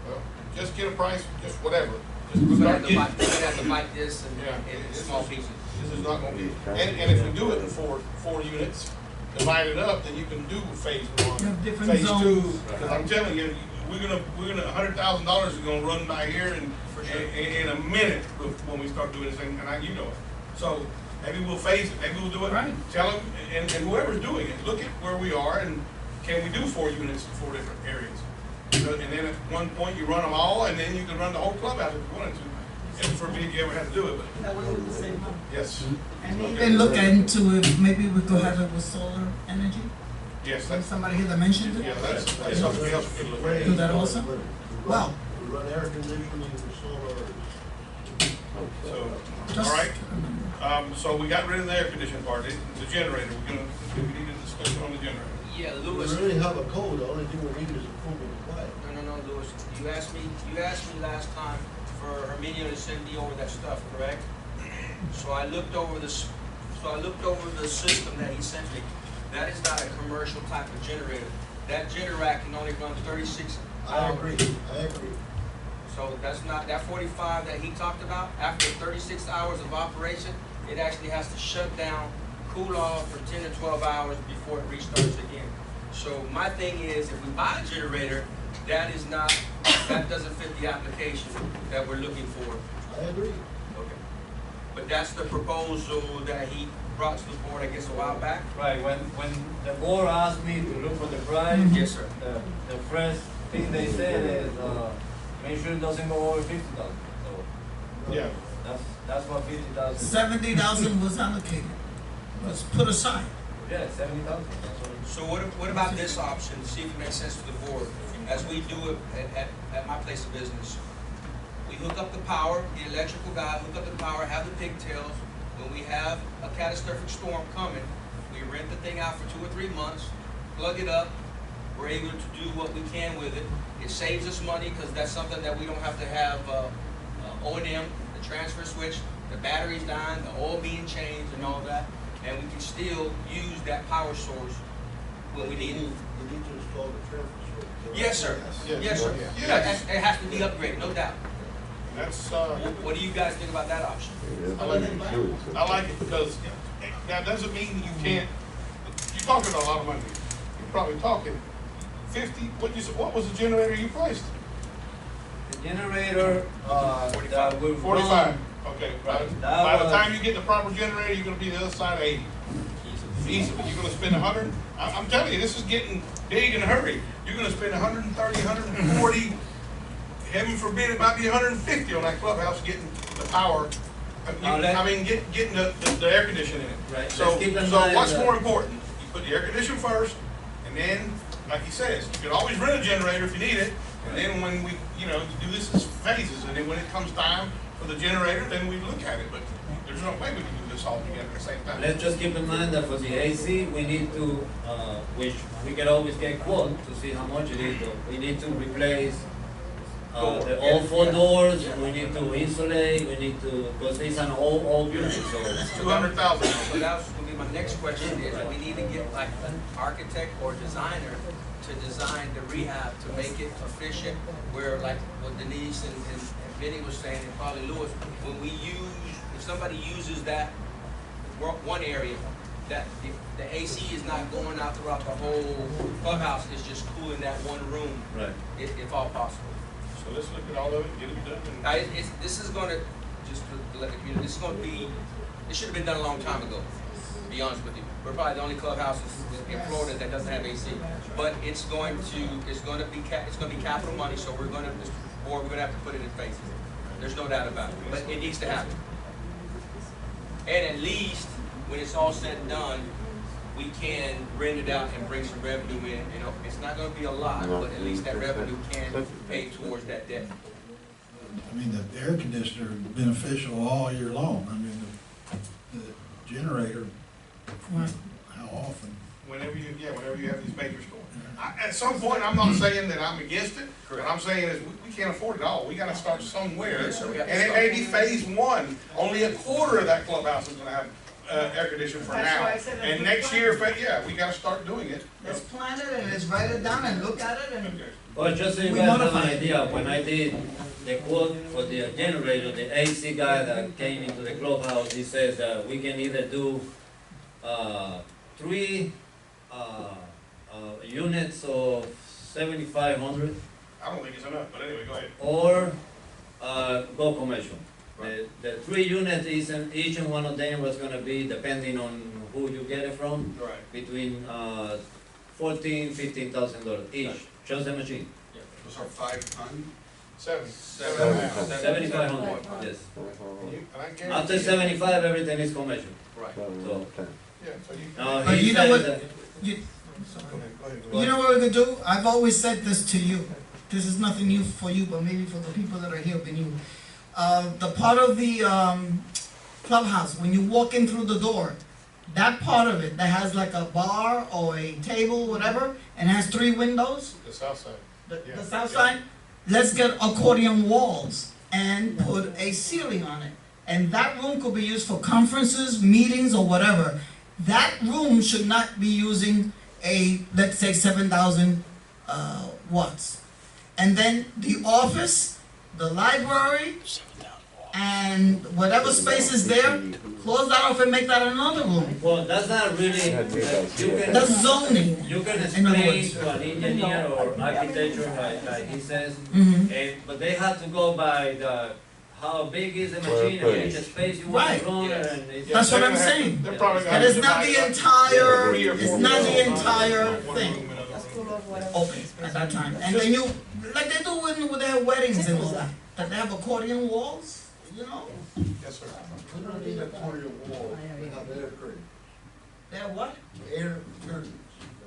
Well, just get a price, just whatever. We're Just gonna start have to getting. bite, we're gonna have to bite this Yeah. in small pieces. This is not gonna be, and if we do it in four units, divide it up, then you can do phase You 1, have different phase 2. zones. Because I'm telling you, we're gonna, $100,000 is gonna run by here in a minute when we start doing this thing, and you know it. So maybe we'll phase it, maybe we'll do it. Right. Tell them, and whoever's doing it, look at where we are, and can we do 4 units in 4 different areas? And then at one point, you run them all, and then you can run the whole clubhouse if you wanted to. And forbid you ever had to do it, but That way we can save money. yes. And even look into if maybe we could have it with solar energy. Yes, Like that's, somebody here that mentioned yeah, it. that's something else we can look at. Do that also? Well, We run air conditioning with solar. So, just. all right. So we got rid of the air conditioning part, the generator, we need a discussion on the generator. Yeah, We Louis. really have a code, the only thing we need is approval to play. No, Louis, you asked me last time for Herminio to send me over that stuff, correct? So I looked over the system that he sent me. That is not a commercial type of generator. That Generac can only run 36 I hours. agree. So that's not, that 45 that he talked about, after 36 hours of operation, it actually has to shut down, cool off for 10 to 12 hours before it restarts again. So my thing is, if we buy a generator, that doesn't fit the application that we're looking for. I agree. Okay. But that's the proposal that he brought to the board, I guess, a while back? Right, when the board asked me to look for the price. Yes, sir. The first thing they said is, make sure it doesn't go over 50,000, so. Yeah. That's what 50,000. 70,000 was allocated, was put aside. Yeah, 70,000, that's what it. So what about this option, to see if it makes sense to the board, as we do it at my place of business? We hook up the power, the electrical guy hook up the power, have the pigtails. When we have a catastrophic storm coming, we rent the thing out for 2 or 3 months, plug it up, we're able to do what we can with it. It saves us money, because that's something that we don't have to have O&M, the transfer switch, the batteries dying, the oil being changed and all that, and we can still use that power source when we need it. We need to install the transfer switch. Yes, sir. Yes, sir. Yes. It has to be upgraded, no doubt. That's, What do you guys think about that option? I like it because that doesn't mean you can't, you're talking a lot of money. You're probably talking 50, what was the generator you placed? The generator, that will 45, run. okay. Right. By the time you get the proper generator, you're gonna be the other side of 80. Easily, you're gonna spend 100, I'm telling you, this is getting big in a hurry. You're gonna spend 130, 140, heaven forbid, it might be 150 on that clubhouse getting the power. Getting the air conditioning in it. Right. So Let's keep in mind what's that- more important? You put the air conditioner first, and then, like he says, you can always rent a generator if you need it. And then when we, do this as phases, and then when it comes time for the generator, then we look at it. But there's no way we can do this all together at the same time. Let's just keep in mind that for the AC, we need to, which we can always get quote to see how much it is. We need to replace all 4 doors, we need to insulate, we need to, because it's an old unit, so. $200,000. So that was gonna be my next question, is we need to get like an architect or designer to design the rehab to make it efficient, where like what Denise and Vinny was saying, and probably Louis, when we if somebody uses that one area, that the AC is not going out throughout the whole clubhouse, it's just cooling that one room. Right. If all possible. So let's look at all of it, get it done. This is gonna, just to let the community, this is gonna be, it should have been done a long time ago, to be honest with you. We're probably the only clubhouse in Florida that doesn't have AC. But it's going to be capital money, so we're gonna have to put it in phases. There's no doubt about it, but it needs to happen. And at least, when it's all said and done, we can rent it out and bring some revenue in. It's not gonna be a lot, but at least that revenue can pay towards that debt. I mean, the air conditioner is beneficial all year long. I mean, the generator, how often? Whenever you have these major storms. At some point, I'm not saying that I'm against it. What I'm saying is we can't afford it all. We gotta start somewhere. And it may be phase 1. Only a quarter of that clubhouse is gonna have air conditioning for That's now. why I said And let's next year, we gotta start doing it. Let's plan it and let's write it down and look at it and. Well, just so you guys have an idea, when I did the quote for the generator, the AC guy that came into the clubhouse, he says that we can either do 3 units of 7,500. I don't think it's enough, but anyway, go ahead. Or go commercial. The 3 units, each and one of them was gonna be, depending on who you get it from, between $14,000, $15,000 each, just the machine. Those are 5 tons? 7,500, yes. After 75, everything is commercial. Right. So, But you know what? You know what we could do? I've always said this to you. This is nothing new for you, but maybe for the people that are here been you. The part of the clubhouse, when you walk in through the door, that part of it that has like a bar or a table, whatever, and has 3 windows. The south side. The south side, let's get accordion walls and put a ceiling on it. And that room could be used for conferences, meetings, or whatever. That room should not be using let's say 7,000 watts. And then the office, the library, and whatever space is there, close that off and make that another room. well, that's not really, That's zoning. You can In other explain words. to an engineer or architecture, like he says, Mhm. but they have to go by how big is the machine and which space you want Right. to run, and it's. That's what I'm saying. And it's not the entire thing open at that time. And then you, like they do with their weddings and all that, that they have accordion walls, Yes, sir. We don't need a corner wall, we have air curtains. They have what? Air curtains,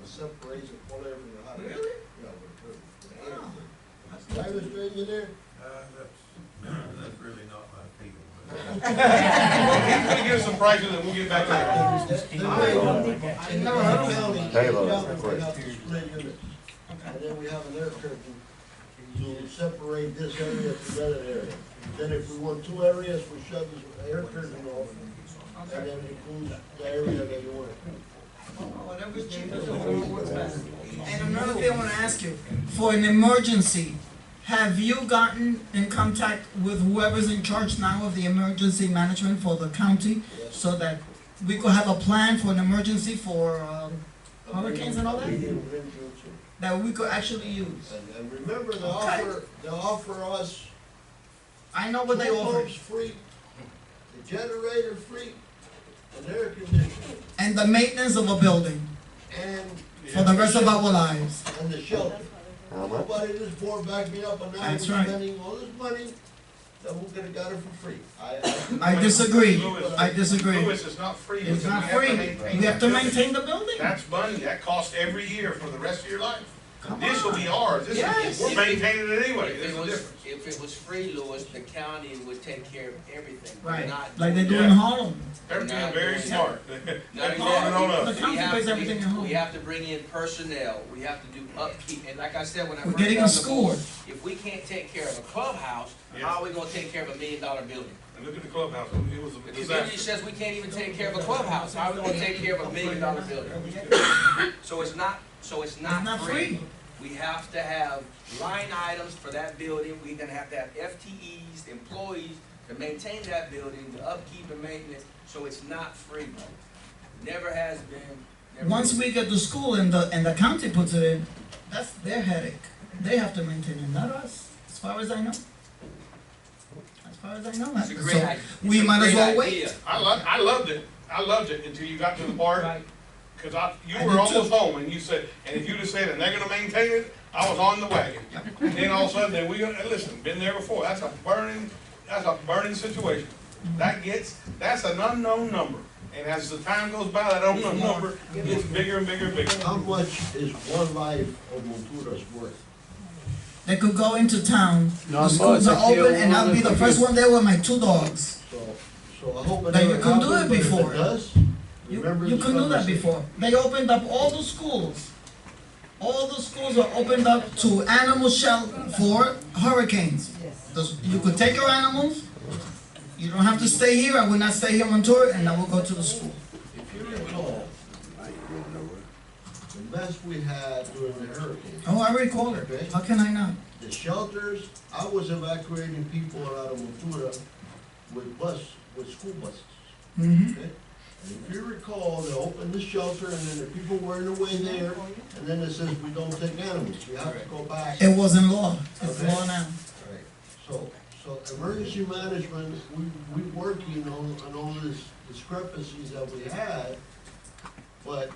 separate it, whatever you have. Really? Yeah, we're good. Right, Mr. Engineer? That's really not my people. He's gonna give us some prices and we'll get back to that. In the county, we have 2 split units. And then we have an air curtain to separate this area from that area. Then if we want 2 areas, we shut the air curtain off, and then include the area that you want. Whatever's cheapest, what's best. And another thing I wanna ask you, for an emergency, have you gotten in contact with whoever's in charge now of the emergency management for the county? So that we could have a plan for an emergency for hurricanes and all that? That we could actually use? And remember, they offer us. I know what they offer. Pumps free, the generator free, and air conditioning. And the maintenance of a building And. for the rest of our lives. And the shelter. Nobody in this board backed me up on that. That's We're right. spending all this money then we'll get it for free. I disagree. I disagree. Louis, it's not free. It's because not we have to free. maintain We have that to building. maintain the building. That's money, that costs every year for the rest of your life. This will be ours, Yes. we're maintaining it anyway, If there's it no was, difference. if it was free, Louis, the county would take care of everything. We're Right, not like they do Yeah. in Harlem. They're being not very doing smart. Not They're only calling on that, us. The county pays everything at home. we have to bring in personnel, we have to do upkeep, and like I said, when I We're first getting got a on the school. board, if we can't take care of a clubhouse, how are we gonna take care of $1 million building? And look at the clubhouse, it was The a community disaster. says we can't even take care of a clubhouse, how are we gonna take care of $1 million building? So it's not free. We have to have line items for that building, we're gonna have to have FTEs, employees, to maintain that building, the upkeep and maintenance, so it's not free, bro. Never has been. never Once will we be. get the school and the county puts it in, that's their headache. They have to maintain it, not us, as far as I know. As far as I know. It's a great So idea. we It's a might as great well idea. wait. I loved it until you got to the part, cause you I were did almost too. home and you said, and if you'd have said, and they're gonna maintain it, I was on the wagon. And then all of a sudden, then listen, been there before, that's a burning situation. That's an unknown number. And as the time goes by, that unknown number gets bigger and bigger and bigger. How much is one life of Montura's worth? They could go into town, the Not schools much. are I kill open, and I'll one be the of first the- one there with my 2 dogs. So I hope it That you never couldn't do happens, it but if before. it does, remember You this couldn't do that conversation. before. They opened up all the schools. All the schools are opened up to animal shelter for hurricanes. You could take your animals, you don't have to stay here, I will not stay here on tour, and I will go to the school. If you recall, the mess we had during the hurricane, Oh, I recall it. Okay. How can I not? the shelters, I was evacuating people out of Montura with school buses. Mm-hmm. Okay? And if you recall, they opened the shelter and then the people were in the way there, and then it says we don't take animals, you have to go back. It wasn't law. It's Okay. law now. Right, so emergency management, we working on all these discrepancies that we had, but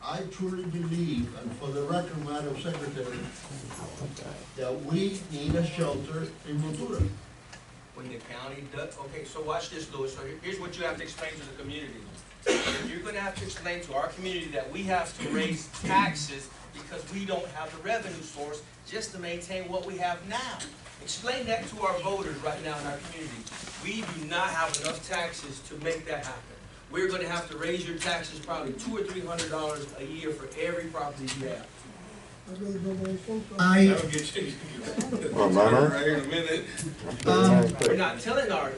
I truly believe, and for the record, Madam Secretary, that we need a shelter in Montura. When the county does, okay, so watch this, Louis, so here's what you have to explain to the community. You're gonna have to explain to our community that we have to raise taxes because we don't have the revenue source just to maintain what we have now. Explain that to our voters right now in our community. We do not have enough taxes to make that happen. We're gonna have to raise your taxes probably $200 or $300 a year for every property you have. That'll get you. Right here in a minute. We're not telling our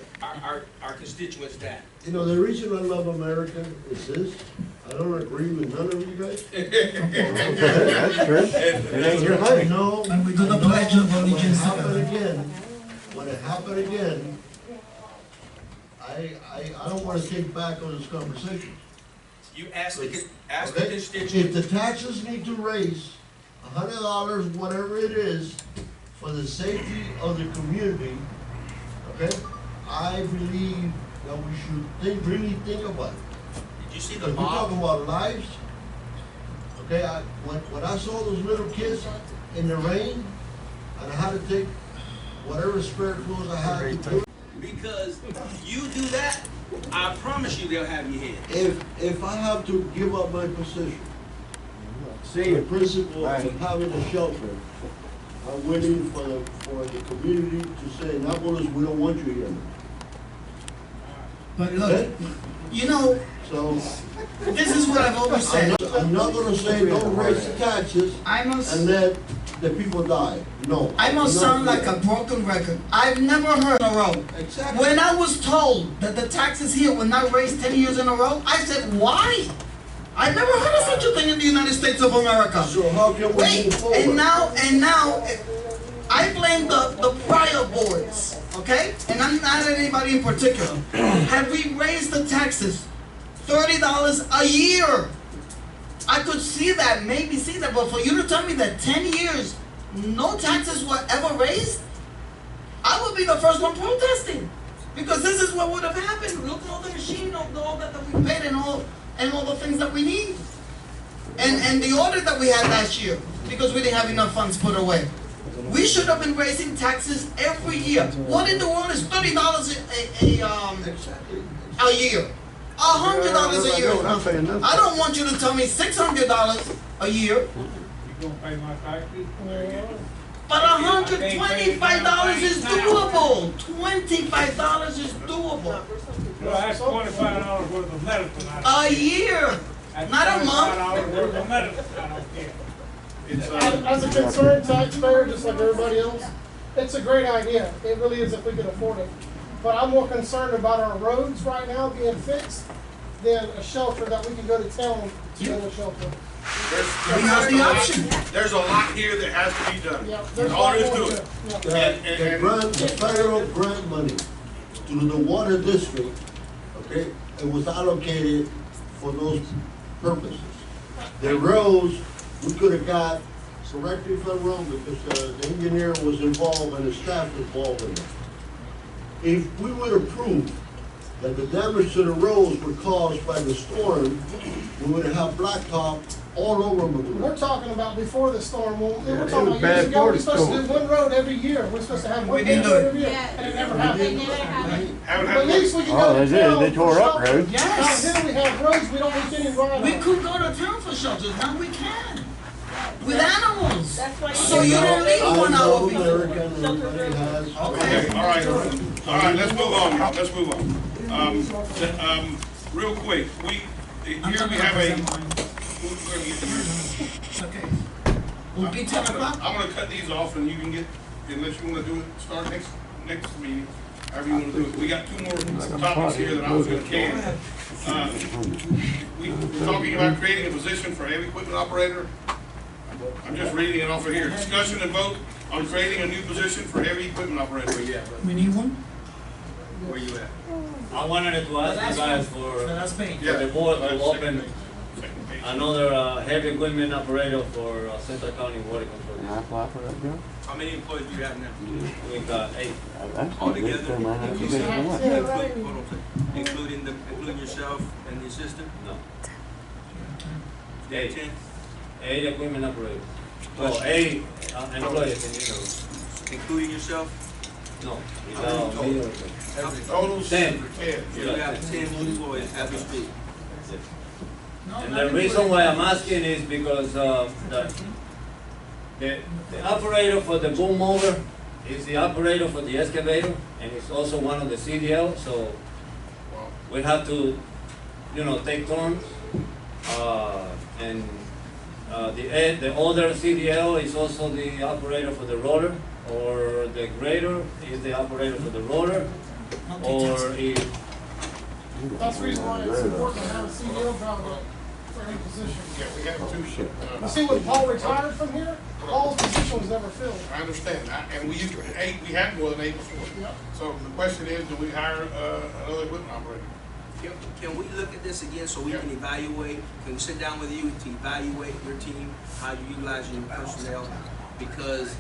constituents that. You know, the reason I love America is this, I don't agree with none of you guys. That's true. It ain't your money. No. And we do the pledge of allegiance When it happened again, I don't wanna take back on this conversation. You ask the Okay? constituents. If the taxes need to raise $100, whatever it is, for the safety of the community, okay? I believe that we should really think about it. Did you see the Because we're mob? talking about lives, okay? When I saw those little kids in the rain, and I had to take whatever spare clothes I had to put. Because you do that, I promise you they'll have your head. If I have to give up my position, the principle of having a shelter, I'm willing for the community to say, Annapolis, we don't want you here. But look, you know, So, this is what I've always said. I'm not gonna say don't raise the taxes and let the people die. No. I must sound like a broken record. I've never heard in a row. Exactly. When I was told that the taxes here were not raised 10 years in a row, I said, why? I never heard of such a thing in the United States of America. So how can we Wait, move forward? and now, I blame the prior boards, okay? And I'm not at anybody in particular. Have we raised the taxes $30 a year? I could see that, maybe see that, but for you to tell me that 10 years, no taxes were ever raised, I would be the first one protesting. Because this is what would have happened. Look at all the machine, all that we paid and all the things that we need. And the audit that we had last year, because we didn't have enough funds put away. We should have been raising taxes every year. What in the world is $30 a year? $100 a year. I don't want you to tell me $600 a year. You gonna pay my taxes? But $125 is doable. $25 is doable. Well, that's $25 worth of medicine. A year, not a month. $25 worth of medicine, I don't care. It's, As a concerned taxpayer, just like everybody else, it's a great idea. It really is if we could afford it. But I'm more concerned about our roads right now being fixed than a shelter that we can go to town to get a shelter. We have the option. There's a lot here that has to be done. Yeah, there's a All lot there is more to to it. yeah. The grant, the federal grant money to the water district, okay, it was allocated for those purposes. The roads, we could have got, correct me if I'm wrong, because the engineer was involved and the staff was involved in it. If we would have proved that the damage to the roads were caused by the storm, we would have blacktop all over Maduro. We're talking about before the storm. We're it talking was about bad years ago. for We're the supposed to storm. do one road every year. We're supposed to have one didn't road do it. every year, and it never happened. Haven't But at least we can Oh, go they to did. town They for tore up shelter. roads. Yes. Out here we have roads, we don't need any ride We on. could go to town for shelters, now we can. With animals. That's why So you don't need I 1 hour know before. American, everybody has. Okay, all right, let's move on, y'all, let's move on. Real quick, here we have a, we're gonna get the Okay. Will be 10 o'clock? I'm gonna cut these off and you can get, unless you wanna do it, start next meeting, however you wanna do it. We got 2 more topics here that I was gonna can. We're talking about creating a position for heavy equipment operator. I'm just reading it off of here. Discussion and vote on creating a new position for heavy equipment operator. We need one? Where you at? I wanted to ask you guys for That's me. the board to open another heavy equipment operator for Central County Water Control. How many employees do you have now? We got 8. Altogether? Uh-huh. Hold on a second. Including yourself and the assistant? No. You have 10? 8 equipment operators. Well, 8 employees in general. Including yourself? No, without me. Total 10. You have 10 employees as we speak. And the reason why I'm asking is because the operator for the boom mower is the operator for the excavator, and it's also one of the CDL, so we have to, take turns. And the other CDL is also the operator for the roller, or the grader is the operator for the roller, or if That's the reason why it's important to have a CDL driver for any position. Yeah, we have 2. You see, when Paul retired from here, Paul's position was never filled. I understand, and we used to, 8, we had more than 8 before. Yep. So the question is, do we hire another equipment operator? Can we look at this again so we can evaluate, can we sit down with you to evaluate your team, how you utilize your personnel? Because,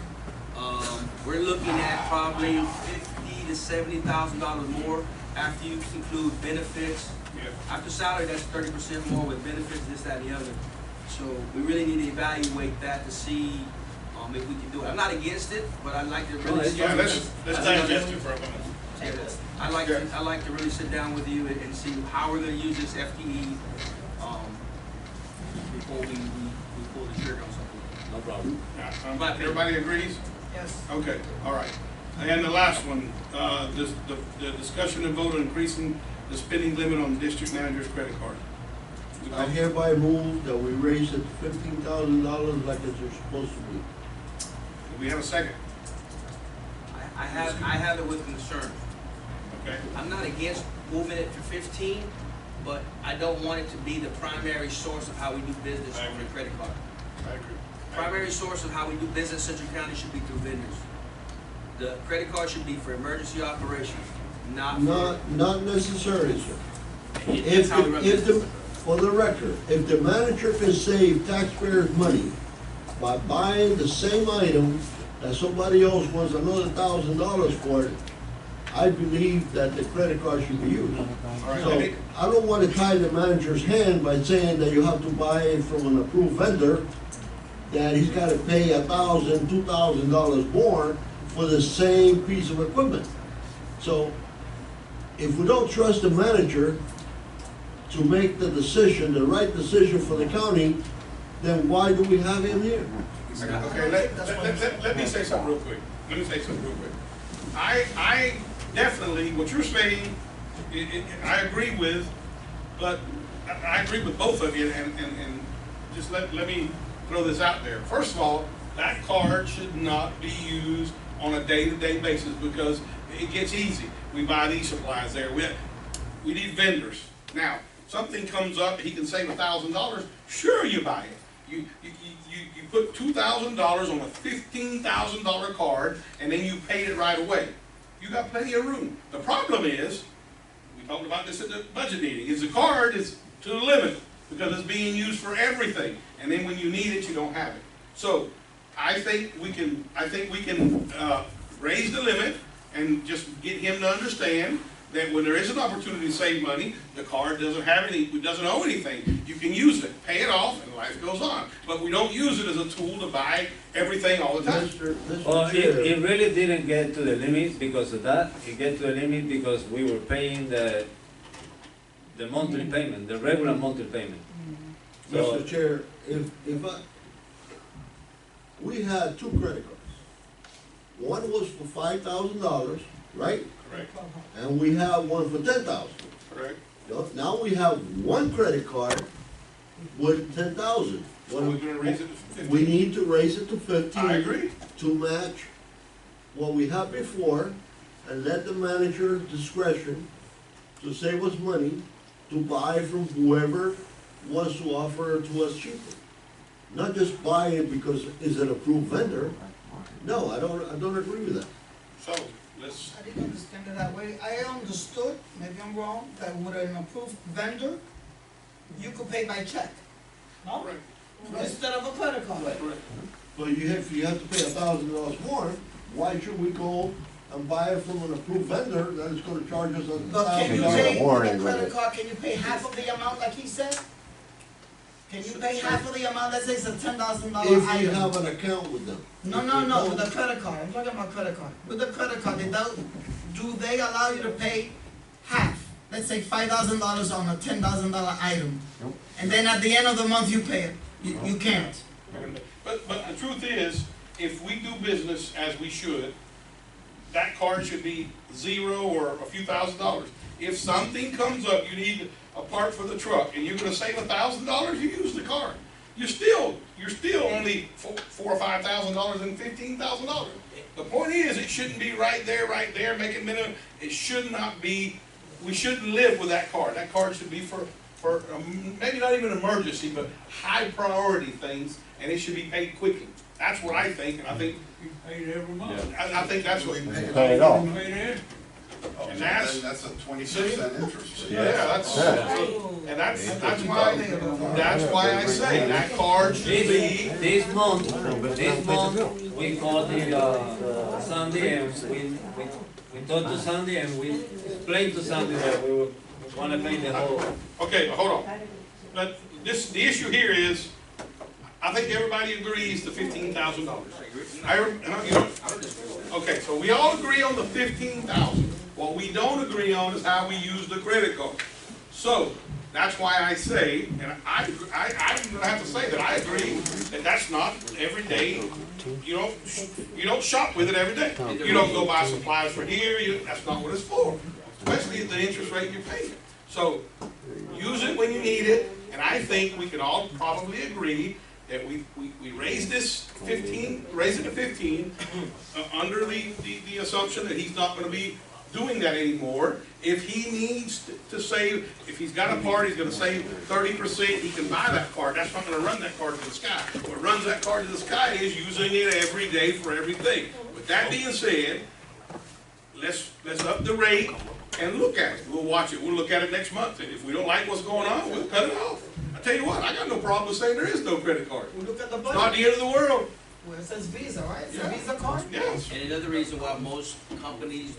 we're looking at probably $50,000 to $70,000 more after you include benefits. After salary, that's 30% more with benefits, this, that, and the other. So we really need to evaluate that to see, if we can do it. I'm not against it, but I'd like to really. Yeah, let's digest it for a minute. I'd like to really sit down with you and see how we're gonna use this FTE, before we pull the trigger on something. no problem. Everybody agrees? Yes. Okay, all right. And the last one, the discussion and vote on increasing the spending limit on district manager's credit card. I hereby move that we raise it to $15,000 like it's supposed to be. Do we have a second? I have it with concern. Okay. I'm not against moving it to 15, but I don't want it to be the primary source of how we do business on the credit card. I agree. Primary source of how we do business in Central County should be through vendors. The credit card should be for emergency operations, not for. Not necessarily, sir. That's how we run business. For the record, if the manager can save taxpayers' money by buying the same item that somebody else wants another $1,000 for it, I believe that the credit card should be used. So I don't want to tie the manager's hand by saying that you have to buy it from an approved vendor that he's gotta pay $1,000, $2,000 more for the same piece of equipment. So, if we don't trust the manager to make the decision, the right decision for the county, then why do we have him here? Okay, let me say something real quick. I definitely, what you're saying, I agree with, but I agree with both of you, and just let me throw this out there. First of all, that card should not be used on a day-to-day basis because it gets easy. We buy these supplies there. We need vendors. Now, something comes up, he can save $1,000, sure you buy it. You put $2,000 on a $15,000 card, and then you paid it right away. You got plenty of room. The problem is, we talked about this at the budget meeting, is the card is to the limit because it's being used for everything, and then when you need it, you don't have it. So, I think we can raise the limit and just get him to understand that when there is an opportunity to save money, the card doesn't owe anything. You can use it, pay it off, and life goes on. But we don't use it as a tool to buy everything all the time. Well, it really didn't get to the limit because of that. It get to the limit because we were paying the monthly payment, the regular monthly payment. So, Mr. Chair, we had 2 credit cards. One was for $5,000, right? Correct. And we have one for $10,000. Correct. Now we have 1 credit card with $10,000. So we're gonna raise it to 15. We need to raise it to 15. I agree. To match what we had before and let the manager discretion to save us money to buy from whoever wants to offer to us cheaper. Not just buy it because it's an approved vendor. No, I don't agree with that. So, let's. I didn't understand it that way. I understood, maybe I'm wrong, that with an approved vendor, you could pay by check. No? Right. Instead of a credit card. But if you have to pay $1,000 more, why should we go and buy it from an approved vendor that is gonna charge us But can you $1,000? pay with a credit card, can you pay half of the amount like he said? Can you pay half of the amount, let's say it's a $10,000 item? If you have an account with them. No, with a credit card, I'm talking about credit card. With the credit card, do they allow you to pay half? Let's say $5,000 on a $10,000 item. Nope. And then at the end of the month, you pay it. You can't. But the truth is, if we do business as we should, that card should be $0 or a few $1,000s. If something comes up, you need a part for the truck, and you're gonna save $1,000, you use the card. You're still only $4,000 or $5,000 and $15,000. The point is, it shouldn't be right there, making minimum. It should not be. We shouldn't live with that card. That card should be for maybe not even emergency, but high priority things, and it should be paid quickly. That's what I think, and I think You pay it every month. I think that's what. Pay it off. Pay it. And that's a 20% interest. Yeah, that's why I say that card should be. this month, we called the Sandy and we talked to Sandy and we explained to Sandy that we want to pay the whole. Okay, hold on. But the issue here is, I think everybody agrees to $15,000. Okay, so we all agree on the $15,000. What we don't agree on is how we use the credit card. So, that's why I say, and I'm gonna have to say that I agree that that's not every day. You don't shop with it every day. You don't go buy supplies for here, that's not what it's for. Especially at the interest rate you're paying. So, use it when you need it, and I think we can all probably agree that we raise this raise it to 15, under the assumption that he's not gonna be doing that anymore. If he needs to save, if he's got a part, he's gonna save 30%, he can buy that card. That's not gonna run that card to the sky. What runs that card to the sky is using it every day for everything. With that being said, let's up the rate and look at it. We'll watch it. We'll look at it next month. And if we don't like what's going on, we'll cut it off. I tell you what, I got no problem with saying there is no credit card. We look at the It's budget. not the end of the world. Well, it says Visa, right? It's Yeah. a Visa card? Yes. And another reason why most companies,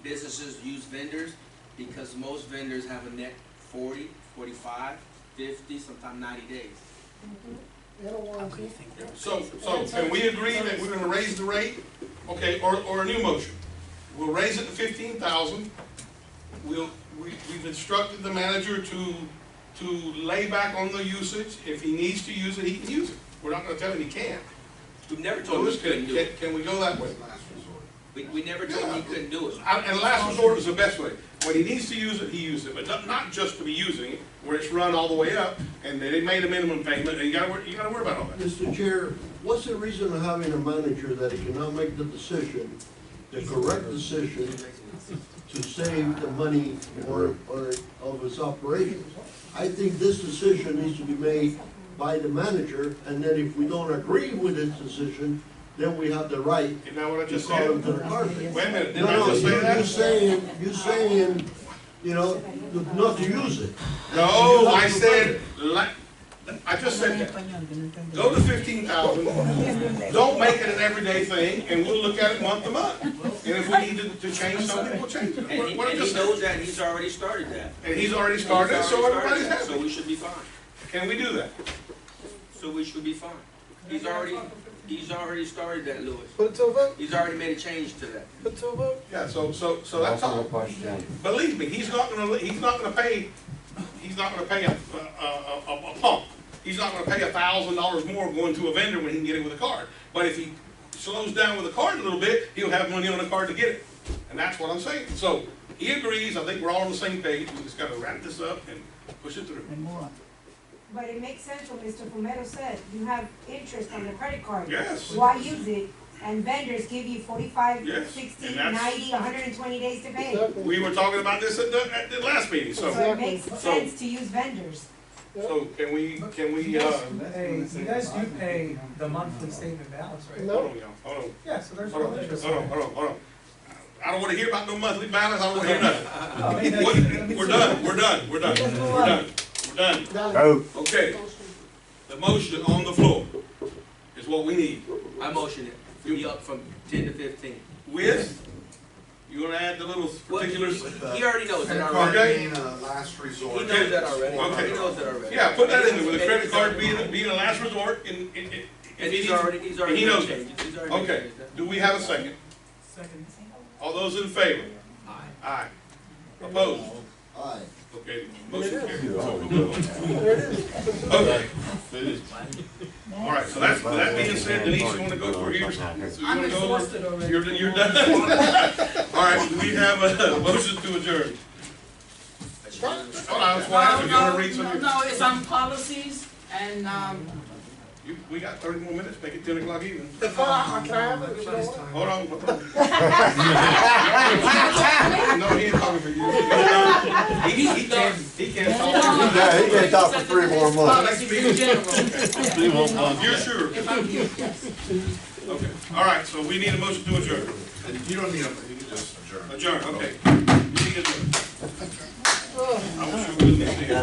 businesses use vendors, because most vendors have a net 40, 45, 50, sometimes 90 days. So can we agree that we're gonna raise the rate? Okay, or a new motion? We'll raise it to 15,000. We've instructed the manager to lay back on the usage. If he needs to use it, he can use it. We're not gonna tell him he can't. We've never told him he couldn't do it. Can we go that way? We never told him he couldn't do it. And last resort is the best way. When he needs to use it, he uses it, but not just to be using it, where it's run all the way up, and they made a minimum payment, and you gotta worry about all that. Mr. Chair, what's the reason of having a manager that he cannot make the decision, the correct decision, to save the money or of his operations? I think this decision needs to be made by the manager, and then if we don't agree with his decision, then we have the right Isn't that what I to just call said? him to the carpet. Wait a minute, didn't No, I just say that? you're saying, you know, not to use it. No, I said, I just said that. Go to 15,000, don't make it an everyday thing, and we'll look at it month to month. And if we need to change something, we'll change it. And What I he just knows said. that, and he's already started that. And he's already started it, so everybody's So happy. we should be fine. Can we do that? So we should be fine. He's already started that, Louis. Put it to a vote, He's already made a change to that. put it to a vote. Yeah, so that's all. Believe me, he's not gonna pay a pump. He's not gonna pay $1,000 more going to a vendor when he can get it with a card. But if he slows down with a card a little bit, he'll have money on the card to get it. And that's what I'm saying. So he agrees, I think we're all on the same page, we just gotta wrap this up and push it through. But it makes sense what Mr. Fumero said, you have interest on the credit card. Yes. Why use it? And vendors give you 45, Yes, 60, and that's- 90, 120 days to pay. We were talking about this at the last meeting, So it makes sense to use vendors. So can we, You guys do pay the monthly statement balance, right? hold on, y'all, hold on. Yeah, so there's Hold no on, interest. hold on. I don't wanna hear about no monthly balance, I don't wanna hear I mean, nothing. We're done. Okay. The motion on the floor is what we need. I motion it, to be up from 10 to 15. With, you wanna add the little particulars? He already knows that Okay. already. Last resort. He knows that already. Okay. He knows that already. Yeah, put that in there, with a credit card being a last resort, and And he's already he made knows changes. it. He's already made Okay, changes. do we have a second? Second. All those in favor? Aye. Aye. Opposed? Aye. Okay, motion carries. There Okay. All right, so that being said, Denise, you wanna go for yours? So you I'm wanna go over- exhausted already. You're done? All right, we have a motion to adjourn. Hold on, that's why I asked if you wanna read some of your. No, it's on policies and, We got 30 more minutes, make it 10 o'clock even. Can I have it? if you don't want? Hold on. No, he ain't talking for you. He can't talk. Yeah, he can't talk for 3 more months. policies in general. You're sure? If I'm here, yes. Okay, all right, so we need a motion to adjourn. And you don't need you can just adjourn. Adjourn, okay. You need adjourn. I wish we wouldn't have seen it.